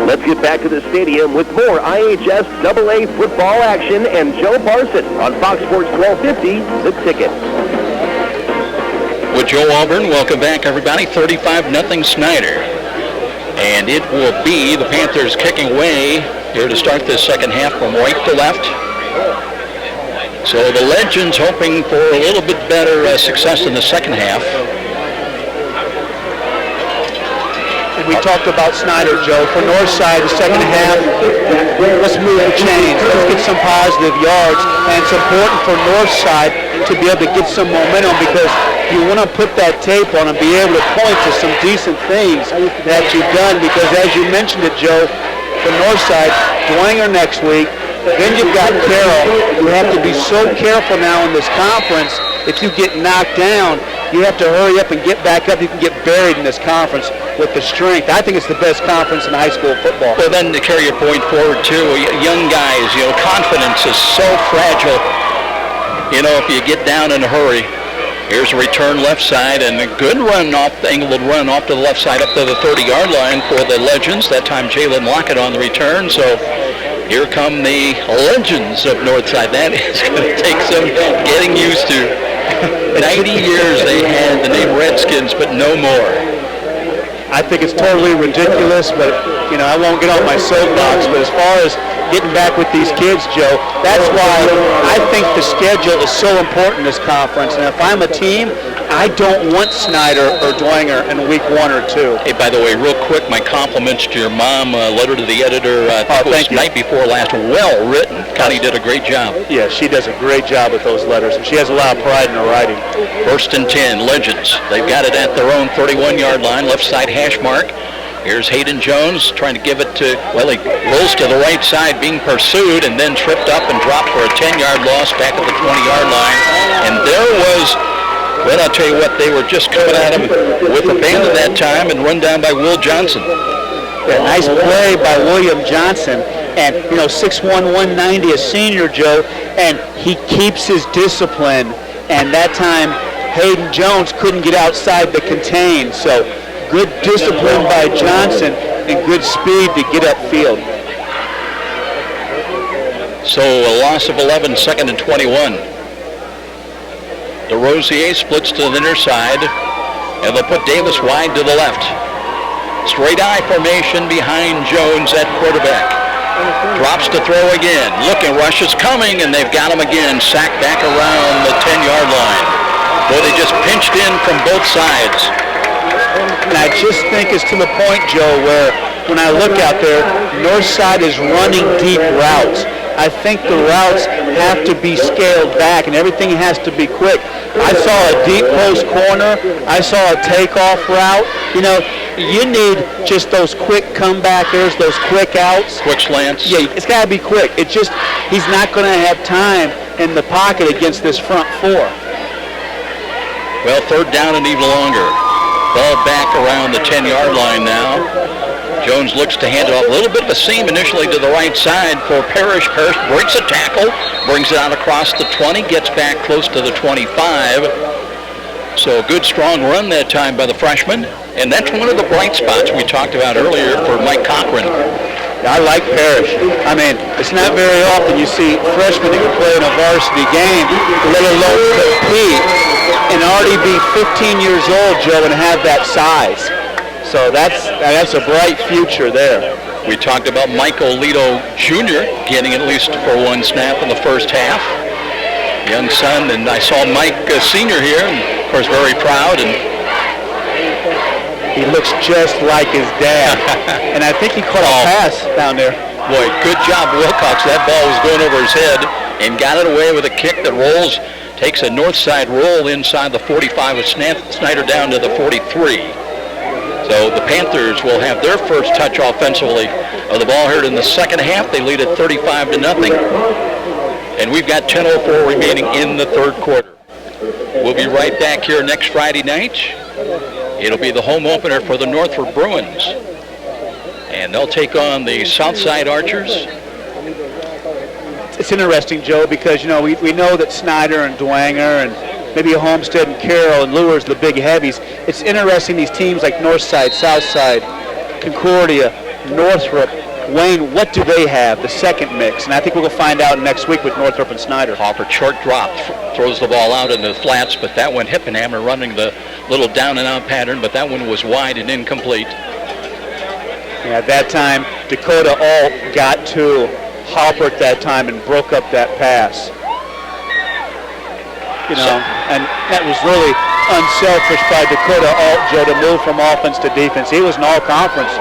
Let's get back to the stadium with more IHSAA football action and Joe Parson on Fox Sports 1250, The Ticket. With Joe Auburn, welcome back, everybody. 35-0 Snider. And it will be the Panthers kicking away here to start this second half from right to left. So the Legends hoping for a little bit better success in the second half. We talked about Snider, Joe. For Northside, the second half, let's move the chains. Let's get some positive yards. And it's important for Northside to be able to get some momentum because you want to put that tape on and be able to point to some decent things that you've done. Because as you mentioned it, Joe, for Northside, Dwanger next week. Then you've got Carroll. You have to be so careful now in this conference. If you get knocked down, you have to hurry up and get back up. You can get buried in this conference with the strength. I think it's the best conference in high school football. Well, then to carry your point forward, too, young guys, confidence is so fragile. If you get down in a hurry. Here's a return left side, and a good run off, Englewood run off to the left side up to the 30-yard line for the Legends. That time Jalen Lockett on the return, so here come the Legends of Northside. That is going to take some getting used to. 90 years they had the name Redskins, but no more. I think it's totally ridiculous, but, you know, I won't get on my soapbox. But as far as getting back with these kids, Joe, that's why I think the schedule is so important in this conference. And if I'm a team, I don't want Snider or Dwenger in week 1 or 2. Hey, by the way, real quick, my compliments to your mom. Letter to the editor. Thank you. Night before last. Well written. Connie did a great job. Yeah, she does a great job with those letters, and she has a lot of pride in her writing. 1st and 10, Legends. They've got it at their own 31-yard line, left side hash mark. Here's Hayden Jones trying to give it to, well, he rolls to the right side, being pursued, and then tripped up and dropped for a 10-yard loss back at the 20-yard line. And there was, well, I'll tell you what, they were just coming at him with abandon that time and run down by Will Johnson. Yeah, nice play by William Johnson. And, you know, 6'1", 190, a senior, Joe, and he keeps his discipline. And that time, Hayden Jones couldn't get outside the contain. So good discipline by Johnson and good speed to get upfield. So a loss of 11, 2nd and 21. DeRosier splits to the near side, and they'll put Davis wide to the left. Straight eye formation behind Jones at quarterback. Drops to throw again. Looking, rush is coming, and they've got him again. Sacked back around the 10-yard line. Boy, they just pinched in from both sides. And I just think it's to the point, Joe, where when I look out there, north side is running deep routes. I think the routes have to be scaled back, and everything has to be quick. I saw a deep post corner. I saw a takeoff route. You know, you need just those quick comebackers, those quick outs. Quick slants. Yeah, it's got to be quick. It just, he's not going to have time in the pocket against this front four. Well, 3rd down and even longer. Ball back around the 10-yard line now. Jones looks to hand it off. A little bit of a seam initially to the right side for Parrish. Parrish breaks a tackle, brings it out across the 20, gets back close to the 25. So a good, strong run that time by the freshman. And that's one of the bright spots we talked about earlier for Mike Cochran. I like Parrish. I mean, it's not very often you see freshmen that can play in a varsity game, let alone compete, and already be 15 years old, Joe, and have that size. So that's a bright future there. We talked about Michael Lito Jr. getting at least for one snap in the first half. Young son, and I saw Mike Sr. here, and of course very proud. And he looks just like his dad. And I think he caught a pass down there. Boy, good job, Wilcox. That ball was going over his head and got it away with a kick that rolls, takes a north side roll inside the 45 with Snider down to the 43. So the Panthers will have their first touch offensively of the ball here in the second half. They lead at 35-0. And we've got 10:04 remaining in the third quarter. We'll be right back here next Friday night. It'll be the home opener for the Northrop Bruins. And they'll take on the Southside Archers. It's interesting, Joe, because, you know, we know that Snider and Dwenger and maybe Homestead and Carroll and Lures, the big heavies. It's interesting, these teams like Northside, Southside, Concordia, Northrop, Wayne, what do they have, the second mix? And I think we'll find out next week with Northrop and Snider. Hopper, short drop, throws the ball out into the flats, but that one, Hippenhammer running the little down and out pattern, but that one was wide and incomplete. Yeah, at that time, Dakota Alt got to Hopper at that time and broke up that pass. You know, and that was really unselfish by Dakota Alt, Joe, to move from offense to defense. He was an all-conference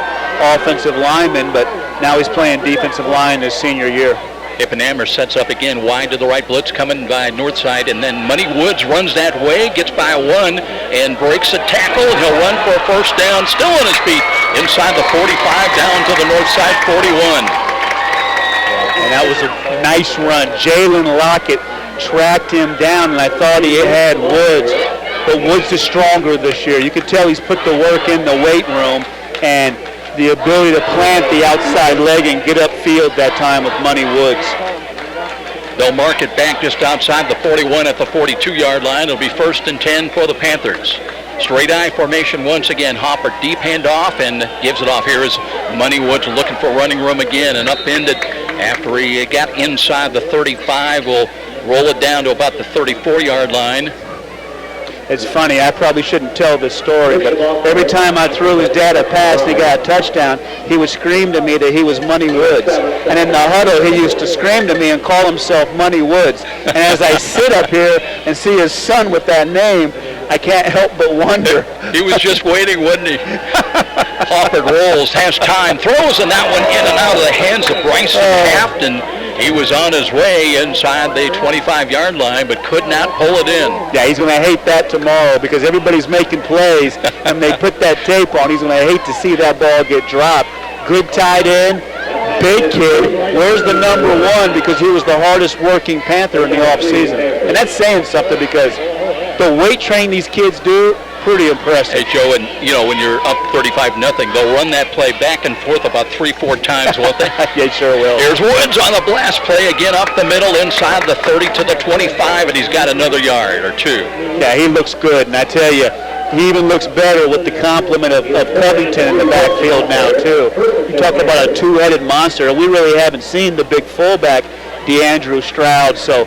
offensive lineman, but now he's playing defensive line his senior year. Hippenhammer sets up again wide to the right, blitz coming by Northside, and then Money Woods runs that way, gets by one, and breaks a tackle. He'll run for a first down, still on his feet, inside the 45, down to the Northside 41. And that was a nice run. Jalen Lockett tracked him down, and I thought he had Woods, but Woods is stronger this year. You can tell he's put the work in the weight room, and the ability to plant the outside leg and get upfield that time with Money Woods. They'll mark it back just outside the 41 at the 42-yard line. It'll be 1st and 10 for the Panthers. Straight eye formation once again. Hopper deep handoff and gives it off. Here is Money Woods looking for running room again and upended after he got inside the 35. Will roll it down to about the 34-yard line. It's funny, I probably shouldn't tell this story, but every time I threw his dad a pass and he got a touchdown, he would scream to me that he was Money Woods. And in the huddle, he used to scream to me and call himself Money Woods. And as I sit up here and see his son with that name, I can't help but wonder. He was just waiting, wasn't he? Hopper rolls, has time, throws, and that one in and out of the hands of Bryson Taft, and he was on his way inside the 25-yard line, but could not pull it in. Yeah, he's going to hate that tomorrow because everybody's making plays, and they put that tape on. He's going to hate to see that ball get dropped. Good tight end, big kid. Where's the number 1? Because he was the hardest working Panther in the offseason. And that's saying something because the weight training these kids do, pretty impressive. Hey, Joe, and when you're up 35-0, they'll run that play back and forth about 3-4 times, won't they? Yeah, sure will. Here's Woods on the blast play again up the middle inside the 30 to the 25, and he's got another yard or 2. Yeah, he looks good, and I tell you, he even looks better with the complement of Covington in the backfield now, too. You talk about a two-headed monster. We really haven't seen the big fullback, DeAndrew Stroud, so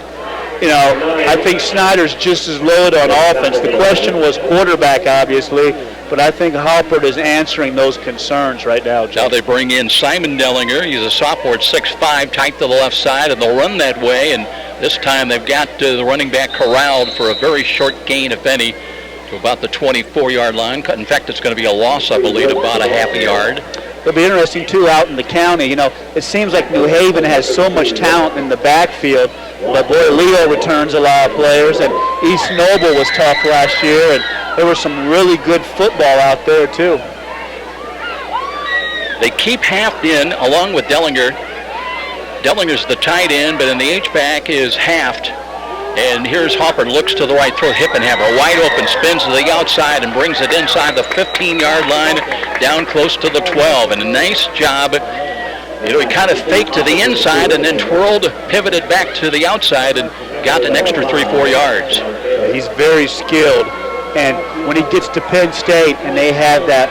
I think Snider's just as loaded on offense. The question was quarterback, obviously, but I think Halpert is answering those concerns right now, Joe. Now they bring in Simon Dellinger. He's a sophomore at 6'5", tight to the left side, and they'll run that way. And this time they've got the running back corralled for a very short gain, if any, to about the 24-yard line. In fact, it's going to be a loss, I believe, about a half a yard. It'll be interesting, too, out in the county. It seems like New Haven has so much talent in the backfield, but boy, Leo returns a lot of players, and East Noble was tough last year, and there was some really good football out there, too. They keep Haft in along with Dellinger. Dellinger's the tight end, but in the H-back is Haft. And here's Hopper, looks to the right, throws Hippenhammer, wide open, spins to the outside and brings it inside the 15-yard line, down close to the 12. And a nice job. He kind of faked to the inside and then twirled, pivoted back to the outside and got an extra 3-4 yards. He's very skilled. And when he gets to Penn State and they have that,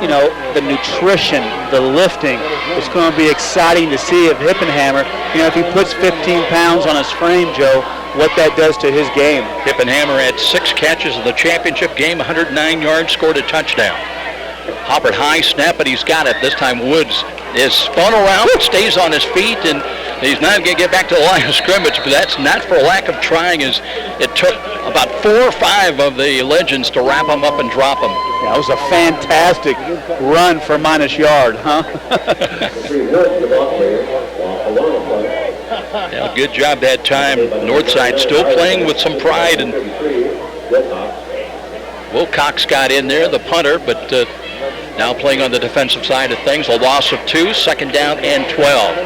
the nutrition, the lifting, it's going to be exciting to see if Hippenhammer, if he puts 15 pounds on his frame, Joe, what that does to his game. Hippenhammer had 6 catches in the championship game, 109 yards, scored a touchdown. Hopper high snap, but he's got it. This time Woods is spun around, stays on his feet, and he's not going to get back to the line of scrimmage, but that's not for lack of trying, as it took about 4 or 5 of the legends to wrap him up and drop him. That was a fantastic run for minus yard, huh? Yeah, good job that time. Northside still playing with some pride, and Wilcox got in there, the punter, but now playing on the defensive side of things. A loss of 2, second down and 12.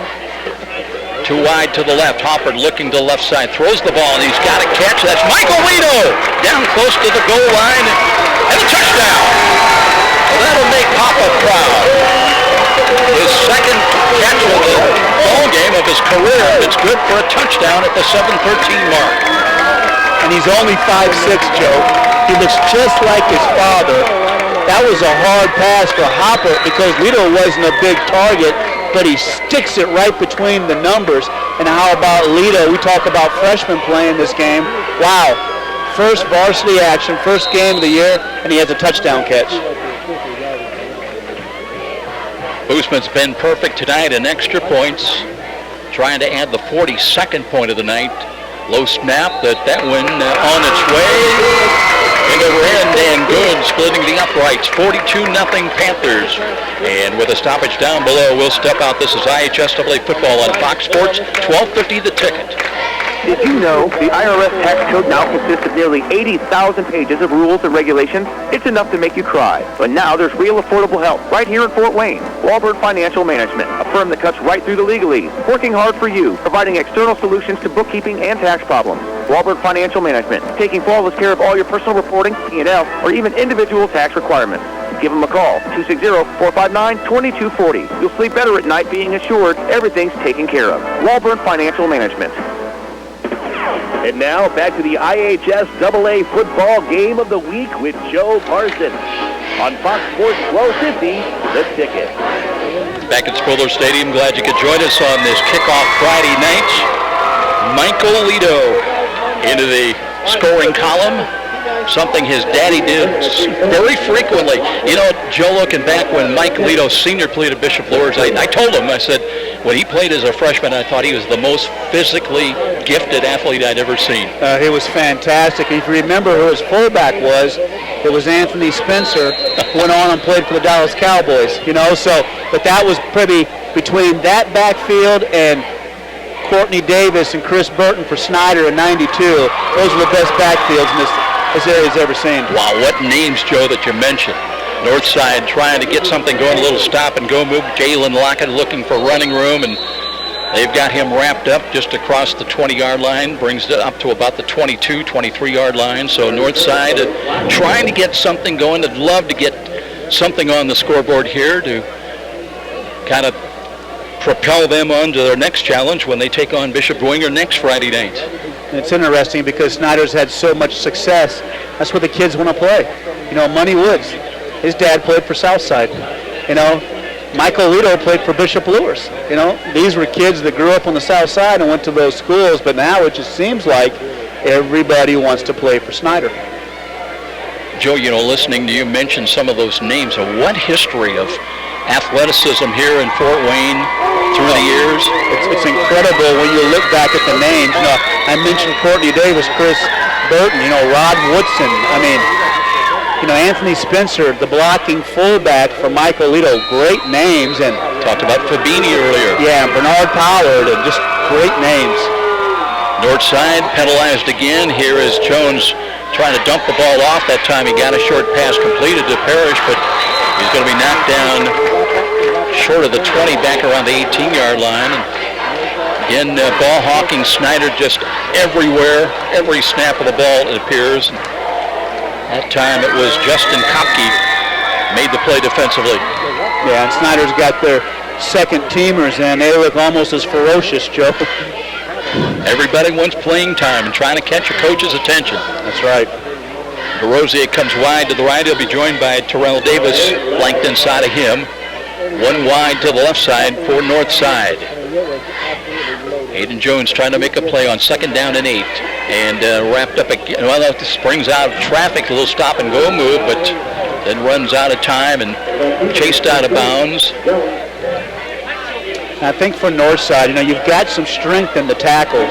Too wide to the left. Hopper looking to the left side, throws the ball, and he's got a catch. That's Michael Lito down close to the goal line, and a touchdown. Well, that'll make Papa proud. His second catch of the ball game of his career. It's good for a touchdown at the 7:13 mark. And he's only 5'6", Joe. He looks just like his father. That was a hard pass for Hopper because Lito wasn't a big target, but he sticks it right between the numbers. And how about Lito? We talk about freshmen playing this game. Wow. First varsity action, first game of the year, and he has a touchdown catch. Boostman's been perfect tonight in extra points, trying to add the 42nd point of the night. Low snap, that one on its way into end and good, splitting the uprights. 42-0 Panthers. And with a stoppage down below, we'll step out. This is IHSAA football on Fox Sports, 12:50 The Ticket. Did you know the IRS tax code now consists of nearly 80,000 pages of rules and regulations? It's enough to make you cry. But now there's real affordable help right here in Fort Wayne. Walburn Financial Management, a firm that cuts right through the legalese, working hard for you, providing external solutions to bookkeeping and tax problems. Walburn Financial Management, taking flawless care of all your personal reporting, P&L, or even individual tax requirements. Give them a call, 260-459-2240. You'll sleep better at night being assured everything's taken care of. Walburn Financial Management. And now back to the IHSAA football game of the week with Joe Parsons on Fox Sports 1250, The Ticket. Back at Spiller Stadium, glad you could join us on this kickoff Friday night. Michael Lito into the scoring column. something his daddy did very frequently. You know, Joe, looking back when Mike Lito Sr. played at Bishop Luers, I told him, I said, when he played as a freshman, I thought he was the most physically gifted athlete I'd ever seen. He was fantastic. If you remember who his fullback was, it was Anthony Spencer, who went on and played for the Dallas Cowboys. You know, so, but that was pretty between that backfield and Courtney Davis and Chris Burton for Snider in '92. Those were the best backfields in this area's ever seen. Wow, what names, Joe, that you mentioned. Northside trying to get something going, a little stop and go move. Jalen Lockett looking for running room, and they've got him wrapped up just across the 20-yard line, brings it up to about the 22, 23-yard line. So Northside trying to get something going. They'd love to get something on the scoreboard here to kind of propel them on to their next challenge when they take on Bishop Dwenger next Friday night. And it's interesting because Snider's had so much success. That's what the kids want to play. You know, Money Woods, his dad played for Southside. You know, Michael Lito played for Bishop Luers. You know, these were kids that grew up on the South Side and went to those schools, but now it just seems like everybody wants to play for Snider. Joe, you know, listening to you mention some of those names, what history of athleticism here in Fort Wayne through the years. It's incredible when you look back at the names. You know, I mentioned Courtney Davis, Chris Burton, you know, Rod Woodson. I mean, you know, Anthony Spencer, the blocking fullback for Michael Lito, great names. And talked about Fabini earlier. Yeah, and Bernard Pollard, and just great names. Northside penalized again. Here is Jones trying to dump the ball off. That time he got a short pass completed to Parrish, but he's going to be knocked down short of the 20, back around the 18-yard line. And again, ball hawking Snider just everywhere, every snap of the ball, it appears. And that time it was Justin Kopke made the play defensively. Yeah, and Snider's got their second teamers, and they look almost as ferocious, Joe. Everybody wants playing time and trying to catch a coach's attention. That's right. DeRosier comes wide to the right. He'll be joined by Terrell Davis, flanked inside of him. One wide to the left side for Northside. Aiden Jones trying to make a play on 2nd down and 8. And wrapped up again. Well, that springs out of traffic, a little stop and go move, but then runs out of time and chased out of bounds. I think for Northside, you know, you've got some strength in the tackles.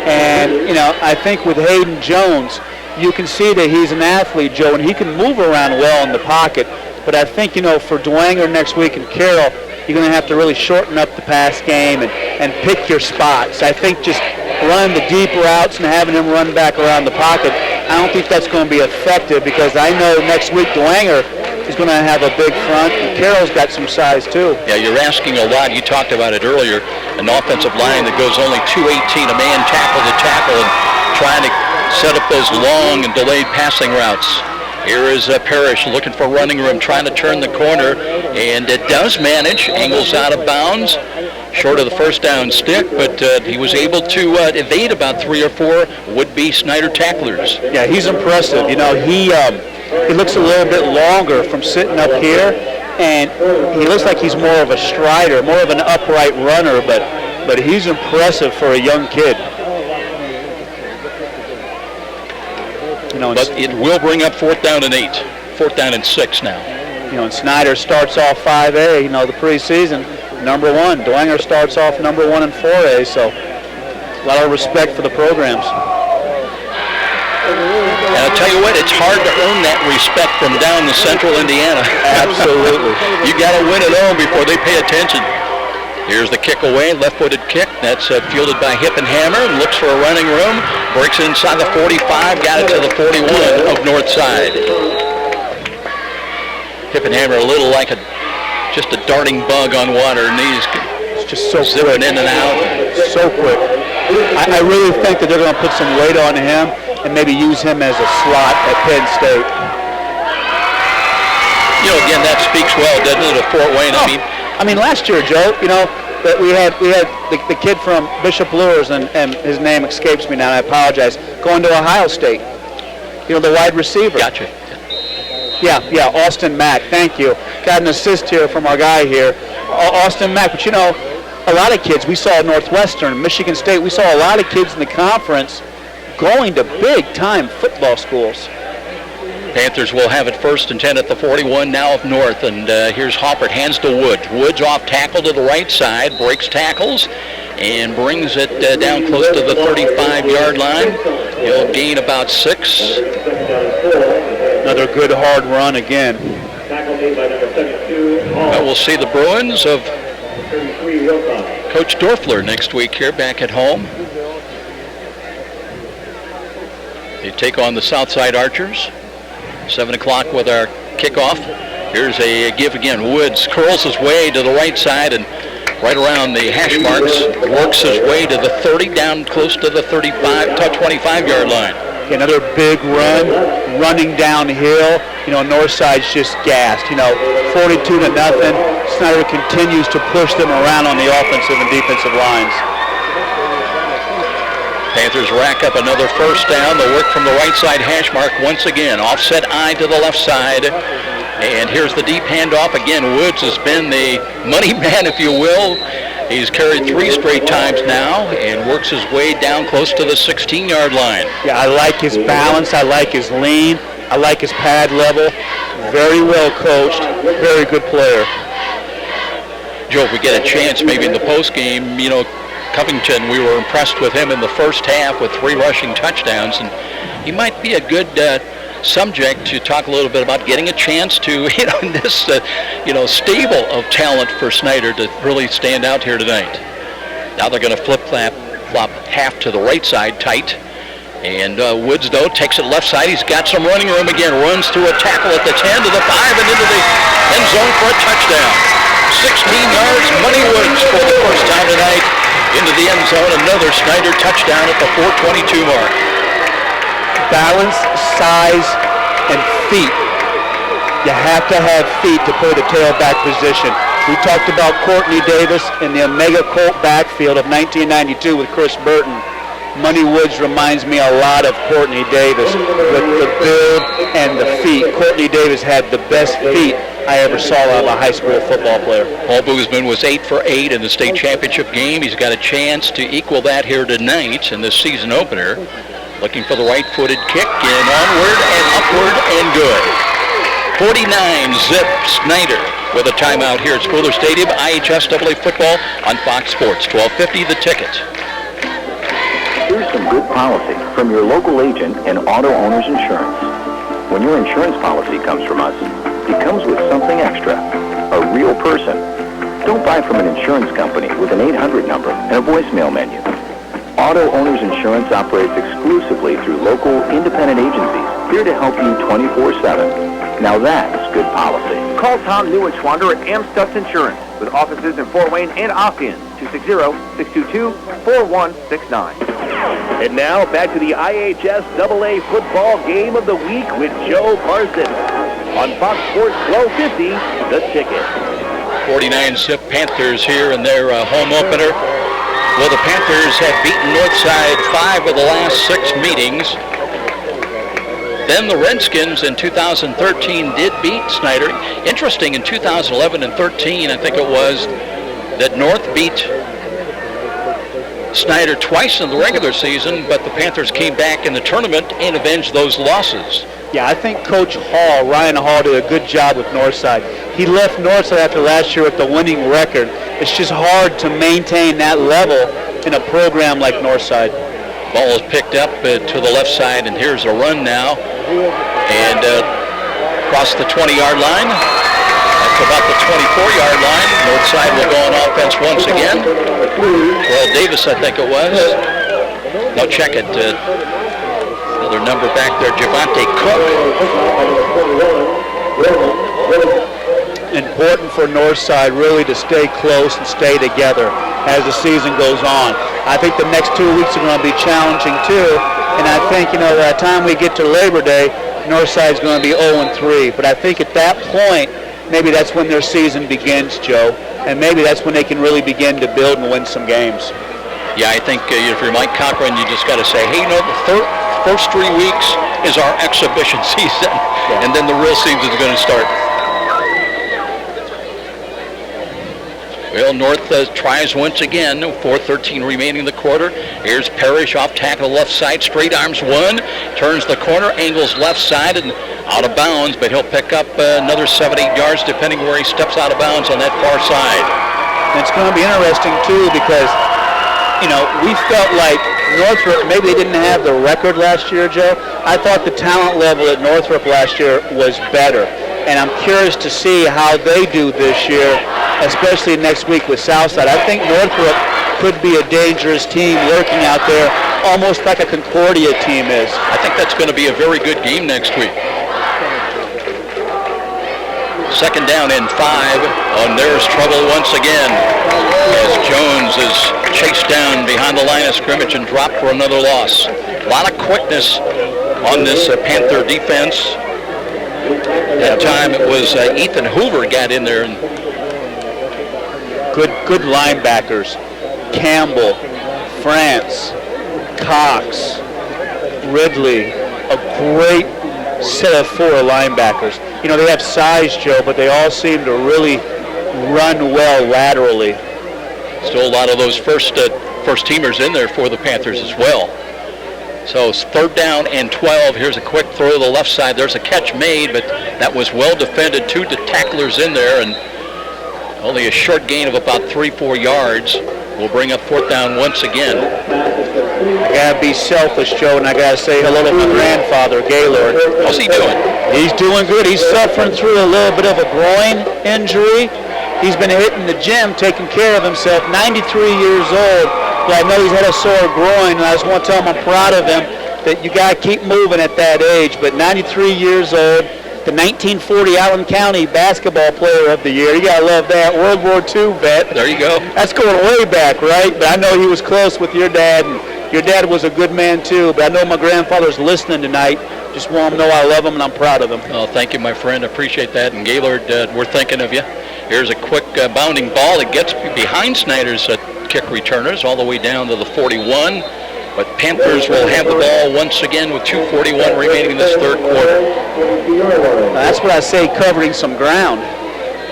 And, you know, I think with Hayden Jones, you can see that he's an athlete, Joe, and he can move around well in the pocket. But I think, you know, for Dwenger next week and Carroll, you're going to have to really shorten up the pass game and pick your spots. I think just running the deep routes and having him run back around the pocket, I don't think that's going to be effective because I know next week Dwenger is going to have a big front, and Carroll's got some size too. Yeah, you're asking a lot. You talked about it earlier. An offensive line that goes only 218, a man tackle to tackle, and trying to set up those long and delayed passing routes. Here is Parrish looking for running room, trying to turn the corner, and it does manage. Angles out of bounds, short of the first down stick, but he was able to evade about 3 or 4 would-be Snider tacklers. Yeah, he's impressive. You know, he looks a little bit longer from sitting up here, and he looks like he's more of a strider, more of an upright runner, but he's impressive for a young kid. You know, but it will bring up 4th down and 8, 4th down and 6 now. You know, and Snider starts off 5A, you know, the preseason, number 1. Dwenger starts off number 1 in 4A, so a lot of respect for the programs. And I'll tell you what, it's hard to earn that respect from down in central Indiana. Absolutely. You got to win at home before they pay attention. Here's the kick away, left-footed kick. That's fielded by Hippenhammer. Looks for a running room. Breaks it inside the 45. Got it to the 41 of Northside. Hippenhammer a little like just a darting bug on water. And he's just so zipping quick. In and out. So quick. I really think that they're going to put some weight on him and maybe use him as a slot at Penn State. You know, again, that speaks well, doesn't it, of Fort Wayne? I mean, last year, Joe, you know, that we had the kid from Bishop Luers, and his name escapes me now, and I apologize, going to Ohio State. You know, the wide receiver. Gotcha. Yeah, Austin Mack, thank you. Got an assist here from our guy here, Austin Mack. But, you know, a lot of kids, we saw at Northwestern, Michigan State, we saw a lot of kids in the conference going to big-time football schools. Panthers will have it 1st and 10 at the 41 now of North, and here's Hoppert, hands to Woods. Woods off tackle to the right side, breaks tackles, and brings it down close to the 35-yard line. He'll gain about 6. Another good hard run again. Well, we'll see the Bruins of Coach Dorfler next week here back at home. They take on the Southside Archers. 7 o'clock with our kickoff. Here's a give again. Woods curls his way to the right side and right around the hash marks, works his way to the 30, down close to the 25-yard line. Another big run, running downhill. Northside's just gassed. 42-0. Snider continues to push them around on the offensive and defensive lines. Panthers rack up another first down. They'll work from the right side hash mark once again. Offset eye to the left side. And here's the deep handoff. Again, Woods has been the money man, if you will. He's carried 3 straight times now and works his way down close to the 16-yard line. Yeah, I like his balance. I like his lean. I like his pad level. Very well coached. Very good player. Joe, if we get a chance maybe in the postgame, Covington, we were impressed with him in the first half with 3 rushing touchdowns, and he might be a good subject to talk a little bit about getting a chance to, in this, stable of talent for Snider to really stand out here tonight. Now they're going to flop half to the right side tight, and Woods, though, takes it left side. He's got some running room again, runs through a tackle at the 10 to the 5 and into the end zone for a touchdown. 16 yards, Money Woods for the first time tonight. Into the end zone, another Snider touchdown at the 4:22 mark. Balance, size, and feet. You have to have feet to play the tailback position. We talked about Courtney Davis in the Omega Colt backfield of 1992 with Chris Burton. Money Woods reminds me a lot of Courtney Davis with the build and the feet. Courtney Davis had the best feet I ever saw out of a high school football player. Paul Boozman was 8 for 8 in the state championship game. He's got a chance to equal that here tonight in this season opener. Looking for the right-footed kick and onward and upward and good. 49-zip Snider with a timeout here at Schooler Stadium. IHSAA football on Fox Sports. 12:50 the ticket. Here's some good policy from your local agent and Auto Owners Insurance. When your insurance policy comes from us, it comes with something extra, a real person. Don't buy from an insurance company with an 800 number and a voicemail menu. Auto Owners Insurance operates exclusively through local independent agencies, here to help you 24/7. Now that's good policy. Call Tom Newichwander at Amstutz Insurance with offices in Fort Wayne and Ossian, 260-622-4169. And now back to the IHSAA football game of the week with Joe Parsons on Fox Sports 1250, the ticket. 49-zip Panthers here in their home opener. Well, the Panthers have beaten Northside 5 of the last 6 meetings. Then the Redskins in 2013 did beat Snider. Interesting, in 2011 and 13, I think it was, that North beat Snider twice in the regular season, but the Panthers came back in the tournament and avenged those losses. Yeah, I think Coach Hall, Ryan Hall, did a good job with Northside. He left Northside after last year with the winning record. It's just hard to maintain that level in a program like Northside. Ball is picked up to the left side, and here's a run now. And across the 20-yard line. That's about the 24-yard line. Northside will go on offense once again. Well, Davis, I think it was. No, check it. Another number back there, Javante Cook. Important for Northside really to stay close and stay together as the season goes on. I think the next 2 weeks are going to be challenging too, and I think, by the time we get to Labor Day, Northside's going to be 0-3. But I think at that point, maybe that's when their season begins, Joe, and maybe that's when they can really begin to build and win some games. Yeah, I think if you're Mike Cochran, you just got to say, hey, the first 3 weeks is our exhibition season, and then the real season is going to start. Well, North tries once again. 4:13 remaining in the quarter. Here's Parrish off tackle left side, straight arms one, turns the corner, angles left side, and Out of bounds, but he'll pick up another 7-8 yards depending where he steps out of bounds on that far side. And it's going to be interesting, too, because, we felt like Northrop, maybe they didn't have the record last year, Joe. I thought the talent level at Northrop last year was better. And I'm curious to see how they do this year, especially next week with Southside. I think Northrop could be a dangerous team lurking out there, almost like a Concordia team is. I think that's going to be a very good game next week. 2nd down and 5, and there's trouble once again as Jones is chased down behind the line of scrimmage and dropped for another loss. A lot of quickness on this Panther defense. That time it was Ethan Hoover got in there. And good linebackers. Campbell, France, Cox, Ridley, a great set of 4 linebackers. They have size, Joe, but they all seem to really run well laterally. Still a lot of those first teamers in there for the Panthers as well. So it's 3rd down and 12. Here's a quick throw to the left side. There's a catch made, but that was well defended. 2 tacklers in there, and only a short gain of about 3-4 yards. Will bring up 4th down once again. I gotta be selfish, Joe, and I gotta say hello to my grandfather, Gaylord. How's he doing? He's doing good. He's suffering through a little bit of a groin injury. He's been hitting the gym, taking care of himself. 93 years old, but I know he's had a sore groin, and I just want to tell him I'm proud of him that you gotta keep moving at that age. But 93 years old, the 1940 Allen County Basketball Player of the Year. You gotta love that. World War II vet. There you go. That's going way back, right? But I know he was close with your dad, and your dad was a good man too. But I know my grandfather's listening tonight. Just want him to know I love him and I'm proud of him. Oh, thank you, my friend. Appreciate that. And Gaylord, we're thinking of you. Here's a quick bounding ball that gets behind Snider's kick returners all the way down to the 41. But Panthers will have the ball once again with 2:41 remaining in this 3rd quarter. That's what I say, covering some ground.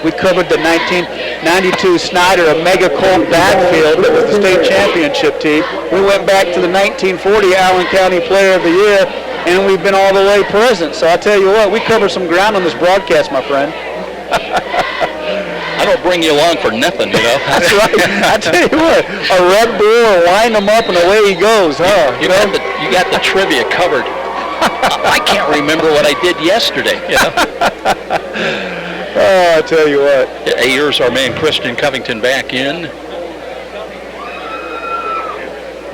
We covered the 1992 Snider, a mega Colt backfield that was the state championship team. We went back to the 1940 Allen County Player of the Year, and we've been all the way present. So I tell you what, we cover some ground on this broadcast, my friend. I don't bring you along for nothing, That's right. I tell you what, a Red Bull will wind him up and away he goes, huh? You got the trivia covered. I can't remember what I did yesterday. Oh, I tell you what. Here's our man Christian Covington back in.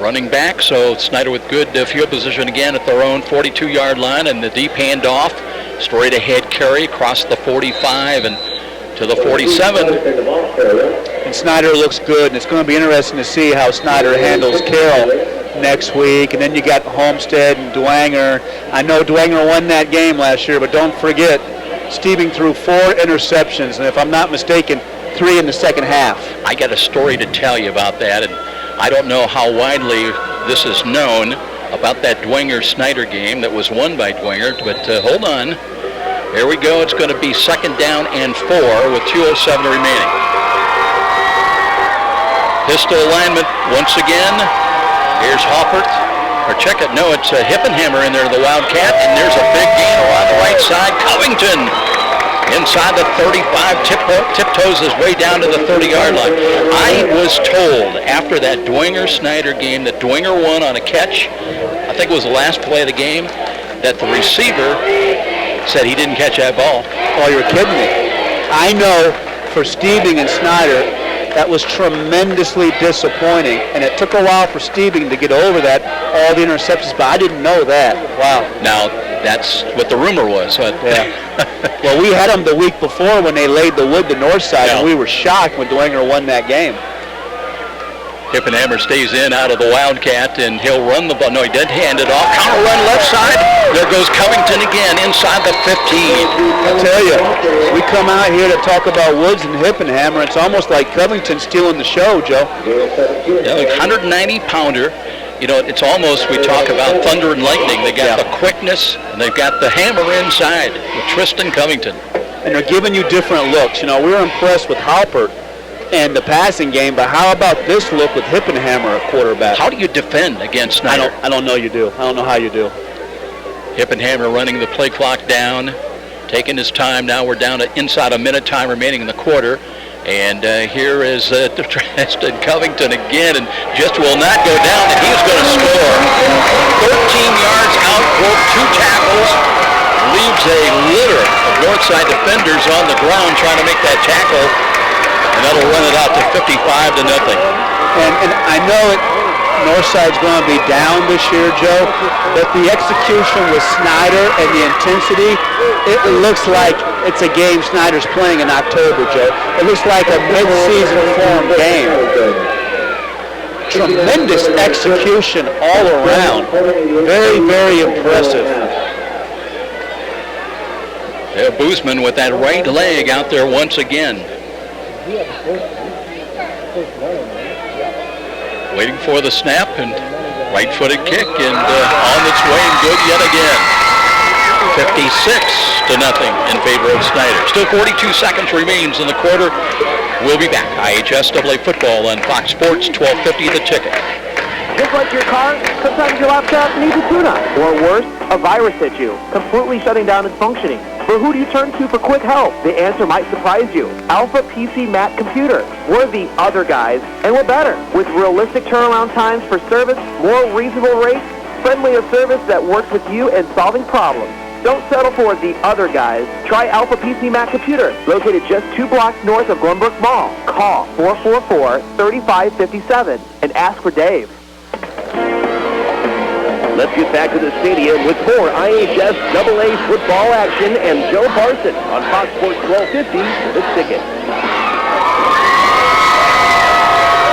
Running back, so Snider with good field position again at their own 42-yard line, and the deep handoff, straight ahead carry across the 45 and to the 47. And Snider looks good, and it's going to be interesting to see how Snider handles Carroll next week. And then you got Homestead and Dwanger. I know Dwanger won that game last year, but don't forget, Steebing threw 4 interceptions, and if I'm not mistaken, 3 in the second half. I got a story to tell you about that, and I don't know how widely this is known about that Dwanger-Snider game that was won by Dwanger, but hold on. Here we go. It's going to be 2nd down and 4 with 2:07 remaining. Pistol alignment once again. Here's Hoffert. Or check it. No, it's Hippenhammer in there, the Wildcat. And there's a big gain on the right side. Covington inside the 35. Tiptoes his way down to the 30-yard line. I was told after that Dwanger-Snider game that Dwanger won on a catch. I think it was the last play of the game. That the receiver said he didn't catch that ball. Oh, you're kidding me. I know for Steebing and Snider, that was tremendously disappointing, and it took a while for Steebing to get over that, all the interceptions, but I didn't know that. Wow. Now, that's what the rumor was. Yeah. Well, we had them the week before when they laid the wood to north side, and we were shocked when Dwanger won that game. Hippenhammer stays in out of the Wildcat, and he'll run the ball. No, he did hand it off. Counter run left side. There goes Covington again inside the 15. I tell you, we come out here to talk about Woods and Hippenhammer. It's almost like Covington stealing the show, Joe. Yeah, 190-pounder. It's almost, we talk about thunder and lightning. They got the quickness, and they've got the hammer inside with Tristan Covington. And they're giving you different looks. We were impressed with Halpert and the passing game, but how about this look with Hippenhammer at quarterback? How do you defend against Snider? I don't know you do. I don't know how you do. Hippenhammer running the play clock down, taking his time. Now we're down to inside a minute time remaining in the quarter. And here is Preston Covington again, and just will not go down, and he's going to score. 13 yards out, broke 2 tackles, leaves a litter of Northside defenders on the ground trying to make that tackle, and that'll run it out to 55-0. And I know Northside's going to be down this year, Joe, but the execution with Snider and the intensity, it looks like it's a game Snider's playing in October, Joe. It looks like a mid-season form game. Tremendous execution all around. Very, very impressive. Boozman with that right leg out there once again. Waiting for the snap, and right-footed kick, and on its way and good yet again. 56-0 in favor of Snider. Still 42 seconds remains in the quarter. We'll be back. IHSAA football on Fox Sports, 1250 The Ticket. Just like your car, sometimes your laptop needs a tune-up. Or worse, a virus hit you, completely shutting down its functioning. But who do you turn to for quick help? The answer might surprise you. Alpha PC Mac Computer. We're the other guys, and we're better. With realistic turnaround times for service, more reasonable rates, friendlier service that works with you and solving problems. Don't settle for the other guys. Try Alpha PC Mac Computer, located just 2 blocks north of Glenbrook Mall. Call 444-3557 and ask for Dave. Let's get back to the stadium with more IHSAA football action and Joe Parson on Fox Sports 1250, The Ticket.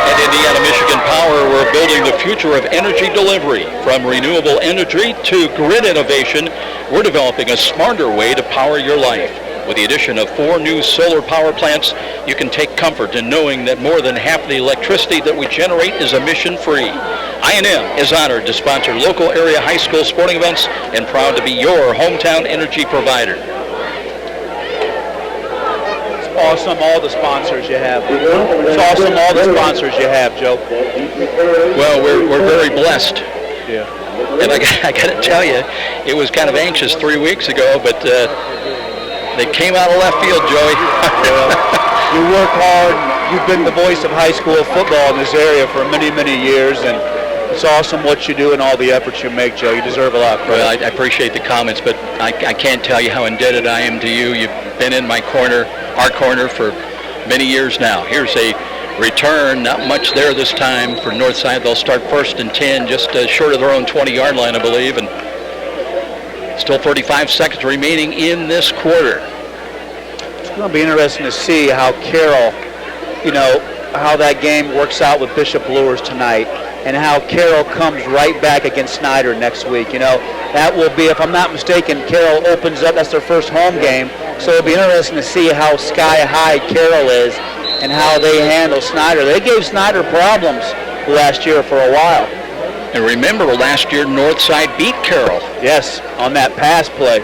At Indiana Michigan Power, we're building the future of energy delivery. From renewable energy to grid innovation, we're developing a smarter way to power your life. With the addition of 4 new solar power plants, you can take comfort in knowing that more than half the electricity that we generate is emission-free. I&M is honored to sponsor local area high school sporting events and proud to be your hometown energy provider. It's awesome all the sponsors you have. It's awesome all the sponsors you have, Joe. Well, we're very blessed. Yeah. And I got to tell you, it was kind of anxious 3 weeks ago, but they came out of left field, Joey. You work hard. You've been the voice of high school football in this area for many, many years, and it's awesome what you do and all the efforts you make, Joe. You deserve a lot of credit. Well, I appreciate the comments, but I can't tell you how indebted I am to you. You've been in my corner, our corner, for many years now. Here's a return, not much there this time for Northside. They'll start 1st and 10, just short of their own 20-yard line, I believe, and still 45 seconds remaining in this quarter. It's going to be interesting to see how Carroll, how that game works out with Bishop Lures tonight, and how Carroll comes right back against Snider next week. That will be, if I'm not mistaken, Carroll opens up, that's their first home game, so it'll be interesting to see how sky high Carroll is and how they handle Snider. They gave Snider problems last year for a while. And remember, last year Northside beat Carroll. Yes, on that pass play.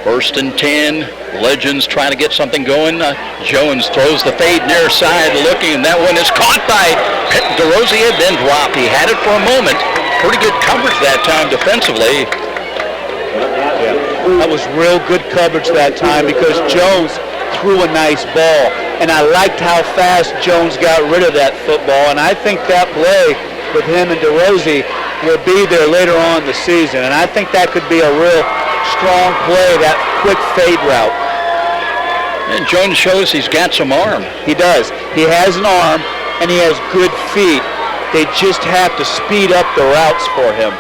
1st and 10. Legends trying to get something going. Jones throws the fade near side looking, and that one is caught by DeRosier, then dropped. He had it for a moment. Pretty good coverage that time defensively. Yeah, that was real good coverage that time because Jones threw a nice ball. And I liked how fast Jones got rid of that football. And I think that play with him and DeRosier will be there later on in the season. And I think that could be a real strong play, that quick fade route. And Jones shows he's got some arm. He does. He has an arm, and he has good feet. They just have to speed up the routes for him.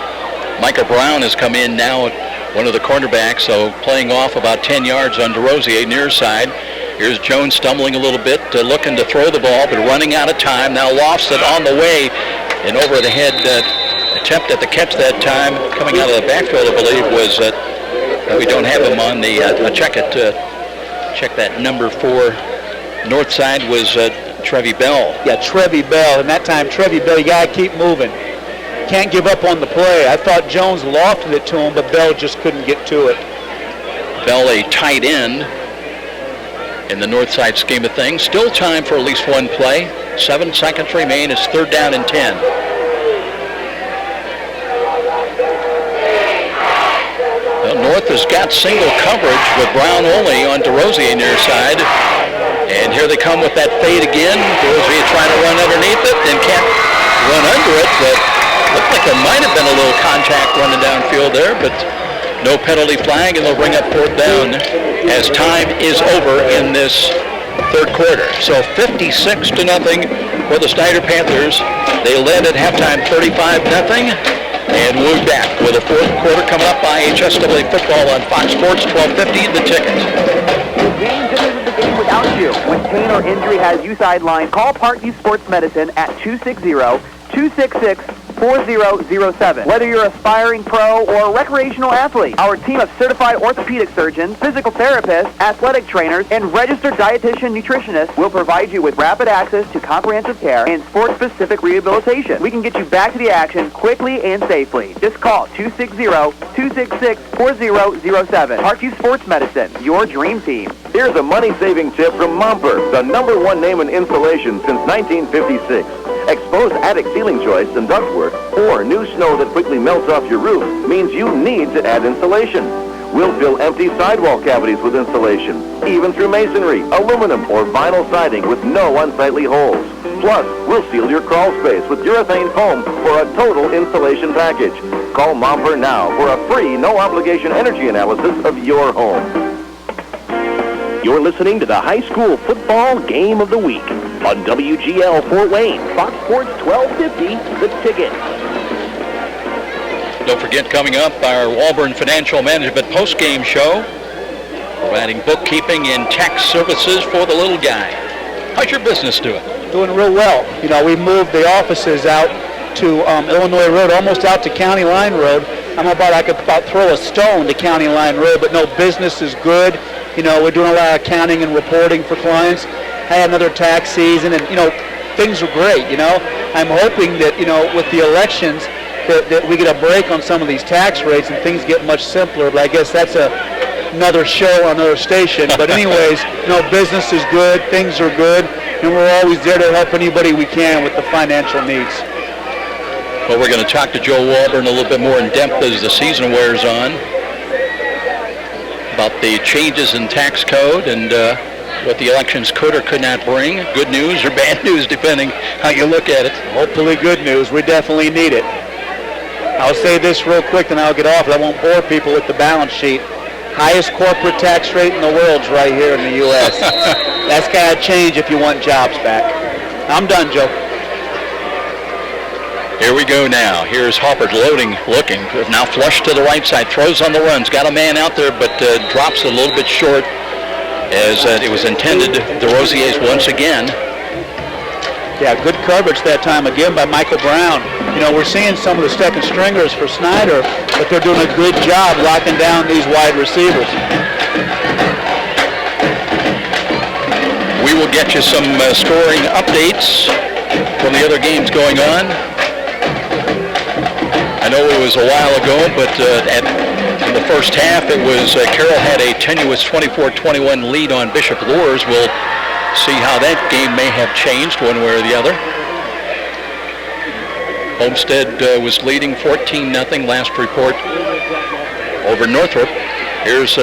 Micah Brown has come in now, one of the cornerbacks, so playing off about 10 yards on DeRosier near side. Here's Jones stumbling a little bit, looking to throw the ball, but running out of time. Now lofts it on the way, and over the head attempt at the catch that time, coming out of the backfield, I believe, was we don't have him on the check it. Check that number 4. Northside was Trevi Bell. Yeah, Trevi Bell, and that time Trevi Bell, you gotta keep moving. Can't give up on the play. I thought Jones lofted it to him, but Bell just couldn't get to it. Bell, a tight end in the Northside scheme of things. Still time for at least one play. 7 seconds remain. It's 3rd down and 10. Well, North has got single coverage with Brown only on DeRosier near side. And here they come with that fade again. DeRosier trying to run underneath it and can't run under it, but looked like there might have been a little contact running downfield there, but no penalty flag, and they'll bring up 4th down as time is over in this third quarter. So 56-0 for the Snider Panthers. They led at halftime 35-0. And we'll be back with a fourth quarter coming up by IHSAA football on Fox Sports 1250, The Ticket. The game just isn't the game without you. When pain or injury has you sidelined, call Parkview Sports Medicine at 260-266-4007. Whether you're aspiring pro or recreational athlete, our team of certified orthopedic surgeons, physical therapists, athletic trainers, and registered dietitian nutritionists will provide you with rapid access to comprehensive care and sport-specific rehabilitation. We can get you back to the action quickly and safely. Just call 260-266-4007. Parkview Sports Medicine, your dream team. Here's a money-saving tip from Momper, the #1 name in insulation since 1956. Exposed attic ceiling joists and ductwork, or new snow that quickly melts off your roof means you need to add insulation. We'll fill empty sidewall cavities with insulation, even through masonry, aluminum, or vinyl siding with no unsightly holes. Plus, we'll seal your crawl space with urethane foam for a total insulation package. Call Momper now for a free, no-obligation energy analysis of your home. You're listening to the high school football game of the week on WGL Fort Wayne, Fox Sports 1250, The Ticket. Don't forget, coming up, our Auburn Financial Management post-game show, providing bookkeeping and tax services for the little guy. How's your business doing? Doing real well. You know, we moved the offices out to Illinois Road, almost out to County Line Road. I could about throw a stone to County Line Road, but no, business is good. You know, we're doing a lot of accounting and reporting for clients. Had another tax season, and, you know, things are great, you know. I'm hoping that, you know, with the elections, that we get a break on some of these tax rates and things get much simpler, but I guess that's another show on another station. But anyways, you know, business is good, things are good, and we're always there to help anybody we can with the financial needs. Well, we're going to talk to Joe Walburn a little bit more in depth as the season wears on about the changes in tax code and what the elections could or could not bring. Good news or bad news, depending how you look at it. Hopefully good news. We definitely need it. I'll say this real quick, then I'll get off. I won't bore people with the balance sheet. Highest corporate tax rate in the world's right here in the U.S. That's got to change if you want jobs back. I'm done, Joe. Here we go now. Here's Hoppert loading, looking. Now flush to the right side. Throws on the runs. Got a man out there, but drops a little bit short as it was intended. DeRosier's once again. Yeah, good coverage that time again by Michael Brown. You know, we're seeing some of the second stringers for Snider, but they're doing a good job locking down these wide receivers. We will get you some scoring updates from the other games going on. I know it was a while ago, but in the first half, it was Carroll had a tenuous 24-21 lead on Bishop Luers. We'll see how that game may have changed one way or the other. Homestead was leading 14-0 last report over Northrop. Here's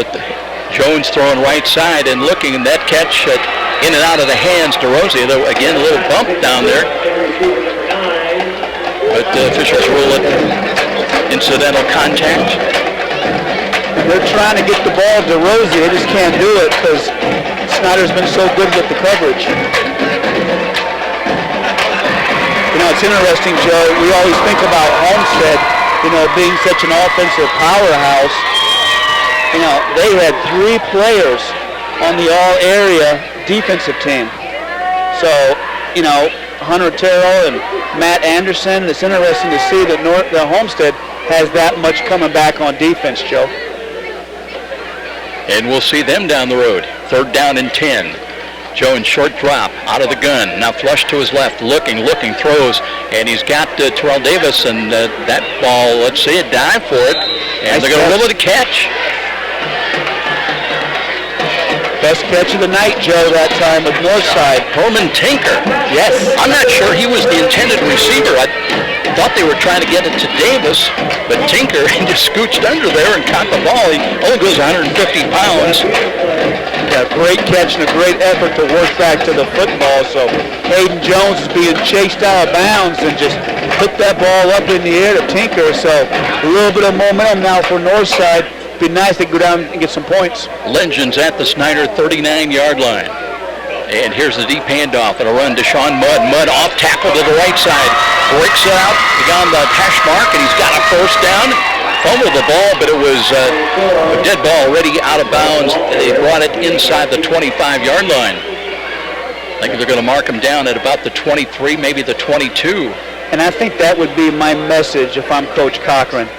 Jones throwing right side and looking, and that catch in and out of the hands to Rosie. Again, a little bump down there. But officials rule it incidental contact. They're trying to get the ball to Rosie. They just can't do it because Snider's been so good with the coverage. You know, it's interesting, Joe. We always think about Homestead, you know, being such an offensive powerhouse. You know, they had 3 players on the all-area defensive team. So, you know, Hunter Terrell and Matt Anderson. It's interesting to see that the Homestead has that much coming back on defense, Joe. And we'll see them down the road. 3rd down and 10. Jones short drop out of the gun. Now flush to his left, looking, throws, and he's got Terrell Davis, and that ball, let's see it dive for it, and they're going to will it a catch. Best catch of the night, Joe, that time with Northside. Herman Tinker. Yes. I'm not sure he was the intended receiver. thought they were trying to get it to Davis, but Tinker just scooched under there and caught the ball. He only goes 150 pounds. Yeah, great catch and a great effort to work back to the football. So Hayden Jones is being chased out of bounds and just put that ball up in the air to Tinker. So a little bit of momentum now for Northside. Be nice to go down and get some points. Legends at the Snider 39-yard line. And here's the deep handoff and a run. Deshaun Mudd. Mudd off tackle to the right side. Breaks it out beyond the hash mark, and he's got a first down. Fumbled the ball, but it was a dead ball already out of bounds. They brought it inside the 25-yard line. I think they're going to mark him down at about the 23, maybe the 22. And I think that would be my message if I'm Coach Cochran.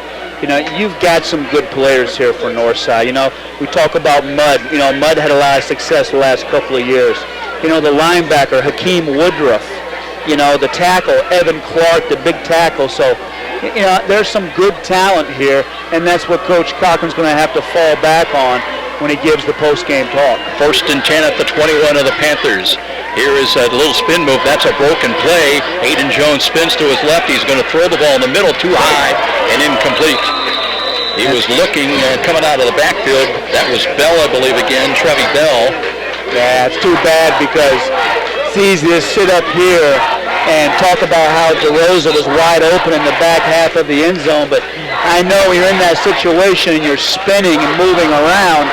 You know, you've got some good players here for Northside. You know, we talk about Mudd. You know, Mudd had a lot of success the last couple of years. You know, the linebacker, Hakeem Woodruff. You know, the tackle, Evan Clark, the big tackle. So, you know, there's some good talent here, and that's what Coach Cochran's going to have to fall back on when he gives the post-game talk. 1st and 10 at the 21 of the Panthers. Here is a little spin move. That's a broken play. Hayden Jones spins to his left. He's going to throw the ball in the middle too high and incomplete. He was looking, coming out of the backfield. That was Bell, I believe, again, Trevi Bell. Yeah, it's too bad because it's easy to sit up here and talk about how DeRosa was wide open in the back half of the end zone, but I know you're in that situation and you're spinning and moving around.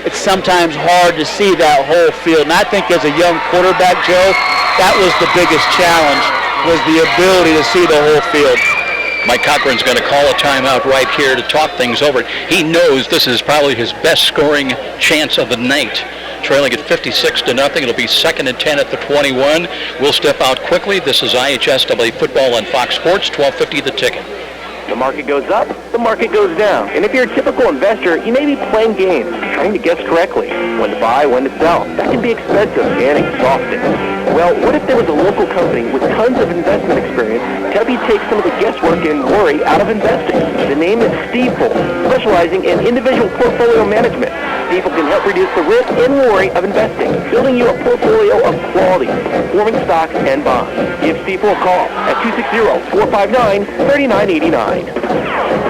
It's sometimes hard to see that whole field. And I think as a young quarterback, Joe, that was the biggest challenge, was the ability to see the whole field. Mike Cochran's going to call a timeout right here to talk things over. He knows this is probably his best scoring chance of the night. Trailing at 56-0. It'll be 2nd and 10 at the 21. We'll step out quickly. This is IHSAA football on Fox Sports, 1250 The Ticket. The market goes up, the market goes down. And if you're a typical investor, you may be playing games, trying to guess correctly when to buy, when to sell. That can be expensive and exhausting. Well, what if there was a local company with tons of investment experience to help you take some of the guesswork and worry out of investing? The name is Stifel, specializing in individual portfolio management. Stifel can help reduce the risk and worry of investing, building you a portfolio of quality, performing stocks and bonds. Give Stifel a call at 260-459-3989.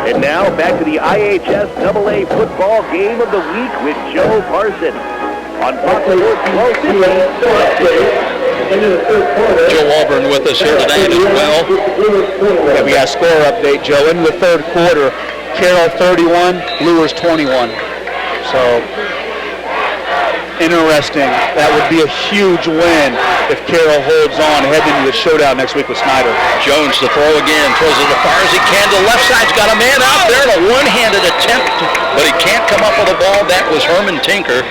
And now, back to the IHSAA football game of the week with Joe Parson on Fox Sports 1250. Joe Auburn with us here tonight as well. Yeah, we got a score update, Joe. In the third quarter, Carroll 31, Lures 21. So, interesting. That would be a huge win if Carroll holds on heading into the showdown next week with Snider. Jones to throw again, throws it as far as he can to the left side's got a man out there in a one-handed attempt, but he can't come up with the ball. That was Herman Tinker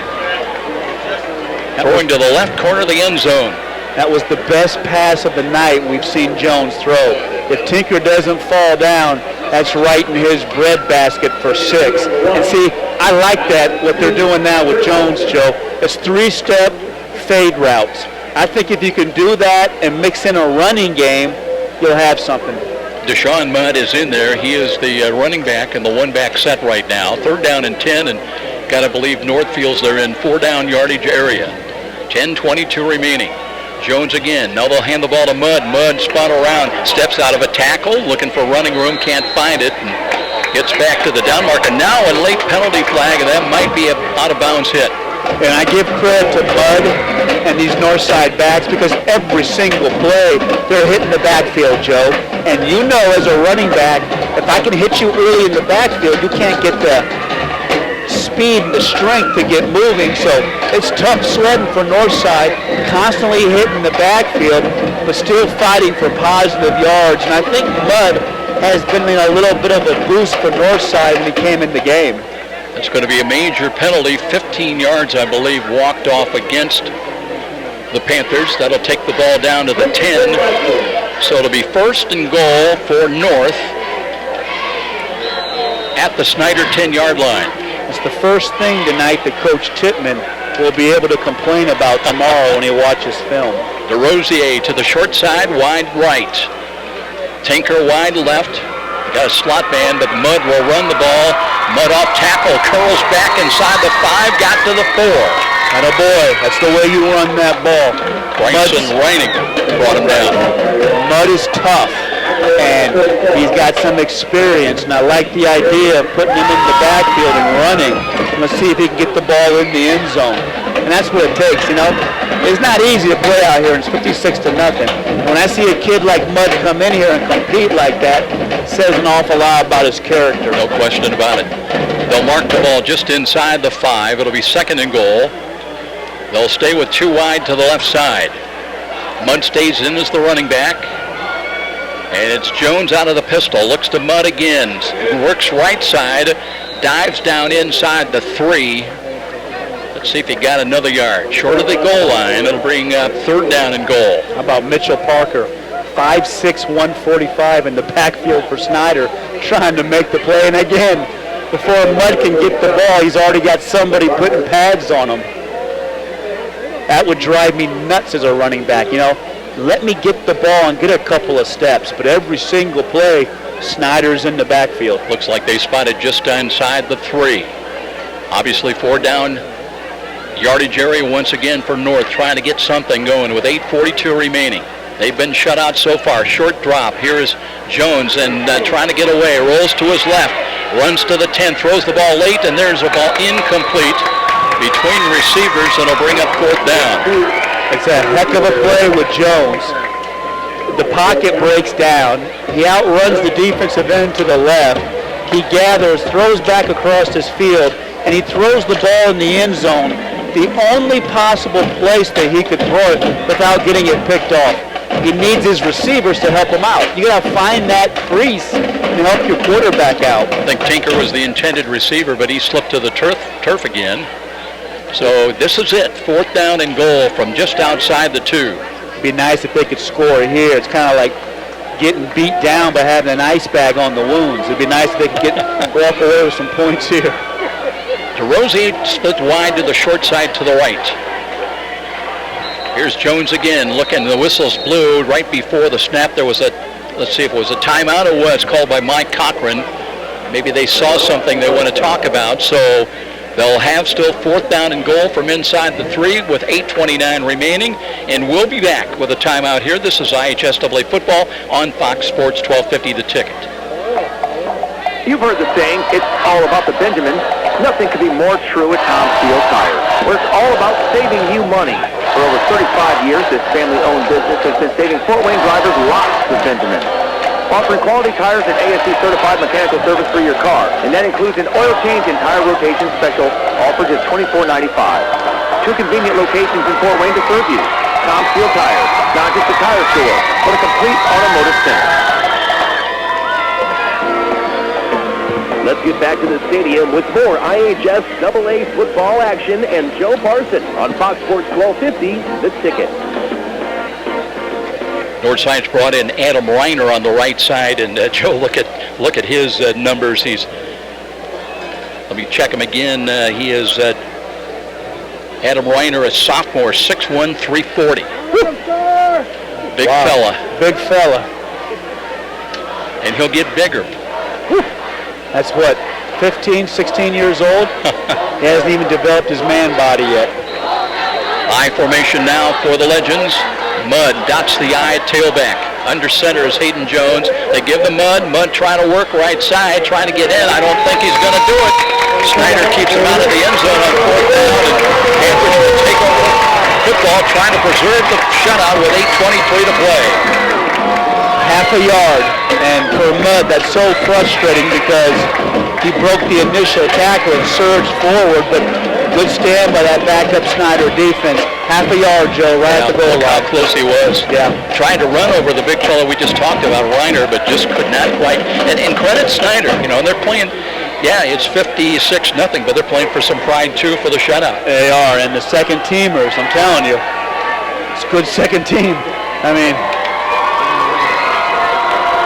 throwing to the left corner of the end zone. That was the best pass of the night we've seen Jones throw. If Tinker doesn't fall down, that's right in his breadbasket for 6. And see, I like that, what they're doing now with Jones, Joe. It's 3-step fade routes. I think if you can do that and mix in a running game, you'll have something. Deshaun Mudd is in there. He is the running back in the one-back set right now. 3rd down and 10, and got to believe Northfield's they're in 4-down yardage area. 10:22 remaining. Jones again. Now they'll hand the ball to Mudd. Mudd spun around, steps out of a tackle, looking for running room, can't find it, and gets back to the down marker. Now a late penalty flag, and that might be an out-of-bounds hit. And I give credit to Mudd and these Northside backs because every single play, they're hitting the backfield, Joe. And you know as a running back, if I can hit you early in the backfield, you can't get the speed and the strength to get moving. So it's tough sledding for Northside, constantly hitting the backfield, but still fighting for positive yards. And I think Mudd has been in a little bit of a boost for Northside when he came in the game. It's going to be a major penalty. 15 yards, I believe, walked off against the Panthers. That'll take the ball down to the 10. So it'll be 1st and goal for North at the Snider 10-yard line. It's the first thing tonight that Coach Tippmann will be able to complain about tomorrow when he watches film. DeRosier to the short side, wide right. Tinker wide left. Got a slot man, but Mudd will run the ball. Mudd off tackle, curls back inside the 5, got to the 4. And a boy, that's the way you run that ball. Bryson Reining brought him down. Mudd is tough. and he's got some experience, and I like the idea of putting him in the backfield and running. Let's see if he can get the ball in the end zone. And that's what it takes, you know. It's not easy to play out here, and it's 56-0. When I see a kid like Mudd come in here and compete like that, it says an awful lot about his character. No question about it. They'll mark the ball just inside the 5. It'll be 2nd and goal. They'll stay with 2 wide to the left side. Mudd stays in as the running back. And it's Jones out of the pistol. Looks to Mudd again. Works right side. Dives down inside the 3. Let's see if he got another yard. Short of the goal line. It'll bring up 3rd down and goal. How about Mitchell Parker? 5'6", 145 in the backfield for Snider, trying to make the play. And again, before Mudd can get the ball, he's already got somebody putting pads on him. That would drive me nuts as a running back. You know, let me get the ball and get a couple of steps. But every single play, Snider's in the backfield. Looks like they spotted just inside the 3. Obviously 4 down yardage area once again for North, trying to get something going with 8:42 remaining. They've been shut out so far. Short drop. Here is Jones and trying to get away. Rolls to his left. Runs to the 10. Throws the ball late, and there's a ball incomplete between receivers, and it'll bring up 4th down. It's a heck of a play with Jones. The pocket breaks down. He outruns the defensive end to the left. He gathers, throws back across his field, and he throws the ball in the end zone, the only possible place that he could throw it without getting it picked off. He needs his receivers to help him out. You got to find that crease and help your quarterback out. I think Tinker was the intended receiver, but he slipped to the turf again. So this is it. 4th down and goal from just outside the 2. It'd be nice if they could score here. It's kind of like getting beat down by having an ice bag on the wounds. It'd be nice if they could walk away with some points here. DeRosie split wide to the short side to the right. Here's Jones again looking. The whistle's blew right before the snap. There was a, let's see if it was a timeout or was called by Mike Cochran. Maybe they saw something they want to talk about. So they'll have still 4th down and goal from inside the 3 with 8:29 remaining. And we'll be back with a timeout here. This is IHSAA football on Fox Sports 1250 The Ticket. You've heard the saying, it's all about the Benjamins. Nothing could be more true at Tom Field Tire, where it's all about saving you money. For over 35 years, this family-owned business has been saving Fort Wayne drivers lots of Benjamins. Offering quality tires and ASC-certified mechanical service for your car, and that includes an oil change and tire rotation special, all for just $24.95. 2 convenient locations in Fort Wayne to serve you. Tom Field Tire, not just a tire store, but a complete automotive center. Let's get back to the stadium with more IHSAA football action and Joe Parson on Fox Sports 1250, The Ticket. Northside's brought in Adam Reiner on the right side, and Joe, look at his numbers. Let me check him again. He is Adam Reiner, a sophomore, 6'1", 340. Big fella. Big fella. And he'll get bigger. That's what, 15, 16 years old? He hasn't even developed his man body yet. I formation now for the Legends. Mudd dots the I at tailback. Under center is Hayden Jones. They give the Mudd. Mudd trying to work right side, trying to get in. I don't think he's going to do it. Snider keeps him out of the end zone on 4th down, and Panthers will take over football, trying to preserve the shutout with 8:23 to play. Half a yard, and for Mudd, that's so frustrating because he broke the initial tackle and surged forward, but good stand by that backup Snider defense. Half a yard, Joe, right at the goal line. Look how close he was. Yeah. Trying to run over the big fellow we just talked about, Reiner, but just could not quite. And credit Snider, you know, and they're playing, yeah, it's 56-0, but they're playing for some pride, too, for the shutout. They are, and the second teamers, I'm telling you, it's a good second team. I mean,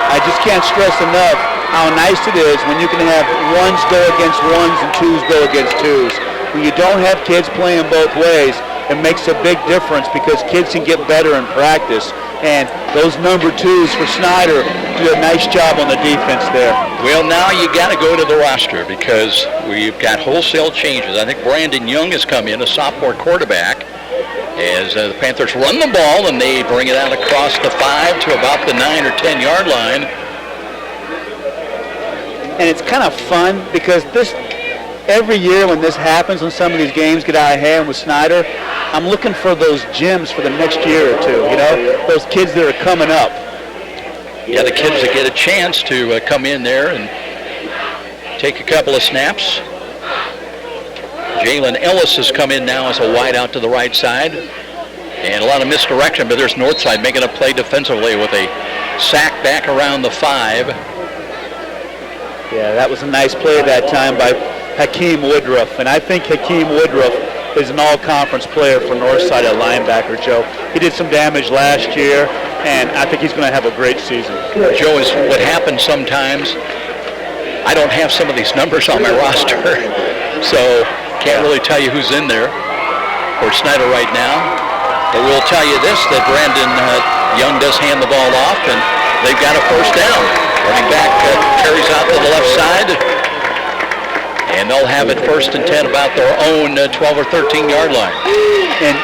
I just can't stress enough how nice it is when you can have ones go against ones and twos go against twos. When you don't have kids playing both ways, it makes a big difference because kids can get better in practice. And those number 2s for Snider do a nice job on the defense there. Well, now you got to go to the roster because we've got wholesale changes. I think Brandon Young has come in, a sophomore quarterback. as the Panthers run the ball, and they bring it out across the 5 to about the 9 or 10 yard line. And it's kind of fun because every year when this happens, when some of these games get out of hand with Snider, I'm looking for those gems for the next year or two, those kids that are coming up. Yeah, the kids that get a chance to come in there and take a couple of snaps. Jalen Ellis has come in now as a wide out to the right side. And a lot of misdirection, but there's Northside making a play defensively with a sack back around the 5. Yeah, that was a nice play that time by Hakeem Woodruff. And I think Hakeem Woodruff is an all-conference player for Northside at linebacker, Joe. He did some damage last year, and I think he's going to have a great season. Joe, is what happens sometimes, I don't have some of these numbers on my roster, so can't really tell you who's in there for Snider right now. But we'll tell you this, that Brandon Young does hand the ball off, and they've got a first down. Running back carries out to the left side, and they'll have it 1st and 10 about their own 12 or 13 yard line. And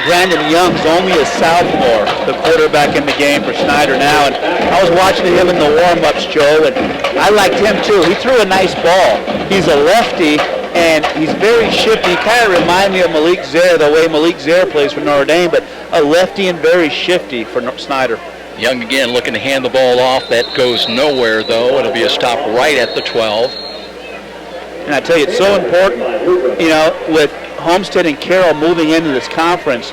Brandon Young's only a sophomore, the quarterback in the game for Snider now. And I was watching him in the warm-ups, Joe, and I liked him too. He threw a nice ball. He's a lefty, and he's very shifty. He kind of reminds me of Malik Zaire, the way Malik Zaire plays for Notre Dame, but a lefty and very shifty for Snider. Young again looking to hand the ball off. That goes nowhere, though. It'll be a stop right at the 12. And I tell you, it's so important, with Homestead and Carroll moving into this conference,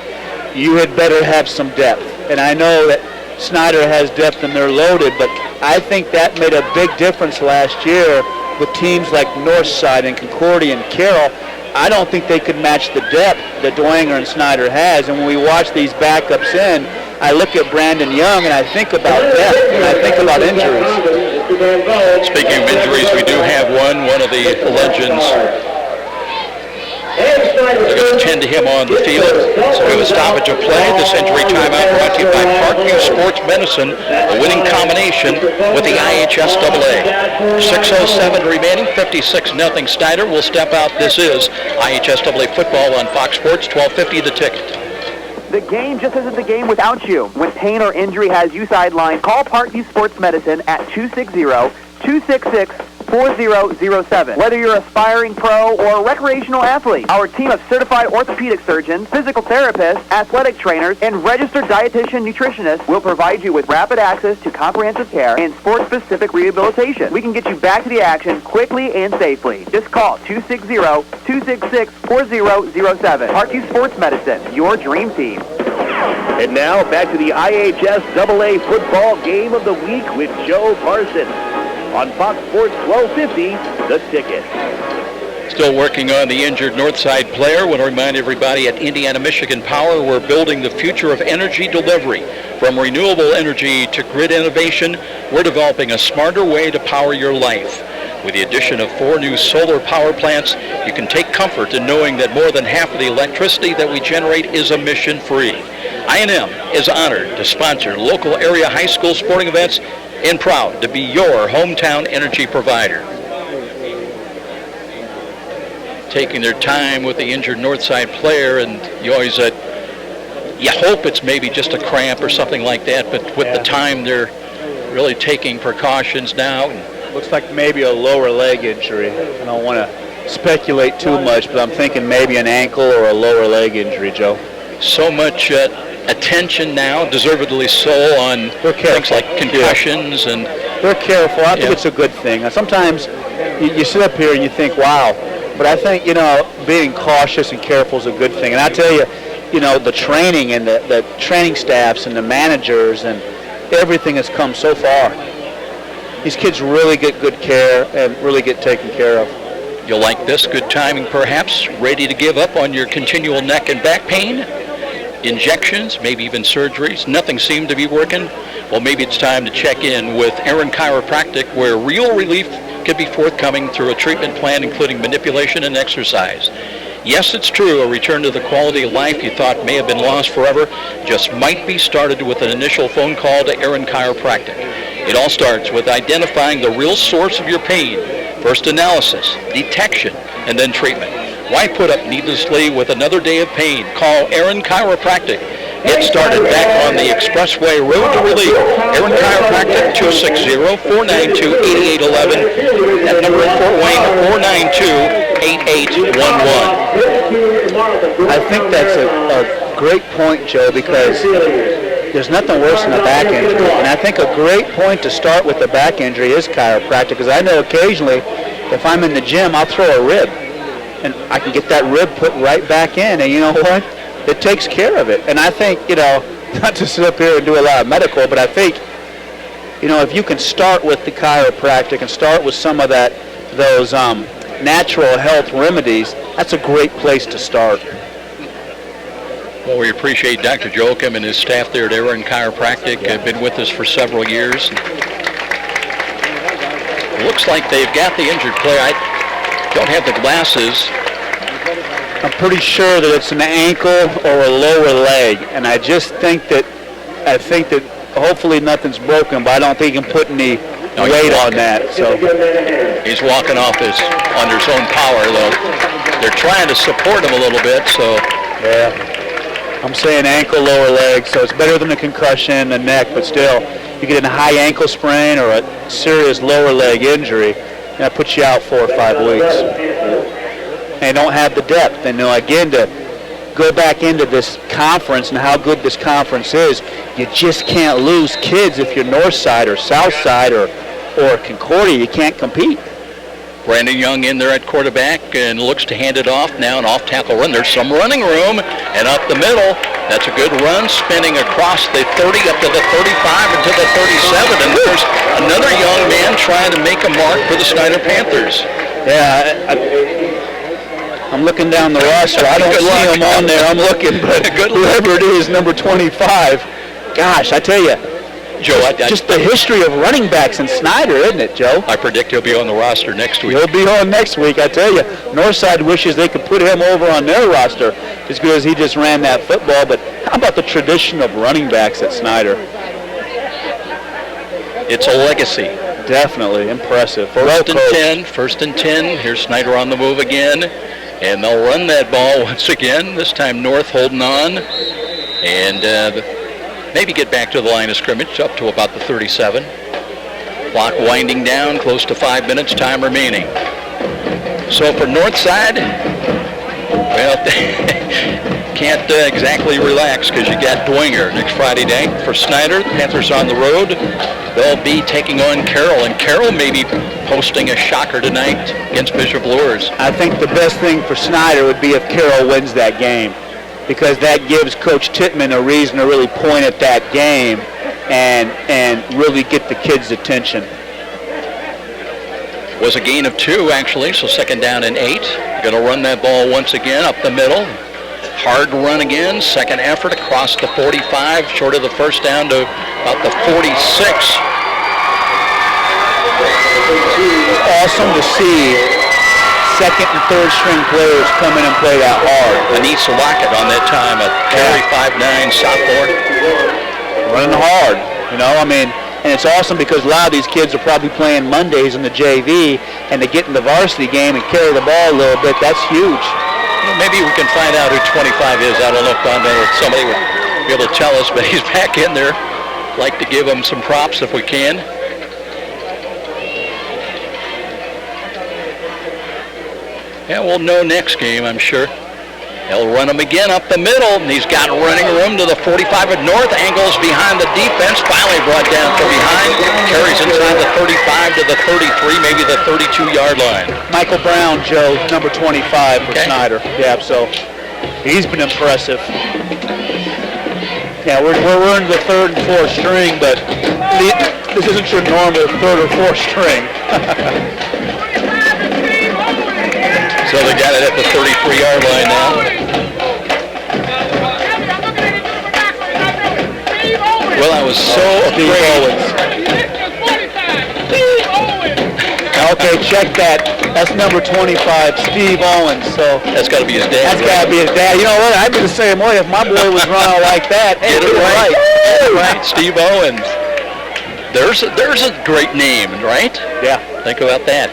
you had better have some depth. And I know that Snider has depth and they're loaded, but I think that made a big difference last year with teams like Northside and Concordia and Carroll. I don't think they could match the depth that Dwanger and Snider has. And when we watch these backups in, I look at Brandon Young and I think about depth and I think about injuries. Speaking of injuries, we do have one of the legends. We're going to tend to him on the field. So we have a stoppage of play. This injury timeout brought to you by Parkview Sports Medicine, a winning combination with the IHSAA. 6:07 remaining, 56-0 Snider will step out. This is IHSAA football on Fox Sports, 1250 The Ticket. The game just isn't the game without you. When pain or injury has you sidelined, call Parkview Sports Medicine at 260-266-4007. Whether you're an aspiring pro or a recreational athlete, our team of certified orthopedic surgeons, physical therapists, athletic trainers, and registered dietitian nutritionists will provide you with rapid access to comprehensive care and sport-specific rehabilitation. We can get you back to the action quickly and safely. Just call 260-266-4007. Parkview Sports Medicine, your dream team. And now back to the IHSAA football game of the week with Joe Parsons on Fox Sports 1250, The Ticket. Still working on the injured Northside player. I want to remind everybody at Indiana Michigan Power, we're building the future of energy delivery. From renewable energy to grid innovation, we're developing a smarter way to power your life. With the addition of 4 new solar power plants, you can take comfort in knowing that more than half of the electricity that we generate is emission-free. I&M is honored to sponsor local area high school sporting events and proud to be your hometown energy provider. Taking their time with the injured Northside player, and you always you hope it's maybe just a cramp or something like that, but with the time they're really taking precautions now. Looks like maybe a lower leg injury. I don't want to speculate too much, but I'm thinking maybe an ankle or a lower leg injury, Joe. So much attention now, deservedly so, on things like concussions, and they're careful. I think it's a good thing. Sometimes you sit up here and you think, wow, but I think, being cautious and careful is a good thing. And I tell you, the training and the training staffs and the managers and everything has come so far. These kids really get good care and really get taken care of. You'll like this, good timing perhaps, ready to give up on your continual neck and back pain? Injections, maybe even surgeries, nothing seemed to be working? Well, maybe it's time to check in with Aaron Chiropractic, where real relief could be forthcoming through a treatment plan including manipulation and exercise. Yes, it's true, a return to the quality of life you thought may have been lost forever just might be started with an initial phone call to Aaron Chiropractic. It all starts with identifying the real source of your pain. First analysis, detection, and then treatment. Why put up needlessly with another day of pain? Call Aaron Chiropractic. Get started back on the Expressway Road to Relief. Aaron Chiropractic, 260-492-8811. That number in Fort Wayne, 492-8811. I think that's a great point, Joe, because there's nothing worse than a back injury. And I think a great point to start with the back injury is chiropractic, because I know occasionally if I'm in the gym, I'll throw a rib, and I can get that rib put right back in, and you know what? It takes care of it. And I think, not to sit up here and do a lot of medical, but I think, if you can start with the chiropractic and start with some of those natural health remedies, that's a great place to start. Well, we appreciate Dr. Joachim and his staff there at Aaron Chiropractic. Have been with us for several years. Looks like they've got the injured player. I don't have the glasses. I'm pretty sure that it's an ankle or a lower leg, and I think that hopefully nothing's broken, but I don't think he can put any weight on that. So he's walking off under his own power, though. They're trying to support him a little bit, so. Yeah. I'm saying ankle, lower leg, so it's better than a concussion, a neck, but still, you get a high ankle sprain or a serious lower leg injury, and that puts you out 4 or 5 weeks. And don't have the depth. And again, to go back into this conference and how good this conference is, you just can't lose kids if you're north side or south side or Concordia. You can't compete. Brandon Young in there at quarterback and looks to hand it off now, an off-tackle run. There's some running room, and up the middle. That's a good run, spinning across the 30 up to the 35 and to the 37. And there's another young man trying to make a mark for the Snider Panthers. Yeah, I'm looking down the roster. I don't see him on there. I'm looking, but whoever it is, number 25. Gosh, I tell you, Joe, just the history of running backs in Snider, isn't it, Joe? I predict he'll be on the roster next week. He'll be on next week, I tell you. Northside wishes they could put him over on their roster just because he just ran that football. But how about the tradition of running backs at Snider? It's a legacy. Definitely impressive. First and 10. Here's Snider on the move again. And they'll run that ball once again. This time North holding on. And maybe get back to the line of scrimmage up to about the 37. Clock winding down, close to 5 minutes, time remaining. So for Northside, well, can't exactly relax because you got Dwenger next Friday night. For Snider, the Panthers on the road. They'll be taking on Carroll, and Carroll may be posting a shocker tonight against Bishop Luers. I think the best thing for Snider would be if Carroll wins that game, because that gives Coach Tittman a reason to really point at that game and really get the kids' attention. Was a gain of 2, actually, so second down and 8. Going to run that ball once again up the middle. Hard run again, second effort across the 45, short of the first down to about the 46. Awesome to see second and third string players come in and play that hard. Anissa Lockett on that time, a carry 5'9" sophomore. Running hard, and it's awesome because a lot of these kids are probably playing Mondays in the JV, and they get in the varsity game and carry the ball a little bit. That's huge. Maybe we can find out who 25 is. I don't know if somebody would be able to tell us, but he's back in there. Like to give him some props if we can. Yeah, we'll know next game, I'm sure. They'll run him again up the middle, and he's got running room to the 45 at North. Angles behind the defense, finally brought down from behind. Carries inside the 35 to the 33, maybe the 32-yard line. Michael Brown, Joe, number 25 for Snider. Yeah, so he's been impressive. Yeah, we're in the third and fourth string, but this isn't your normal third or fourth string. So they got it at the 33-yard line now. Well, I was so afraid. Okay, check that. That's number 25, Steve Owens. So that's got to be his dad. That's got to be his dad. You know what? I'd be the same way if my boy was running like that. Get it right. Get it right, Steve Owens. There's a great name, right? Yeah. Think about that.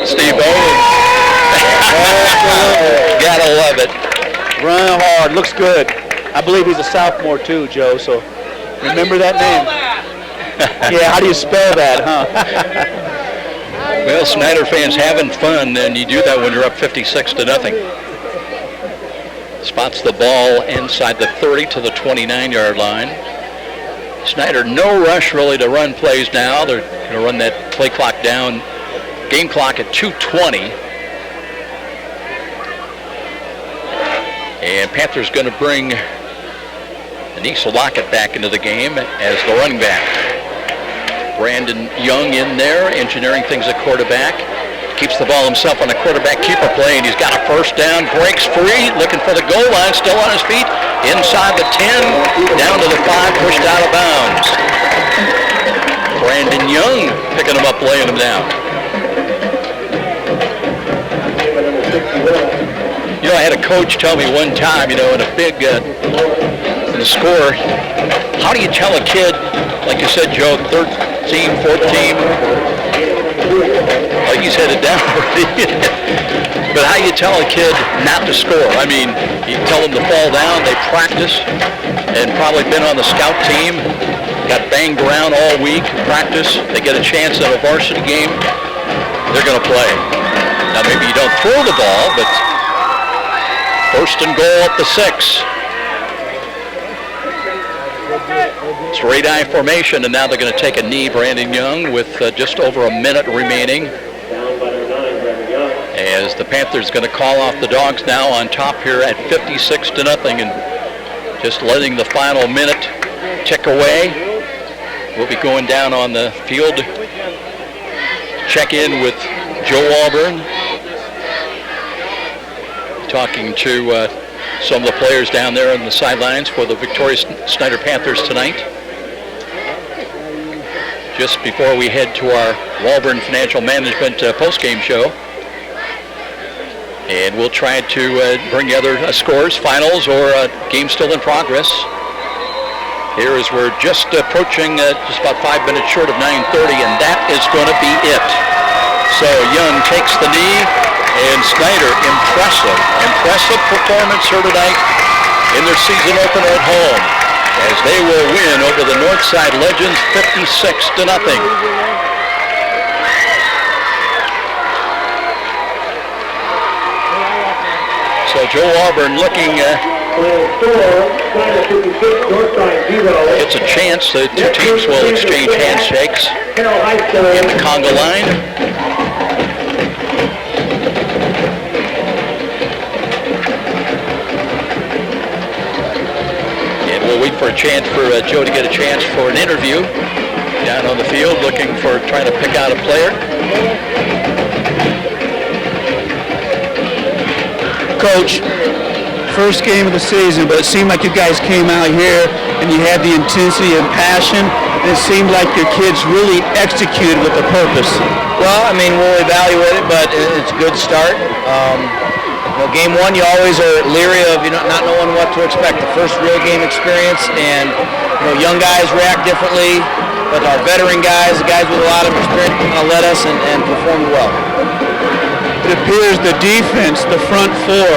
Steve Owens. Gotta love it. Run hard, looks good. I believe he's a sophomore too, Joe, so remember that name. Yeah, how do you spell that, huh? Well, Snider fans having fun, and you do that when you're up 56-0. Spots the ball inside the 30 to the 29-yard line. Snider, no rush really to run plays now. They're going to run that play clock down, game clock at 2:20. And Panthers going to bring Anissa Lockett back into the game as the running back. Brandon Young in there, engineering things at quarterback. Keeps the ball himself on the quarterback keeper play, and he's got a first down, breaks free, looking for the goal line, still on his feet, inside the 10, down to the 5, pushed out of bounds. Brandon Young picking him up, laying him down. You know, I had a coach tell me one time, in a big, in the score, how do you tell a kid, like you said, Joe, 13, 14, like he's headed down, but how you tell a kid not to score? I mean, you tell them to fall down, they practice, and probably been on the scout team, got banged around all week, practice, they get a chance at a varsity game, they're going to play. Now maybe you don't throw the ball, but first and goal at the 6. Straight eye formation, and now they're going to take a knee, Brandon Young, with just over a minute remaining. As the Panthers going to call off the Dogs now on top here at 56-0, and just letting the final minute tick away. We'll be going down on the field. Check in with Joe Auburn, talking to some of the players down there on the sidelines for the victorious Snider Panthers tonight. Just before we head to our Walburn Financial Management postgame show. And we'll try to bring you other scores, finals, or games still in progress. Here as we're just approaching just about 5 minutes short of 9:30, and that is going to be it. So Young takes the knee, and Snider, impressive performance here tonight in their season opener at home, as they will win over the Northside Legends 56-0. So Joe Auburn looking, it's a chance the two teams will exchange handshakes in the conga line. And we'll wait for a chance for Joe to get a chance for an interview down on the field, looking for trying to pick out a player. Coach, first game of the season, but it seemed like you guys came out here and you had the intensity and passion, and it seemed like your kids really executed with a purpose. Well, I mean, we'll evaluate it, but it's a good start. Game one, you always are leery of not knowing what to expect. The first real game experience, and young guys react differently, but our veteran guys, the guys with a lot of experience, led us and performed well. It appears the defense, the front four,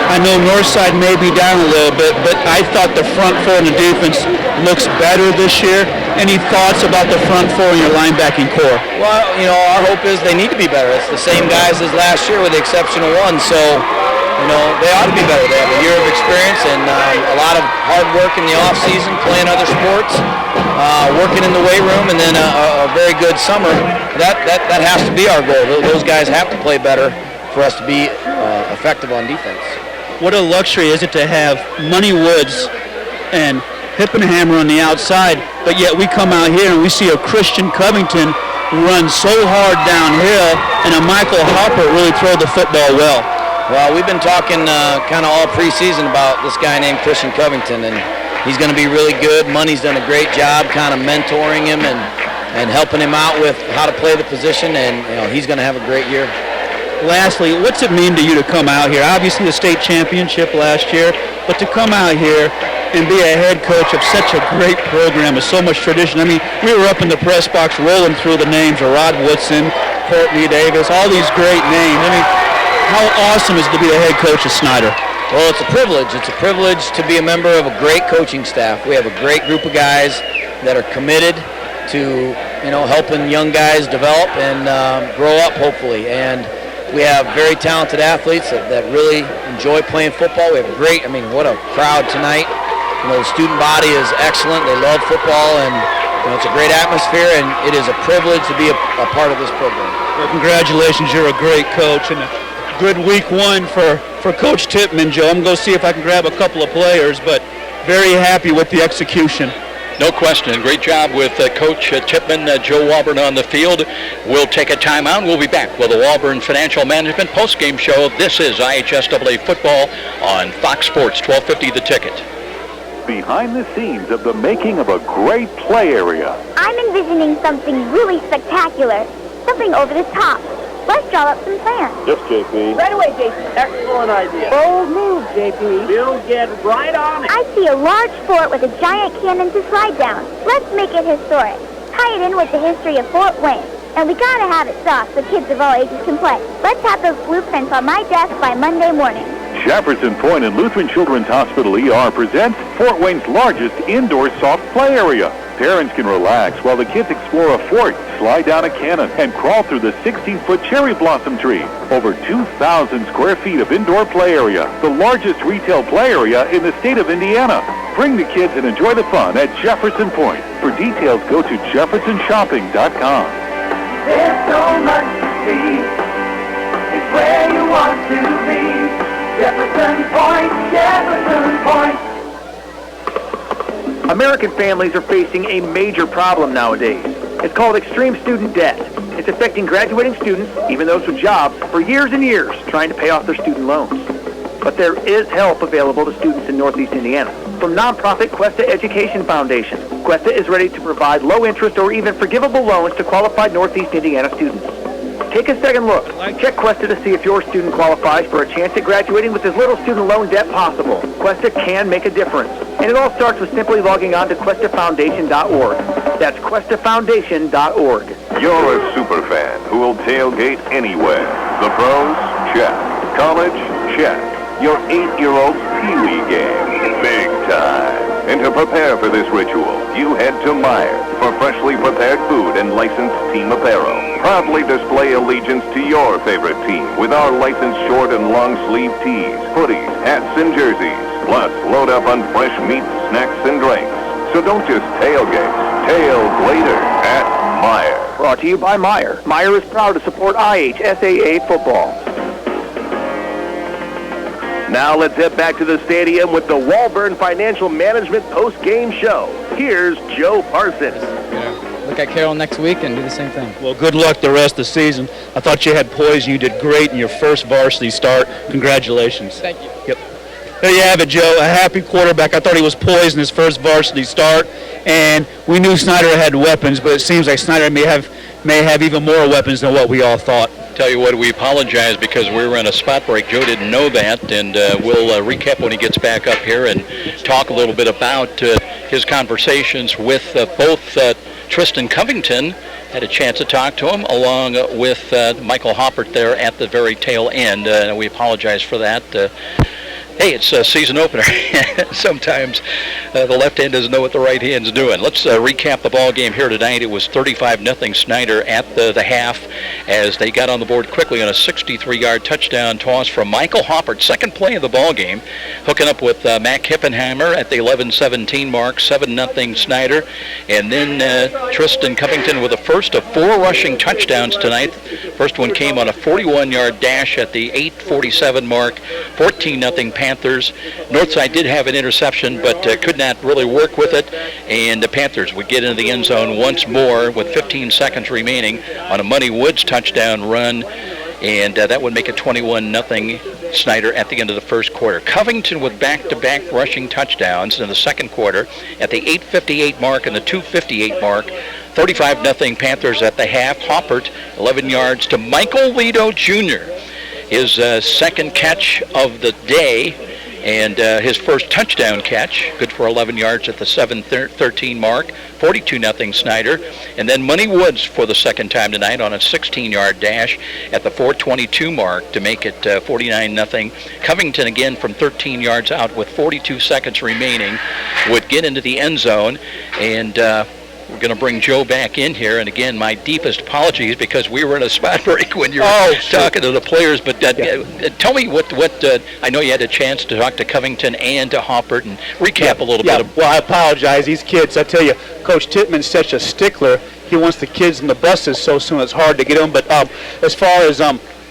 I know Northside may be down a little bit, but I thought the front four and the defense looks better this year. Any thoughts about the front four and your linebacking core? Well, our hope is they need to be better. It's the same guys as last year with the exception of one, so, they ought to be better. They have a year of experience and a lot of hard work in the off-season, playing other sports, working in the weight room, and then a very good summer. That has to be our goal. Those guys have to play better for us to be effective on defense. What a luxury is it to have Money Woods and Hippenhammer on the outside, but yet we come out here and we see a Christian Covington run so hard downhill, and a Michael Harper really throw the football well. Well, we've been talking kind of all preseason about this guy named Christian Covington, and he's going to be really good. Money's done a great job kind of mentoring him and helping him out with how to play the position, and he's going to have a great year. Lastly, what's it mean to you to come out here? Obviously the state championship last year, but to come out here and be a head coach of such a great program with so much tradition. I mean, we were up in the press box rolling through the names of Rod Woodson, Courtney Davis, all these great names. I mean, How awesome is it to be the head coach of Snider? Well, it's a privilege. It's a privilege to be a member of a great coaching staff. We have a great group of guys that are committed to, helping young guys develop and grow up, hopefully. And we have very talented athletes that really enjoy playing football. We have what a crowd tonight. The student body is excellent. They love football, and it's a great atmosphere, and it is a privilege to be a part of this program. Well, congratulations. You're a great coach, and a good week one for Coach Tippmann, Joe. I'm going to see if I can grab a couple of players, but very happy with the execution. No question. Great job with Coach Tippmann, Joe Walburn on the field. We'll take a timeout. We'll be back with the Walburn Financial Management postgame show. This is IHSAA football on Fox Sports 1250 The Ticket. Behind the scenes of the making of a great play area. I'm envisioning something really spectacular, something over the top. Let's draw up some plans. Yes, JP. Right away, JP. Excellent idea. Bold move, JP. We'll get right on it. I see a large fort with a giant cannon to slide down. Let's make it historic. Tie it in with the history of Fort Wayne. And we gotta have it soft so kids of all ages can play. Let's have those blueprints on my desk by Monday morning. Jefferson Point and Lutheran Children's Hospital ER presents Fort Wayne's largest indoor soft play area. Parents can relax while the kids explore a fort, slide down a cannon, and crawl through the 16-foot cherry blossom tree. Over 2,000 square feet of indoor play area, the largest retail play area in the state of Indiana. Bring the kids and enjoy the fun at Jefferson Point. For details, go to jeffersonshopping.com. There's so much to see. It's where you want to be. Jefferson Point, Jefferson Point. American families are facing a major problem nowadays. It's called extreme student debt. It's affecting graduating students, even those with jobs, for years and years trying to pay off their student loans. But there is help available to students in Northeast Indiana. From nonprofit Cuesta Education Foundation, Cuesta is ready to provide low-interest or even forgivable loans to qualified Northeast Indiana students. Take a second look. Check Cuesta to see if your student qualifies for a chance at graduating with as little student loan debt possible. Cuesta can make a difference. And it all starts with simply logging on to QuestaFoundation.org. That's QuestaFoundation.org. You're a super fan who will tailgate anywhere. The pros? Check. College? Check. Your 8-year-old's Pee Wee game? Big time. And to prepare for this ritual, you head to Meijer for freshly prepared food and licensed team apparel. Proudly display allegiance to your favorite team with our licensed short and long sleeve tees, hoodies, hats, and jerseys. Plus, load up on fresh meats, snacks, and drinks. So don't just tailgate. Tailgater at Meijer. Brought to you by Meijer. Meijer is proud to support IHSAA football. Now let's head back to the stadium with the Walburn Financial Management post-game show. Here's Joe Parsons. Look at Carroll next week and do the same thing. Well, good luck the rest of the season. I thought you had poise and you did great in your first varsity start. Congratulations. Thank you. Yep. There you have it, Joe. A happy quarterback. I thought he was poised in his first varsity start, and we knew Snider had weapons, but it seems like Snider may have even more weapons than what we all thought. Tell you what, we apologize because we were in a spot break. Joe didn't know that, and we'll recap when he gets back up here and talk a little bit about his conversations with both Tristan Covington. Had a chance to talk to him, along with Michael Hoppert there at the very tail end. We apologize for that. Hey, it's a season opener. Sometimes the left hand doesn't know what the right hand's doing. Let's recap the ball game here tonight. It was 35-0 Snider at the half as they got on the board quickly on a 63-yard touchdown toss from Michael Hoppert. Second play of the ball game, hooking up with Mac Hippenhammer at the 11-17 mark, 7-0 Snider. And then Tristan Covington with the first of 4 rushing touchdowns tonight. First one came on a 41-yard dash at the 8:47 mark, 14-0 Panthers. Northside did have an interception, but could not really work with it. And the Panthers would get into the end zone once more with 15 seconds remaining on a Money Woods touchdown run. And that would make it 21-0 Snider at the end of the first quarter. Covington with back-to-back rushing touchdowns in the second quarter at the 8:58 mark and the 2:58 mark. 35-0 Panthers at the half. Hoppert, 11 yards to Michael Lido Jr., his second catch of the day, And his first touchdown catch, good for 11 yards at the 7:13 mark, 42-0 Snider. And then Money Woods for the second time tonight on a 16-yard dash at the 4:22 mark to make it 49-0. Covington again from 13 yards out with 42 seconds remaining would get into the end zone. And we're going to bring Joe back in here. And again, my deepest apologies because we were in a spot break when you were talking to the players. But tell me what I know you had a chance to talk to Covington and to Hoppert and recap a little bit. Well, I apologize. These kids, I tell you, Coach Tittman's such a stickler. He wants the kids in the buses so soon it's hard to get them. But as far as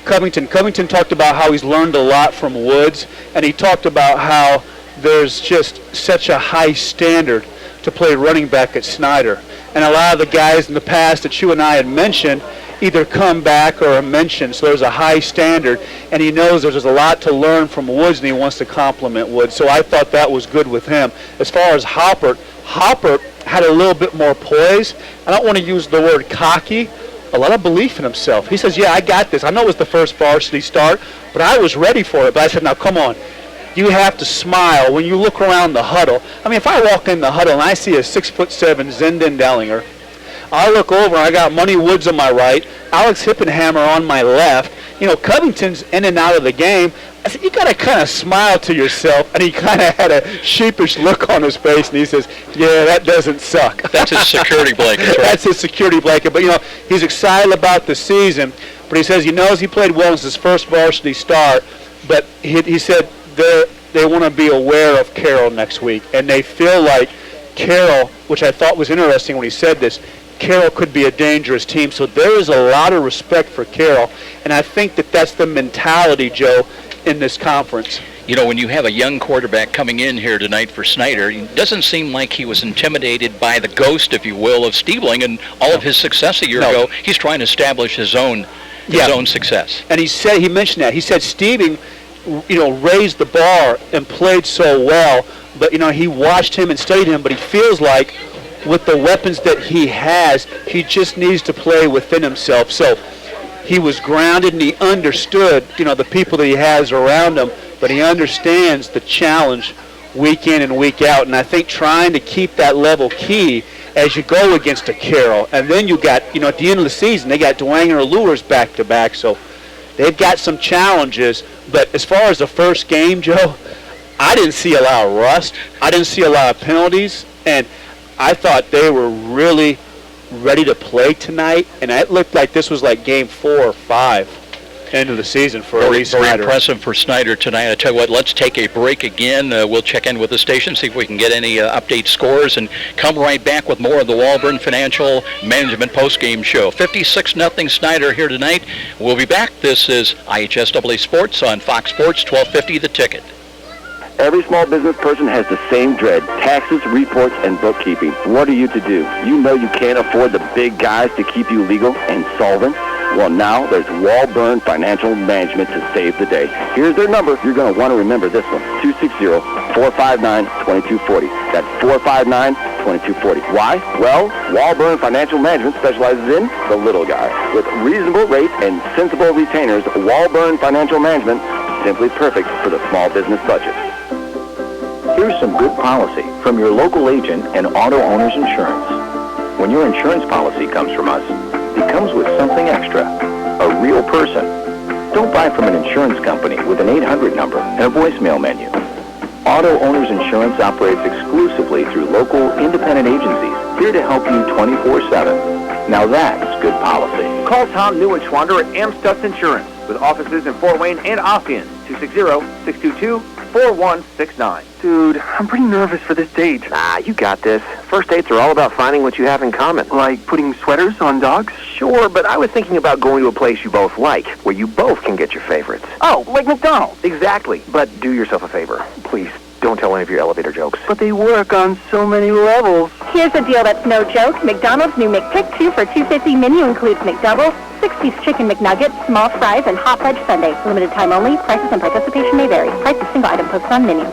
Covington talked about how he's learned a lot from Woods, and he talked about how there's just such a high standard to play running back at Snider. And a lot of the guys in the past that you and I had mentioned either come back or are mentioned, so there's a high standard, and he knows there's a lot to learn from Woods, and he wants to compliment Woods. So I thought that was good with him. As far as Hoppert had a little bit more poise. I don't want to use the word cocky, a lot of belief in himself. He says, yeah, I got this. I know it was the first varsity start, but I was ready for it. But I said, now come on. You have to smile when you look around the huddle. I mean, if I walk in the huddle and I see a 6'7" Zenden Dellinger, I look over and I got Money Woods on my right, Alex Hippenhammer on my left. You know, Covington's in and out of the game. I said, you got to kind of smile to yourself. And he kind of had a sheepish look on his face, and he says, yeah, that doesn't suck. That's his security blanket, right? That's his security blanket. But, you know, he's excited about the season. But he says he knows he played well in his first varsity start. But he said they want to be aware of Carroll next week. And they feel like Carroll, which I thought was interesting when he said this, Carroll could be a dangerous team. So there is a lot of respect for Carroll. And I think that that's the mentality, Joe, in this conference. You know, when you have a young quarterback coming in here tonight for Snider, it doesn't seem like he was intimidated by the ghost, if you will, of Stiebling and all of his success a year ago. He's trying to establish his own success. And he mentioned that. He said Stiebling, you know, raised the bar and played so well, but, you know, he watched him and studied him, but he feels like with the weapons that he has, he just needs to play within himself. So he was grounded and he understood, you know, the people that he has around him, but he understands the challenge week in and week out. And I think trying to keep that level key as you go against a Carroll. And then you got, you know, at the end of the season, they got Dwanger and Lures back-to-back, so they've got some challenges. But as far as the first game, Joe, I didn't see a lot of rust. I didn't see a lot of penalties. And I thought they were really ready to play tonight. And it looked like this was like game 4 or 5 end of the season for Very Snider. Impressive for Snider tonight. I tell you what, let's take a break again. We'll check in with the station, see if we can get any update scores, and come right back with more of the Walburn Financial Management postgame show. 56-0 Snider here tonight. We'll be back. This is IHSAA Sports on Fox Sports 1250 The Ticket. Every small business person has the same dread: taxes, reports, and bookkeeping. What are you to do? You know you can't afford the big guys to keep you legal and solvent. Well, now there's Walburn Financial Management to save the day. Here's their number. You're going to want to remember this one: 260-459-2240. That's 459-2240. Why? Well, Walburn Financial Management specializes in the little guy. With reasonable rates and sensible retainers, Walburn Financial Management, simply perfect for the small business budget. Here's some good policy from your local agent and Auto Owners Insurance. When your insurance policy comes from us, it comes with something extra, a real person. Don't buy from an insurance company with an 800 number and a voicemail menu. Auto Owners Insurance operates exclusively through local independent agencies here to help you 24/7. Now that's good policy. Call Tom New and Schwander at Amstutz Insurance with offices in Fort Wayne and Ossian. 260-622-4169. Dude, I'm pretty nervous for this date. Ah, you got this. First dates are all about finding what you have in common. Like putting sweaters on dogs? Sure, but I was thinking about going to a place you both like, where you both can get your favorites. Oh, like McDonald's. Exactly. But do yourself a favor. Please, don't tell any of your elevator jokes. But they work on so many levels. Here's a deal that's no joke. McDonald's new McPick 2 for $2.50 menu includes McDouble, 6-piece chicken McNuggets, small fries, and hot fudge sundae. Limited time only. Prices and participation may vary. Price is single item posted on menu.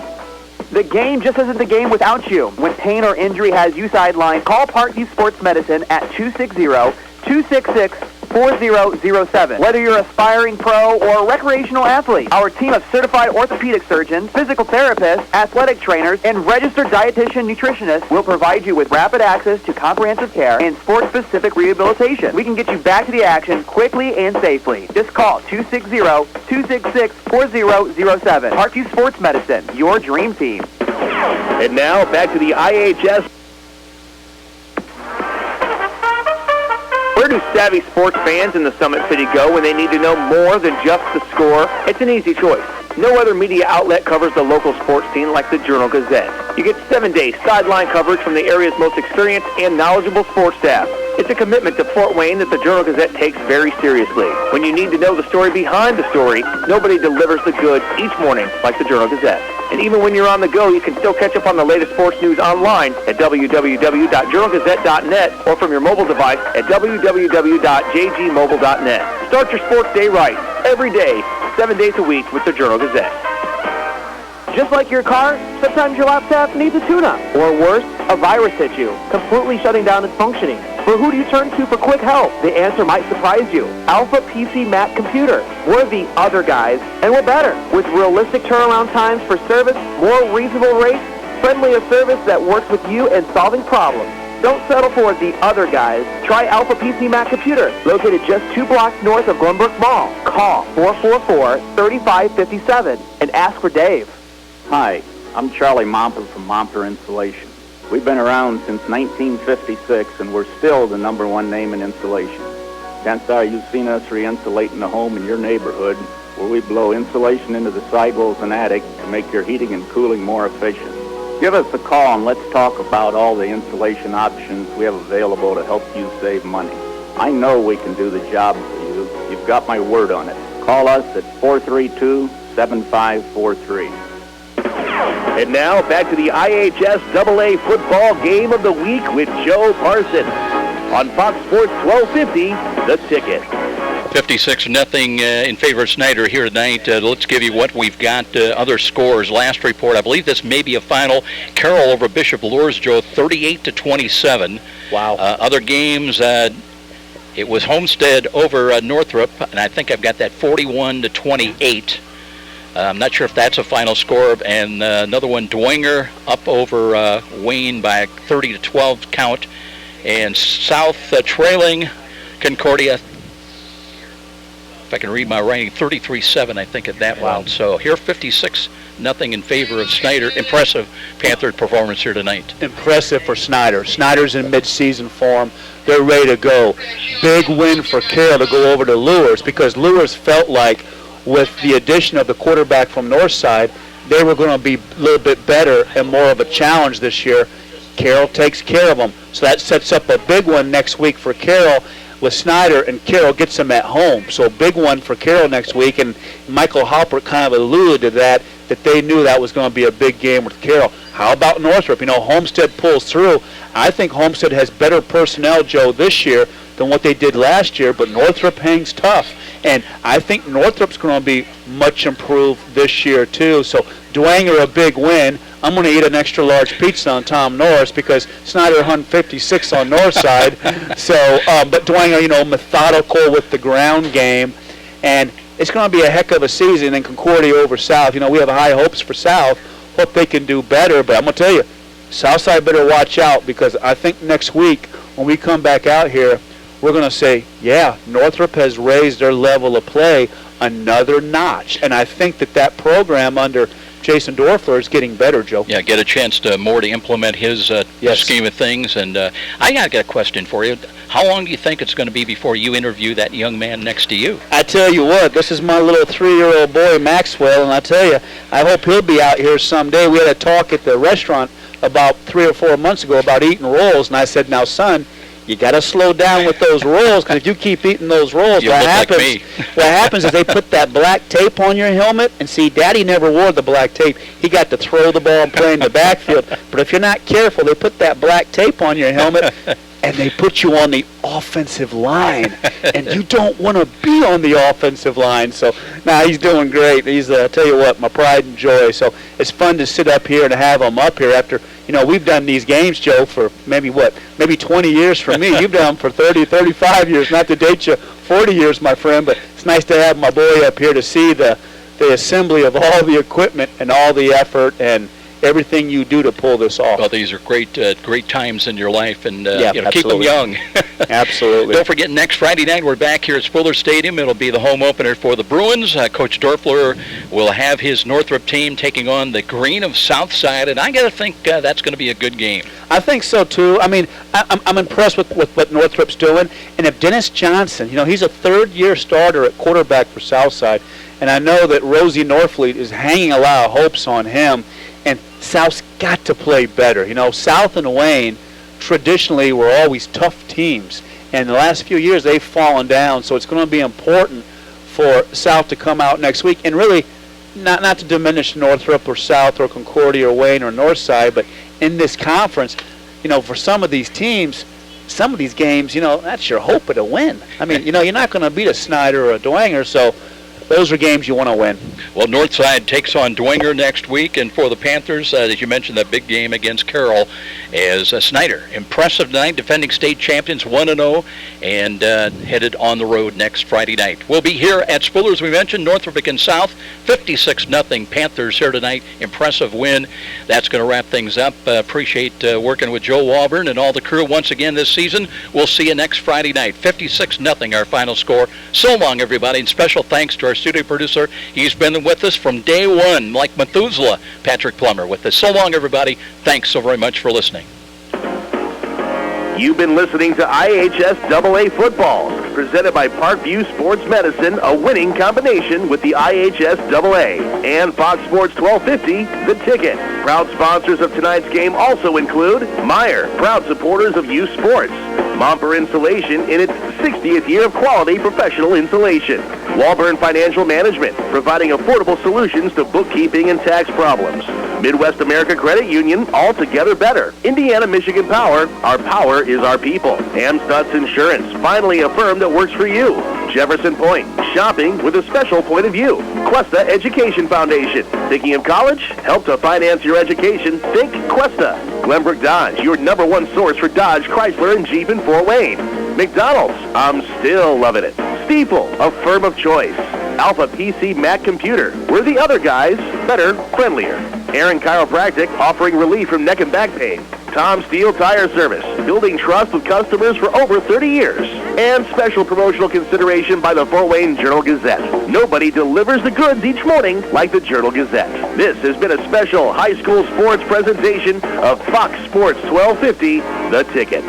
The game just isn't the game without you. When pain or injury has you sidelined, call Parkview Sports Medicine at 260-266 4007. Whether you're an aspiring pro or recreational athlete, our team of certified orthopedic surgeons, physical therapists, athletic trainers, and registered dietitian nutritionists will provide you with rapid access to comprehensive care and sport-specific rehabilitation. We can get you back to the action quickly and safely. Just call 260-266-4007. Parkview Sports Medicine, your dream team. And now back to the IHS. Where do savvy sports fans in the Summit City go when they need to know more than just the score? It's an easy choice. No other media outlet covers the local sports scene like the Journal-Gazette. You get 7-day sideline coverage from the area's most experienced and knowledgeable sports staff. It's a commitment to Fort Wayne that the Journal-Gazette takes very seriously. When you need to know the story behind the story, nobody delivers the goods each morning like the Journal-Gazette. And even when you're on the go, you can still catch up on the latest sports news online at www.journalgazette.net or from your mobile device at www.jgmobile.net. Start your sports day right, every day, 7 days a week with the Journal-Gazette. Just like your car, sometimes your laptop needs a tune-up. Or worse, a virus hit you, completely shutting down its functioning. But who do you turn to for quick help? The answer might surprise you. Alpha PC Mac Computer. We're the other guys, and we're better. With realistic turnaround times for service, more reasonable rates, friendlier service that works with you and solving problems. Don't settle for the other guys. Try Alpha PC Mac Computer, located just 2 blocks north of Glenbrook Mall. Call 444-3557 and ask for Dave. Hi, I'm Charlie Momper from Momper Insulation. We've been around since 1956, and we're still the #1 name in insulation. Chances are you've seen us re-insulating the home in your neighborhood, where we blow insulation into the sidewalls and attic to make your heating and cooling more efficient. Give us a call and let's talk about all the insulation options we have available to help you save money. I know we can do the job for you. You've got my word on it. Call us at 432-7543. And now back to the IHSAA football game of the week with Joe Parson on Fox Sports 1250, The Ticket. 56-0 in favor of Snider here tonight. Let's give you what we've got. Other scores. Last report, I believe this may be a final. Carroll over Bishop Lures, Joe, 38-27. Wow. Other games, it was Homestead over Northrop, and I think I've got that 41-28. I'm not sure if that's a final score. And another one, Dwenger up over Wayne by a 30-12 count. And South trailing Concordia, if I can read my writing, 33-7, I think, at that one. So here, 56-0 in favor of Snider. Impressive Panther performance here tonight. Impressive for Snider. Snider's in mid-season form. They're ready to go. Big win for Carroll to go over to Lures, because Lures felt like with the addition of the quarterback from Northside, they were going to be a little bit better and more of a challenge this year. Carroll takes care of them. So that sets up a big one next week for Carroll with Snider, and Carroll gets them at home. So big one for Carroll next week, and Michael Halpert kind of alluded to that they knew that was going to be a big game with Carroll. How about Northrop? You know, Homestead pulls through. I think Homestead has better personnel, Joe, this year than what they did last year, but Northrop hangs tough. And I think Northrop's going to be much improved this year, too. So Dwenger, a big win. I'm going to eat an extra large pizza on Tom Norris because Snider hung 56 on Northside. So, but Dwenger, you know, methodical with the ground game. And it's going to be a heck of a season. And Concordia over South. You know, we have high hopes for South. Hope they can do better. But I'm going to tell you, Southside better watch out, because I think next week when we come back out here, we're going to say, yeah, Northrop has raised their level of play another notch. And I think that program under Jason Dorfler is getting better, Joe. Yeah, get a chance to implement his scheme of things. And I got a question for you. How long do you think it's going to be before you interview that young man next to you? I tell you what, this is my little 3-year-old boy, Maxwell, and I tell you, I hope he'll be out here someday. We had a talk at the restaurant about 3 or 4 months ago about eating rolls, and I said, now, son, you got to slow down with those rolls, because if you keep eating those rolls, what happens is they put that black tape on your helmet, and see, Daddy never wore the black tape. He got to throw the ball and play in the backfield. But if you're not careful, they put that black tape on your helmet. and they put you on the offensive line, and you don't want to be on the offensive line. So, he's doing great. He's, I tell you what, my pride and joy. So it's fun to sit up here and have him up here after, we've done these games, Joe, for maybe 20 years for me. You've done them for 30, 35 years, not to date you, 40 years, my friend, but it's nice to have my boy up here to see the assembly of all the equipment and all the effort and everything you do to pull this off. Well, these are great times in your life, and keep them absolutely. young. Absolutely. Don't forget, next Friday night we're back here at Spiller Stadium. It'll be the home opener for the Bruins. Coach Dorfler will have his Northrop team taking on the Green of Southside, and I got to think that's going to be a good game. I think so too. I mean, I'm impressed with what Northrop's doing, and if Dennis Johnson, he's a third-year starter at quarterback for Southside, and I know that Rosie Norfleet is hanging a lot of hopes on him. And South's got to play better. South and Wayne traditionally were always tough teams. And the last few years they've fallen down. So it's going to be important for South to come out next week. And really, not to diminish Northrop or South or Concordia or Wayne or Northside, but in this conference, for some of these teams, some of these games, that's your hope of a win. I mean, you're not going to beat a Snider or a Dwenger, so those are games you want to win. Well, Northside takes on Dwenger next week, and for the Panthers, as you mentioned, that big game against Carroll is Snider. Impressive tonight, defending state champions, 1-0, and headed on the road next Friday night. We'll be here at Spiller, as we mentioned, Northrop against South, 56-0 Panthers here tonight. Impressive win. That's going to wrap things up. Appreciate working with Joe Walburn and all the crew once again this season. We'll see you next Friday night. 56-0 our final score. So long, everybody, and special thanks to our studio producer. He's been with us from day one, like Methuselah, Patrick Plummer with us. So long, everybody. Thanks so very much for listening. You've been listening to IHSAA Football, presented by Parkview Sports Medicine, a winning combination with the IHSAA, and Fox Sports 1250, The Ticket. Proud sponsors of tonight's game also include Meyer, proud supporters of youth sports, Momper Insulation in its 60th year of quality professional insulation, Walburn Financial Management, providing affordable solutions to bookkeeping and tax problems, Midwest America Credit Union, altogether better, Indiana Michigan Power, our power is our people, Amstutz Insurance, finally a firm that works for you, Jefferson Point, shopping with a special point of view, Cuesta Education Foundation, thinking of college? Help to finance your education, think Cuesta, Glenbrook Dodge, your #1 source for Dodge, Chrysler, and Jeep in Fort Wayne, McDonald's, I'm still loving it, Stiefel, a firm of choice, Alpha PC Mac Computer, we're the other guys, better, friendlier, Aaron Chiropractic, offering relief from neck and back pain, Tom Steele Tire Service, building trust with customers for over 30 years. And special promotional consideration by the Fort Wayne Journal-Gazette. Nobody delivers the goods each morning like the Journal-Gazette. This has been a special high school sports presentation of Fox Sports 1250, The Ticket.